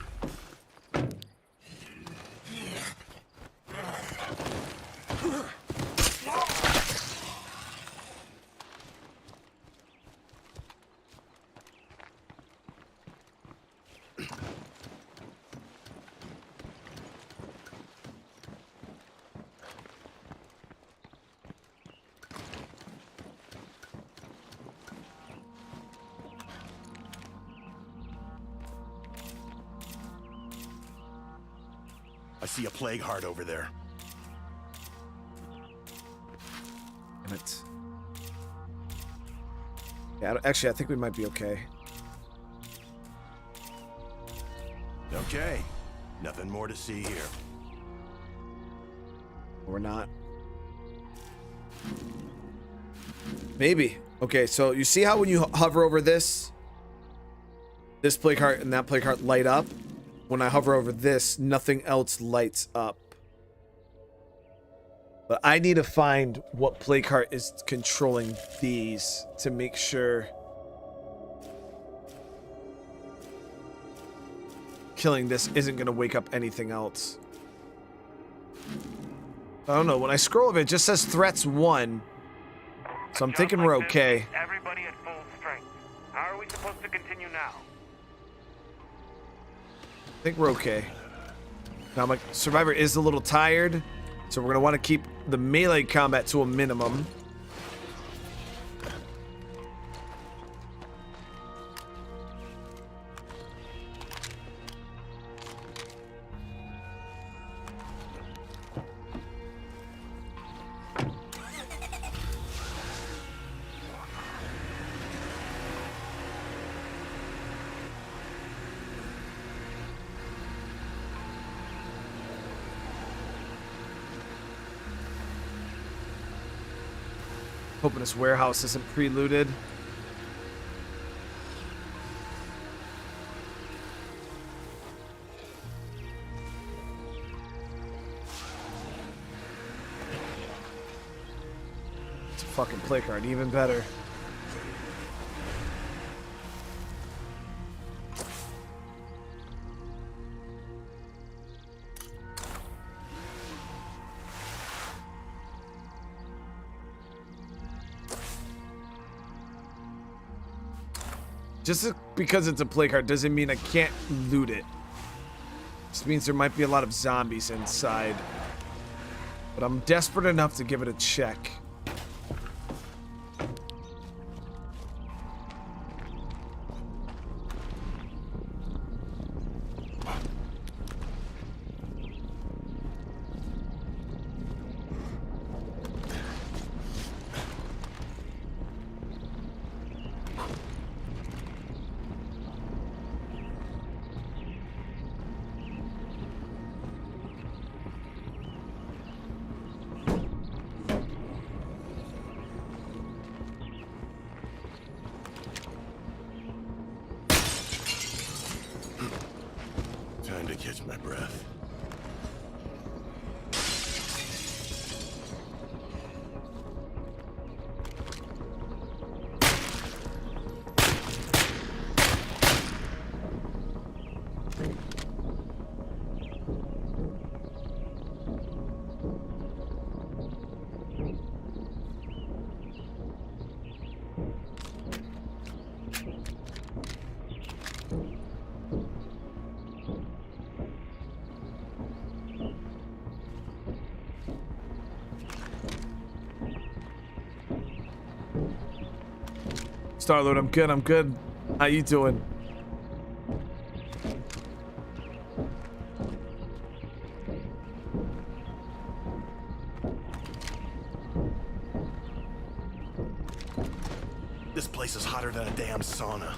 I see a plague heart over there. Damn it. Yeah, actually, I think we might be okay. Okay. Nothing more to see here. Or not. Maybe. Okay, so you see how when you hover over this plague heart and that plague heart light up? When I hover over this, nothing else lights up. But I need to find what plague heart is controlling these to make sure killing this isn't going to wake up anything else. I don't know. When I scroll over, it just says threats 1. So I'm thinking we're okay. Everybody at full strength. How are we supposed to continue now? I think we're okay. Now my survivor is a little tired, so we're gonna want to keep the melee combat to a minimum. Hoping this warehouse isn't pre-looted. It's a fucking play card, even better. Just because it's a play card doesn't mean I can't loot it. Just means there might be a lot of zombies inside. But I'm desperate enough to give it a check. Star-Lord, I'm good, I'm good. How you doing? This place is hotter than a damn sauna.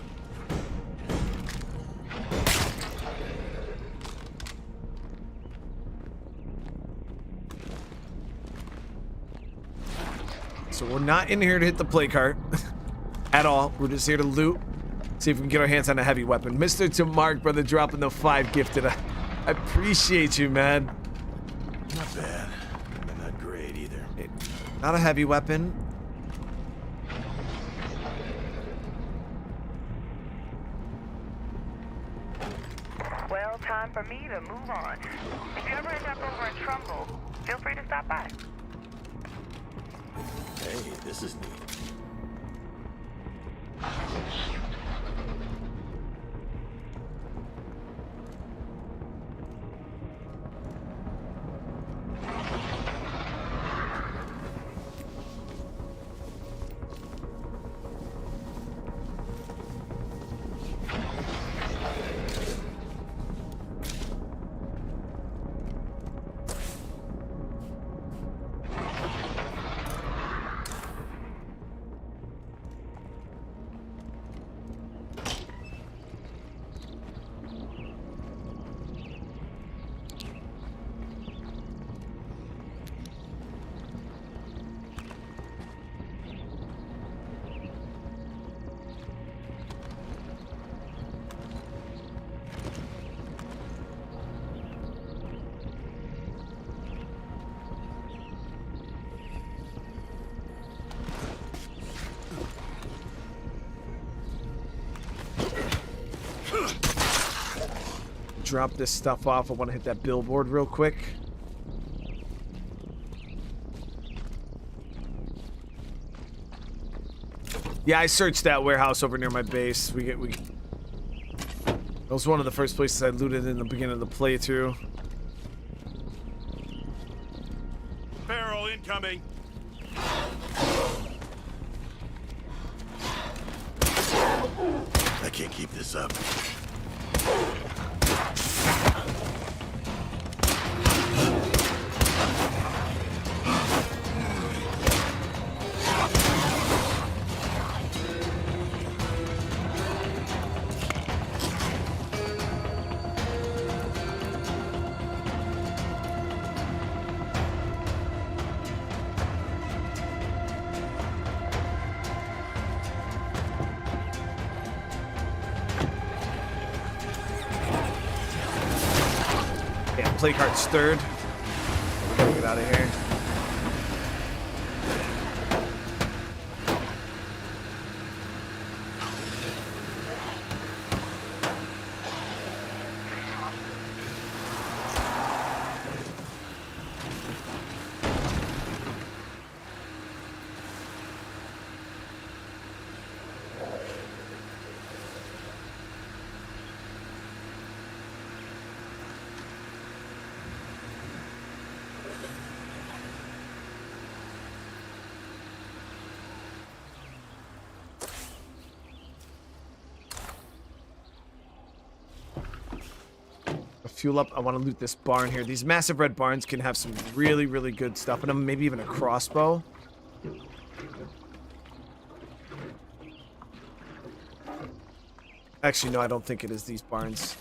So we're not in here to hit the play cart at all. We're just here to loot. See if we can get our hands on a heavy weapon. Mr. To Mark, brother, dropping the 5 gifted. I appreciate you, man. Not bad, but not great either. Not a heavy weapon. Well, time for me to move on. If you ever end up over in Trumbull, feel free to stop by. Hey, this is neat. Drop this stuff off. I want to hit that billboard real quick. Yeah, I searched that warehouse over near my base. That was one of the first places I looted in the beginning of the playthrough. Barrel incoming. I can't keep this up. Play cart stirred. We gotta get out of here. Fuel up. I want to loot this barn here. These massive red barns can have some really, really good stuff in them. Maybe even a crossbow. Actually, no, I don't think it is these barns.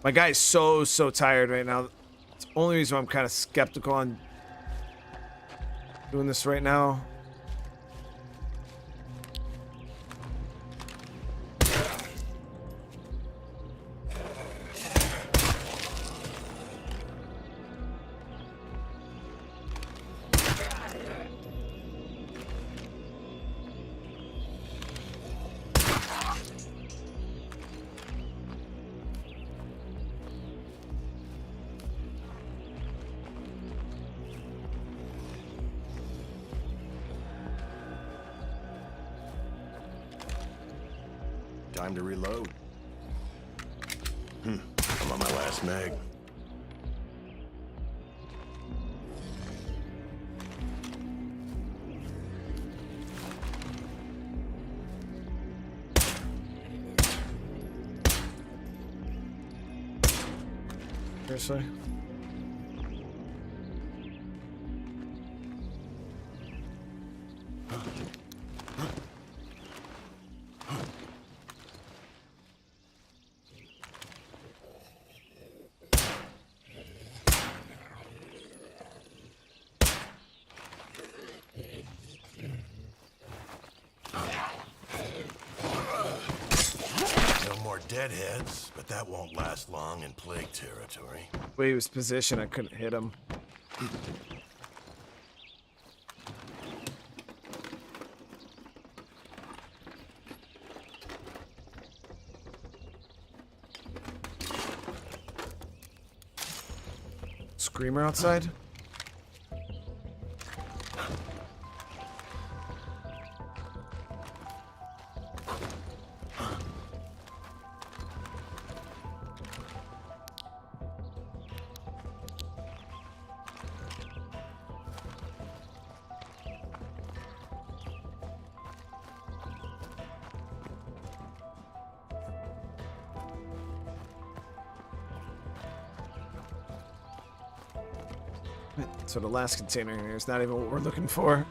My guy is so tired right now. It's the only reason why I'm kind of skeptical on doing this right now. Time to reload. I'm on my last mag. Seriously? No more deadheads, but that won't last long in plague territory. The way he was positioned, I couldn't hit him. Screamer outside? So the last container here is not even what we're looking for.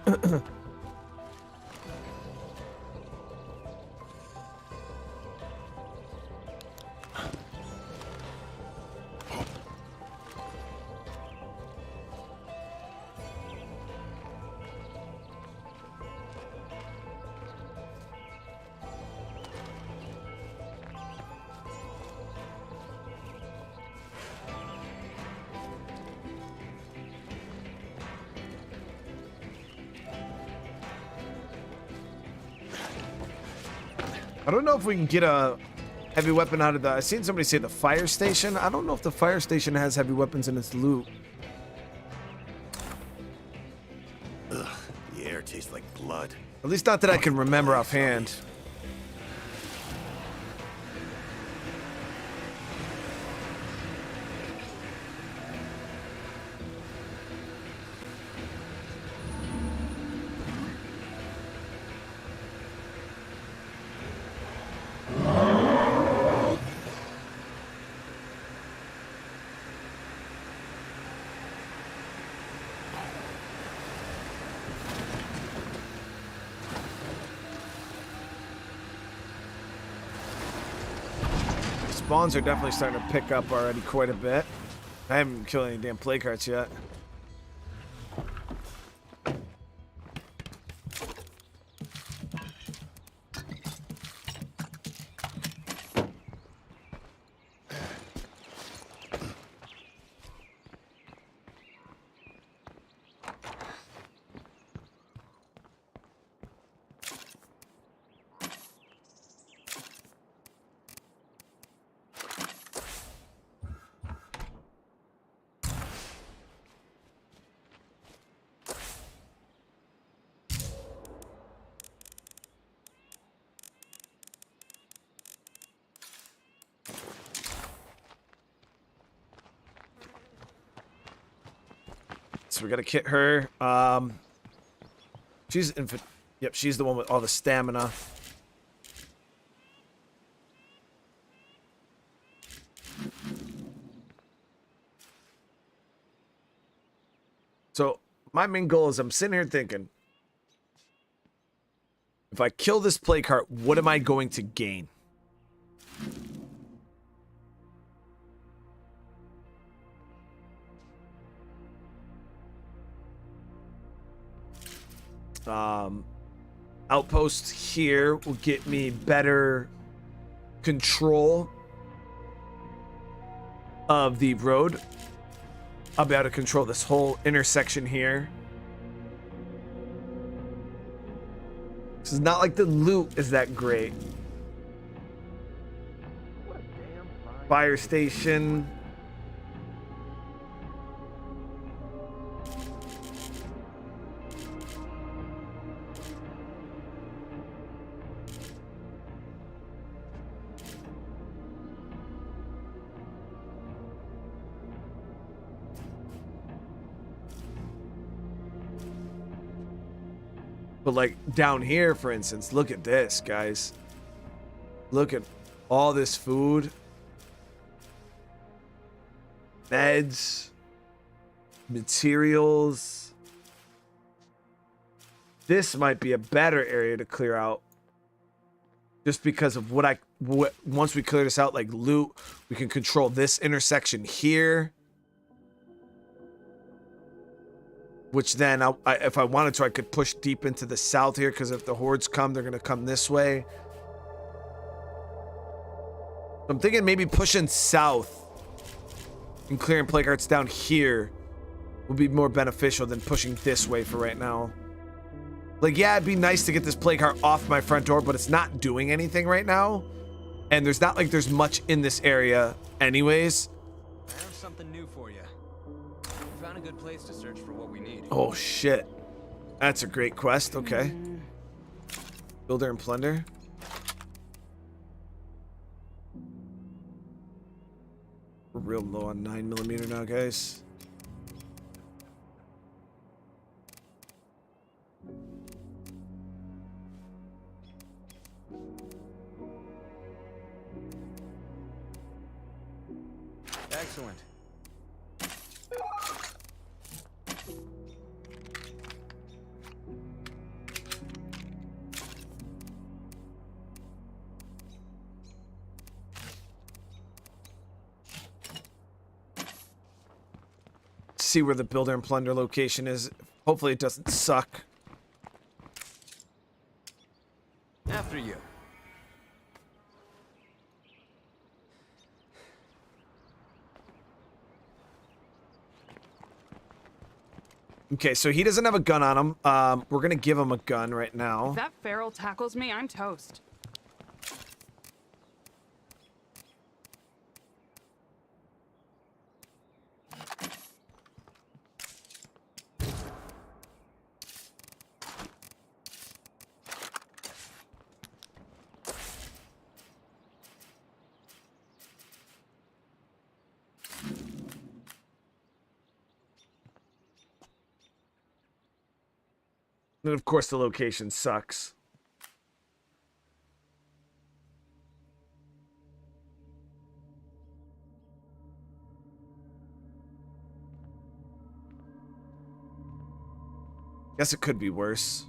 I don't know if we can get a heavy weapon out of the... I seen somebody say the fire station. I don't know if the fire station has heavy weapons in its loot. Ugh, the air tastes like blood. At least not that I can remember offhand. Spawns are definitely starting to pick up already quite a bit. I haven't killed any damn play carts yet. So we gotta kit her. She's yep, she's the one with all the stamina. So my main goal is I'm sitting here thinking, if I kill this play cart, what am I going to gain? Outpost here will get me better control of the road. I'll be able to control this whole intersection here. This is not like the loot is that great. Fire station. But like down here, for instance, look at this, guys. Look at all this food. Meds. Materials. This might be a better area to clear out. Just because of what once we clear this out, like loot, we can control this intersection here. Which then, if I wanted to, I could push deep into the south here, because if the hordes come, they're going to come this way. I'm thinking maybe pushing south and clearing plague hearts down here would be more beneficial than pushing this way for right now. Like, yeah, it'd be nice to get this plague heart off my front door, but it's not doing anything right now. And there's not like there's much in this area anyways. I have something new for you. We found a good place to search for what we need. Oh, shit. That's a great quest. Okay. Builder and plunder. We're real low on 9mm now, guys. Excellent. See where the builder and plunder location is. Hopefully it doesn't suck. After you. Okay, so he doesn't have a gun on him. We're gonna give him a gun right now. If that feral tackles me, I'm toast. And of course the location sucks. Guess it could be worse.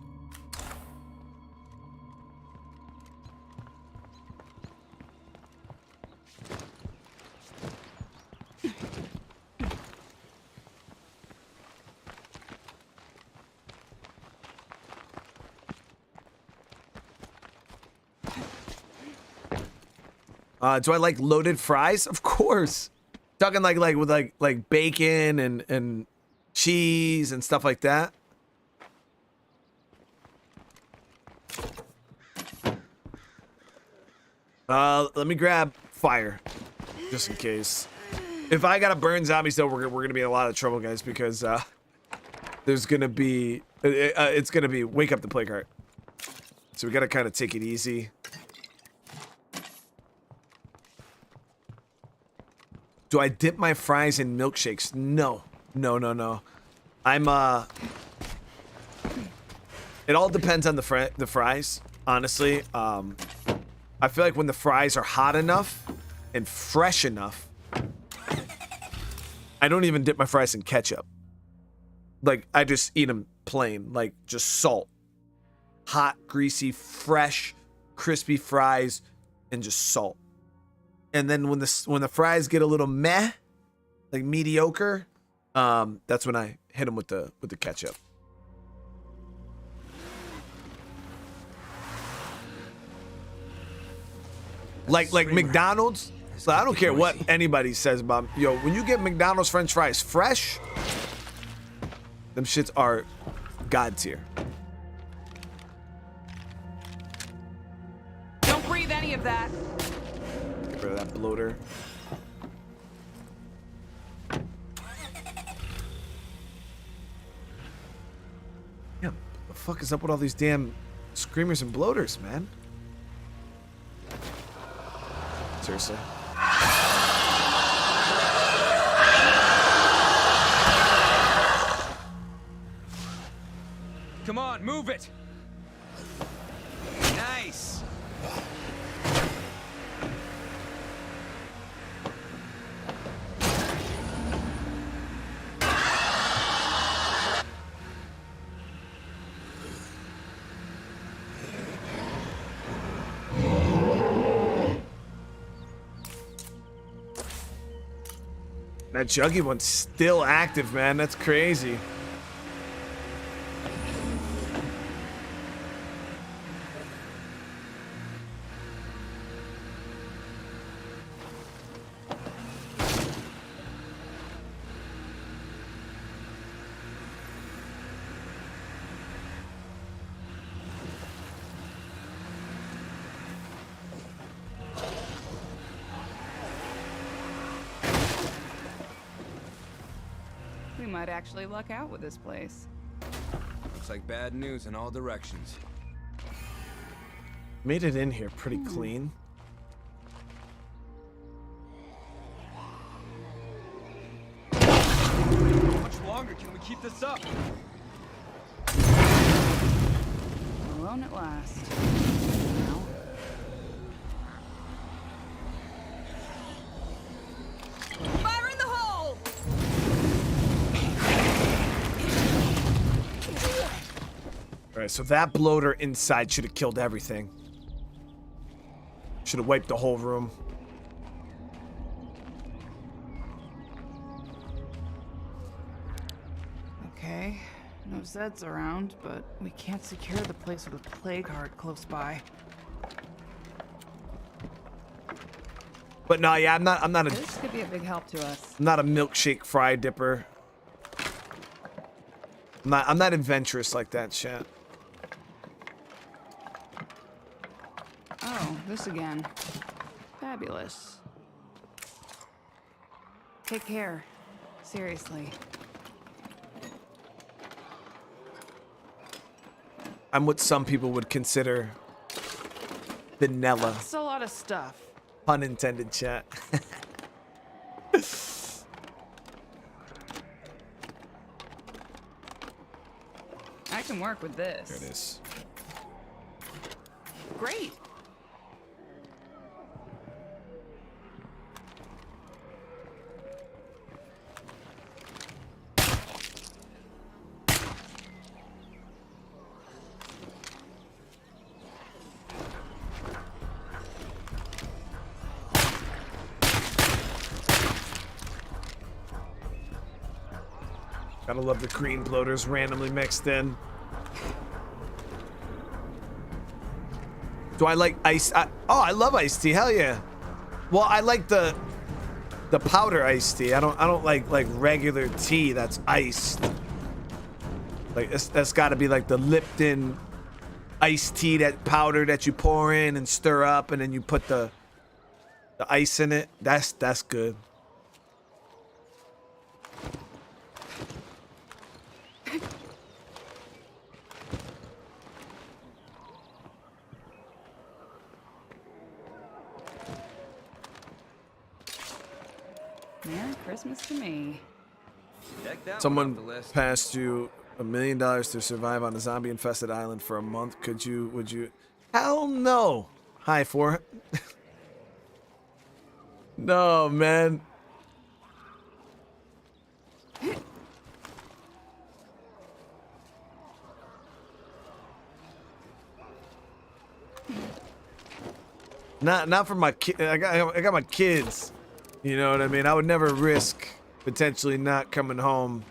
Do I like loaded fries? Of course. Talking like with like bacon and cheese and stuff like that. Let me grab fire, just in case. If I gotta burn zombies, though, we're gonna be in a lot of trouble, guys, because there's gonna be it's gonna be wake up the plague heart. So we gotta kind of take it easy. Do I dip my fries in milkshakes? No. No. I'm it all depends on the fries, honestly. I feel like when the fries are hot enough and fresh enough, I don't even dip my fries in ketchup. Like, I just eat them plain, like just salt. Hot, greasy, fresh, crispy fries and just salt. And then when the fries get a little meh, like mediocre, that's when I hit them with the ketchup. Like McDonald's. So I don't care what anybody says about, yo, when you get McDonald's French fries fresh, them shits are God tier. Don't breathe any of that. Get rid of that bloater. Yeah, what the fuck is up with all these damn screamers and bloaters, man? Seriously. Come on, move it. Nice. That Juggy one's still active, man. That's crazy. We might actually luck out with this place. Looks like bad news in all directions. Made it in here pretty clean. How much longer can we keep this up? Alone at last. Now. Fire in the hole! All right, so that bloater inside should have killed everything. Should have wiped the whole room. Okay, no Zeds around, but we can't secure the place with a plague heart close by. But no, yeah, I'm not a This could be a big help to us. I'm not a milkshake fry dipper. I'm not adventurous like that, chat. Oh, this again. Fabulous. Take care. Seriously. I'm what some people would consider vanilla. That's a lot of stuff. Pun intended, chat. I can work with this. There it is. Great. Gotta love the green bloaters randomly mixed in. Do I like ice? Oh, I love iced tea. Hell yeah. Well, I like the powder iced tea. I don't like regular tea that's iced. Like that's got to be like the Lipton iced tea, that powder that you pour in and stir up, and then you put the ice in it. That's good. Merry Christmas to me. Check that one off Someone the list. passed you $1 million to survive on a zombie-infested island for a month. Would you? Hell no. Hi, for. No, man. Not for my kid. I got my kids. You know what I mean? I would never risk potentially not coming home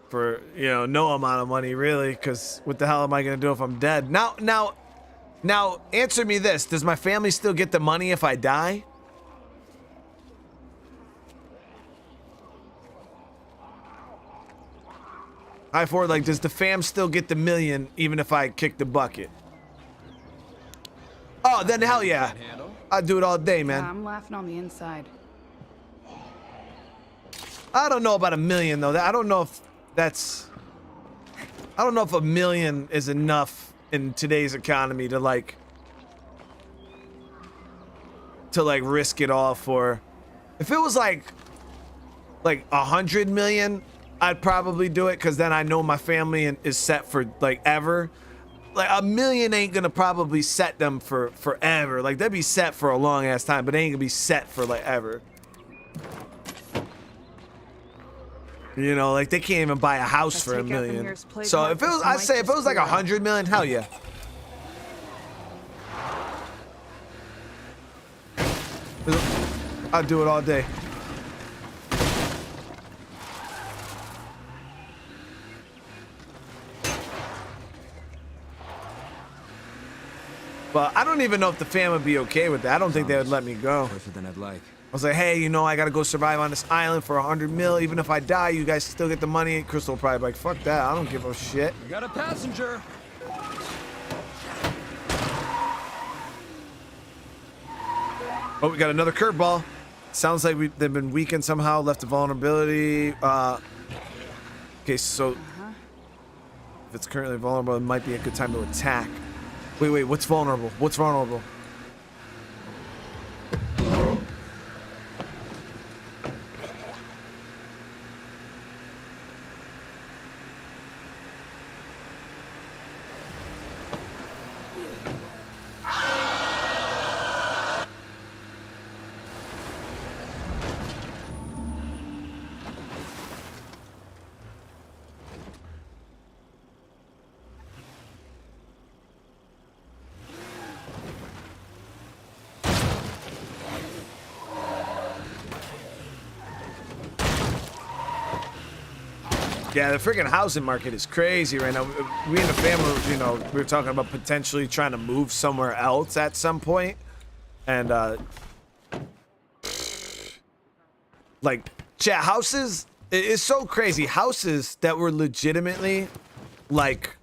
for, no amount of money, really, because what the hell am I going to do if I'm dead? Now, answer me this. Does my family still get the money if I die? Does the fam still get the $1 million even if I kick the bucket? Oh, then hell yeah. I'd do it all day, man. Yeah, I'm laughing on the inside. I don't know about $1 million though. I don't know if $1 million is enough in today's economy to risk it all for. If it was like 100 million, I'd probably do it, because then I know my family is set for ever. Like $1 million ain't gonna probably set them for forever. Like they'll be set for a long ass time, but they ain't gonna be set for ever. They can't even buy a house for $1 million. So if it was, I'd say if it was like 100 million, hell yeah. I'd do it all day. But I don't even know if the fam would be okay with that. I don't think they would let me go. Closer than I'd like. I was like, hey, you know, I gotta go survive on this island for 100 mil. Even if I die, you guys still get the money. Crystal will probably be like, fuck that. I don't give a shit. We got a passenger. Oh, we got another curveball. Sounds like they've been weakened somehow, left a vulnerability. Okay, so if it's currently vulnerable, it might be a good time to attack. Wait, what's vulnerable? What's vulnerable? Yeah, the freaking housing market is crazy right now. We and the family, you know, we were talking about potentially trying to move somewhere else at some point. And, like, chat, houses, it's so crazy. Houses that were legitimately, like,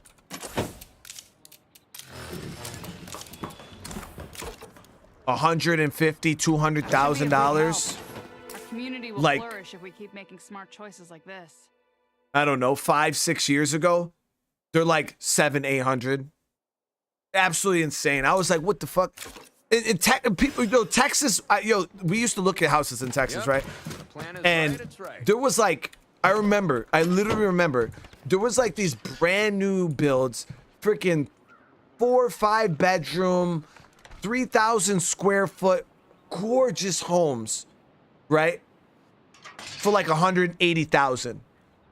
$150,000, $200,000. Our community will Like, flourish if we keep making smart choices like this. I don't know, 5-6 years ago, they're like 700-800. Absolutely insane. I was like, what the fuck? People, Texas, we used to look at houses in Texas, right? The plan is And right, it's right. there was like, I literally remember, there was like these brand new builds, freaking 4 or 5 bedroom, 3,000 square foot, gorgeous homes, right? For like 180,000.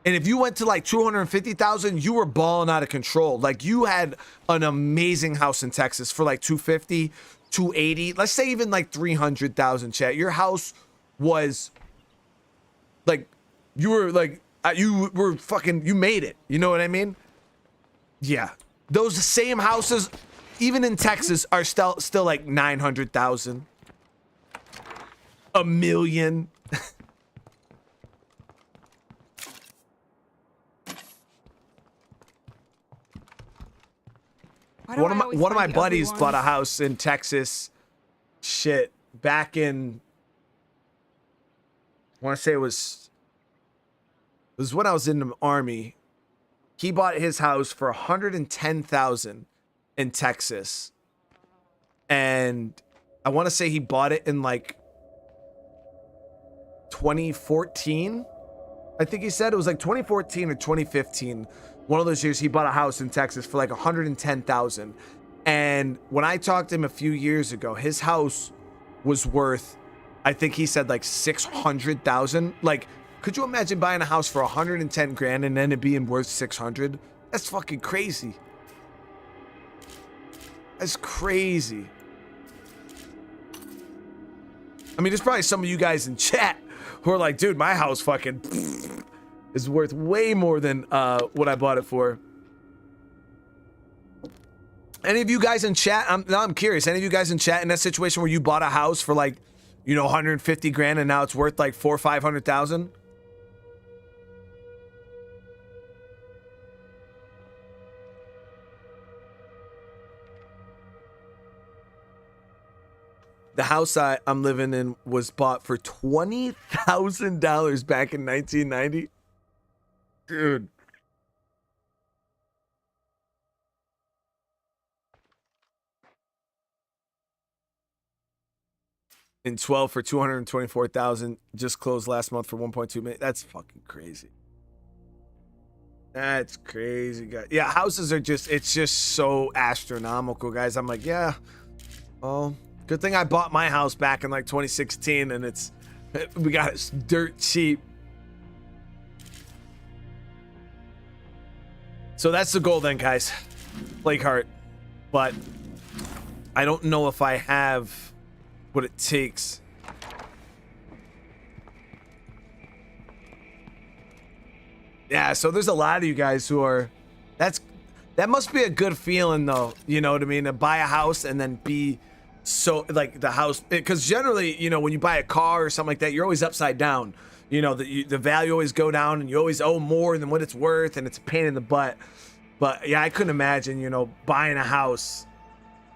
And if you went to like 250,000, you were balling out of control. Like you had an amazing house in Texas for like 250, 280, let's say even like 300,000, chat. Your house was like, you made it. You know what I mean? Yeah. Those same houses, even in Texas, are still like 900,000. $1 million. One of my buddies bought a house in Texas. Shit, back in, I want to say it was when I was in the army. He bought his house for 110,000 in Texas, and I want to say he bought it in like 2014. I think he said it was like 2014 or 2015. One of those years he bought a house in Texas for like 110,000. And when I talked to him a few years ago, his house was worth, I think he said like 600,000. Like, could you imagine buying a house for 110 grand and then it being worth 600? That's fucking crazy. That's crazy. I mean, there's probably some of you guys in chat who are like, dude, my house fucking is worth way more than what I bought it for. Any of you guys in chat, I'm curious, any of you guys in chat in that situation where you bought a house for like, 150 grand and now it's worth like 400,000 or 500,000? The house I'm living in was bought for $20,000 back in 1990. Dude. In 12 for 224,000, just closed last month for 1.2 million. That's fucking crazy. That's crazy, guys. Yeah, houses are it's just so astronomical, guys. I'm like, yeah, well, good thing I bought my house back in like 2016 and we got it dirt cheap. So that's the goal then, guys. Blakeheart. But I don't know if I have what it takes Yeah, so there's a lot of you guys who are, that must be a good feeling though, you know what I mean, to buy a house and then be so, like, the house, because generally, you know, when you buy a car or something like that, you're always upside down, you know, the value always go down and you always owe more than what it's worth, and it's a pain in the butt. But yeah, I couldn't imagine, you know, buying a house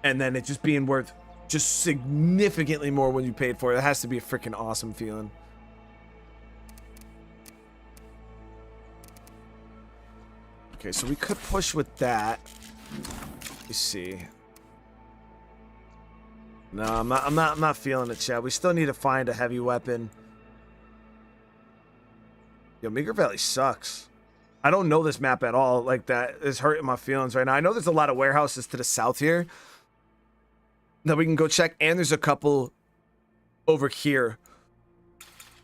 and then it just being worth just significantly more when you paid for it. It has to be a freaking awesome feeling. Okay, so we could push with that. You see. No, I'm not feeling it, Chad. We still need to find a heavy weapon. Yo, Meager Valley sucks. I don't know this map at all. Like, that is hurting my feelings right now. I know there's a lot of warehouses to the south here that we can go check, and there's a couple over here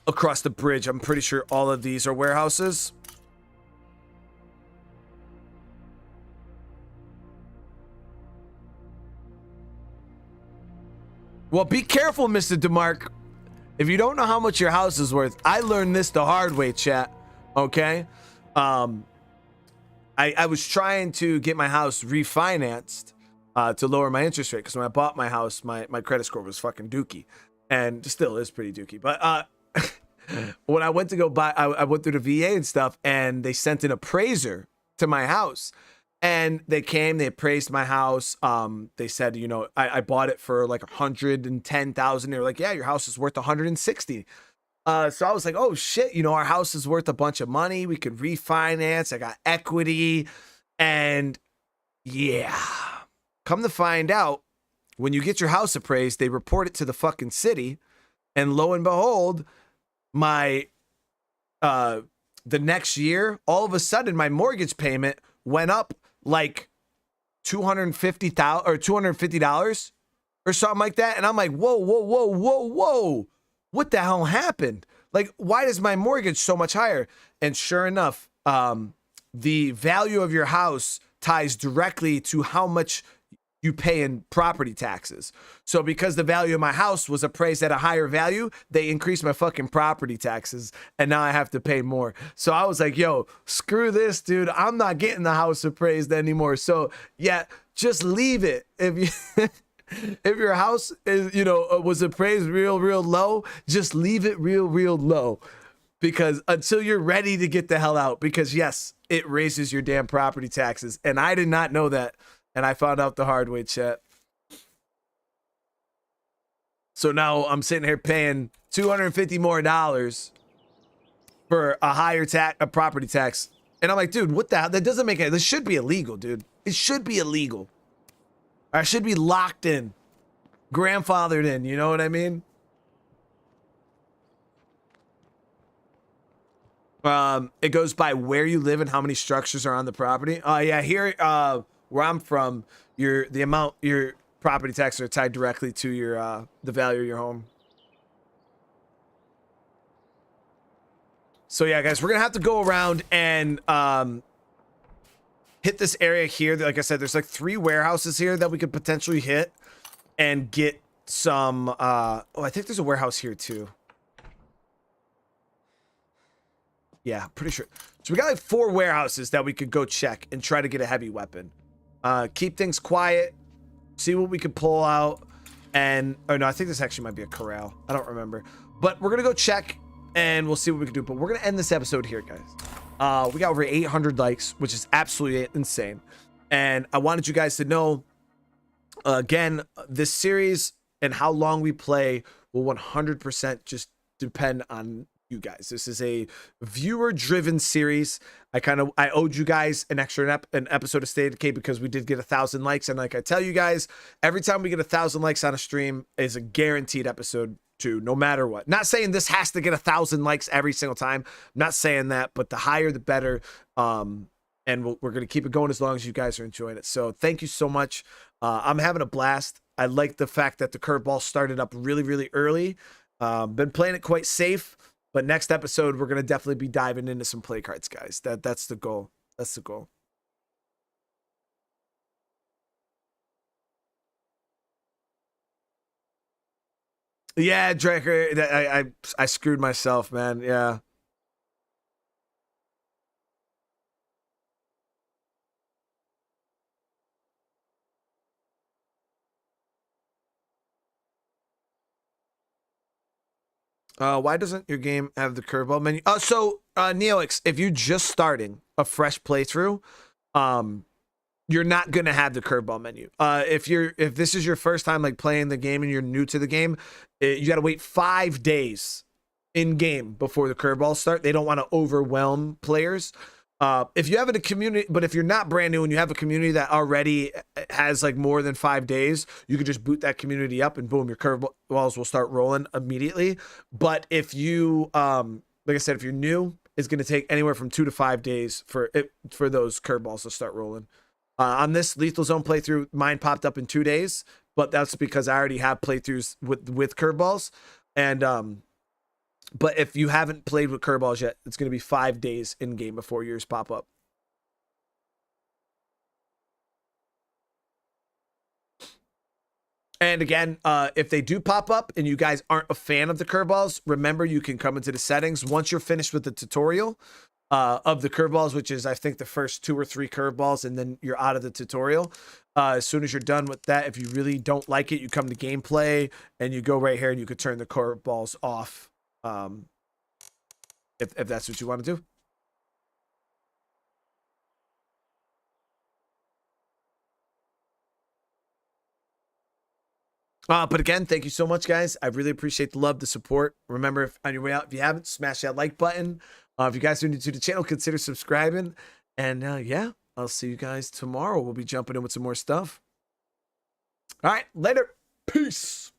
across the bridge. I'm pretty sure all of these are warehouses. Well, be careful, Mr. DeMarc. If you don't know how much your house is worth, I learned this the hard way, chat. Okay? I was trying to get my house refinanced to lower my interest rate, because when I bought my house, my credit score was fucking dookie, and still is pretty dookie. But when I went to go buy, I went through the VA and stuff, and they sent an appraiser to my house. And they came, they appraised my house. They said, you know, I bought it for like 110,000. They were like, yeah, your house is worth 160. So I was like, oh shit, you know, our house is worth a bunch of money. We could refinance. I got equity. And yeah, come to find out, when you get your house appraised, they report it to the fucking city. And lo and behold, my, the next year, all of a sudden, my mortgage payment went up like $250,000 or $250 or something like that. And I'm like, whoa, whoa, whoa, whoa, whoa. What the hell happened? Like, why is my mortgage so much higher? And sure enough, the value of your house ties directly to how much you pay in property taxes. So because the value of my house was appraised at a higher value, they increased my fucking property taxes, and now I have to pay more. So I was like, yo, screw this, dude. I'm not getting the house appraised anymore. So yeah, just leave it. If you if your house is, you know, was appraised real low, just leave it real low, because until you're ready to get the hell out, because yes, it raises your damn property taxes. And I did not know that. And I found out the hard way, chat. So now I'm sitting here paying $250 more for a higher property tax. And I'm like, dude, what the hell? That doesn't make it. This should be illegal, dude. It should be illegal. I should be locked in, grandfathered in. You know what I mean? It goes by where you live and how many structures are on the property. Yeah, here, where I'm from, your property taxes are tied directly to your the value of your home. So yeah, guys, we're gonna have to go around and hit this area here. Like I said, there's like 3 warehouses here that we could potentially hit and get some. Oh, I think there's a warehouse here too. Yeah, pretty sure. So we got like 4 warehouses that we could go check and try to get a heavy weapon. Keep things quiet, see what we could pull out, and oh no, I think this actually might be a corral. I don't remember, but we're gonna go check and we'll see what we can do. But we're gonna end this episode here, guys. We got over 800 likes, which is absolutely insane, and I wanted you guys to know, again, this series and how long we play will 100% just depend on you guys. This is a viewer driven series. I owed you guys an extra an episode of State of Decay because we did get 1,000 likes, and like I tell you guys, every time we get 1,000 likes on a stream is a guaranteed episode 2, no matter what. Not saying this has to get 1,000 likes every single time, I'm not saying that, but the higher the better. And we're gonna keep it going as long as you guys are enjoying it. So thank you so much. I'm having a blast. I like the fact that the curveball started up really early. Been playing it quite safe. But next episode, we're going to definitely be diving into some play cards, guys. That's the goal. That's the goal. Yeah, Draker, I screwed myself, man. Yeah. Why doesn't your game have the curveball menu? So Neelix, if you're just starting a fresh playthrough, you're not gonna have the curveball menu. If this is your first time like playing the game and you're new to the game, you got to wait 5 days in game before the curveballs start. They don't want to overwhelm players. If you have a community, but if you're not brand new and you have a community that already has like more than 5 days, you can just boot that community up and boom, your curveballs will start rolling immediately. But if you, like I said, if you're new, it's going to take anywhere from 2 to 5 days for those curveballs to start rolling. On this Lethal Zone playthrough, mine popped up in 2 days, but that's because I already have playthroughs with curveballs. And but if you haven't played with curveballs yet, it's going to be 5 days in game before yours pop up. And again, if they do pop up and you guys aren't a fan of the curveballs, remember you can come into the settings once you're finished with the tutorial of the curveballs, which is I think the first 2 or 3 curveballs, and then you're out of the tutorial. As soon as you're done with that, if you really don't like it, you come to gameplay and you go right here and you could turn the curveballs off. If that's what you want to do. But again, thank you so much, guys. I really appreciate the love, the support. Remember, if on your way out, if you haven't, smash that like button. If you guys are new to the channel, consider subscribing. And yeah, I'll see you guys tomorrow. We'll be jumping in with some more stuff. All right, later. Peace.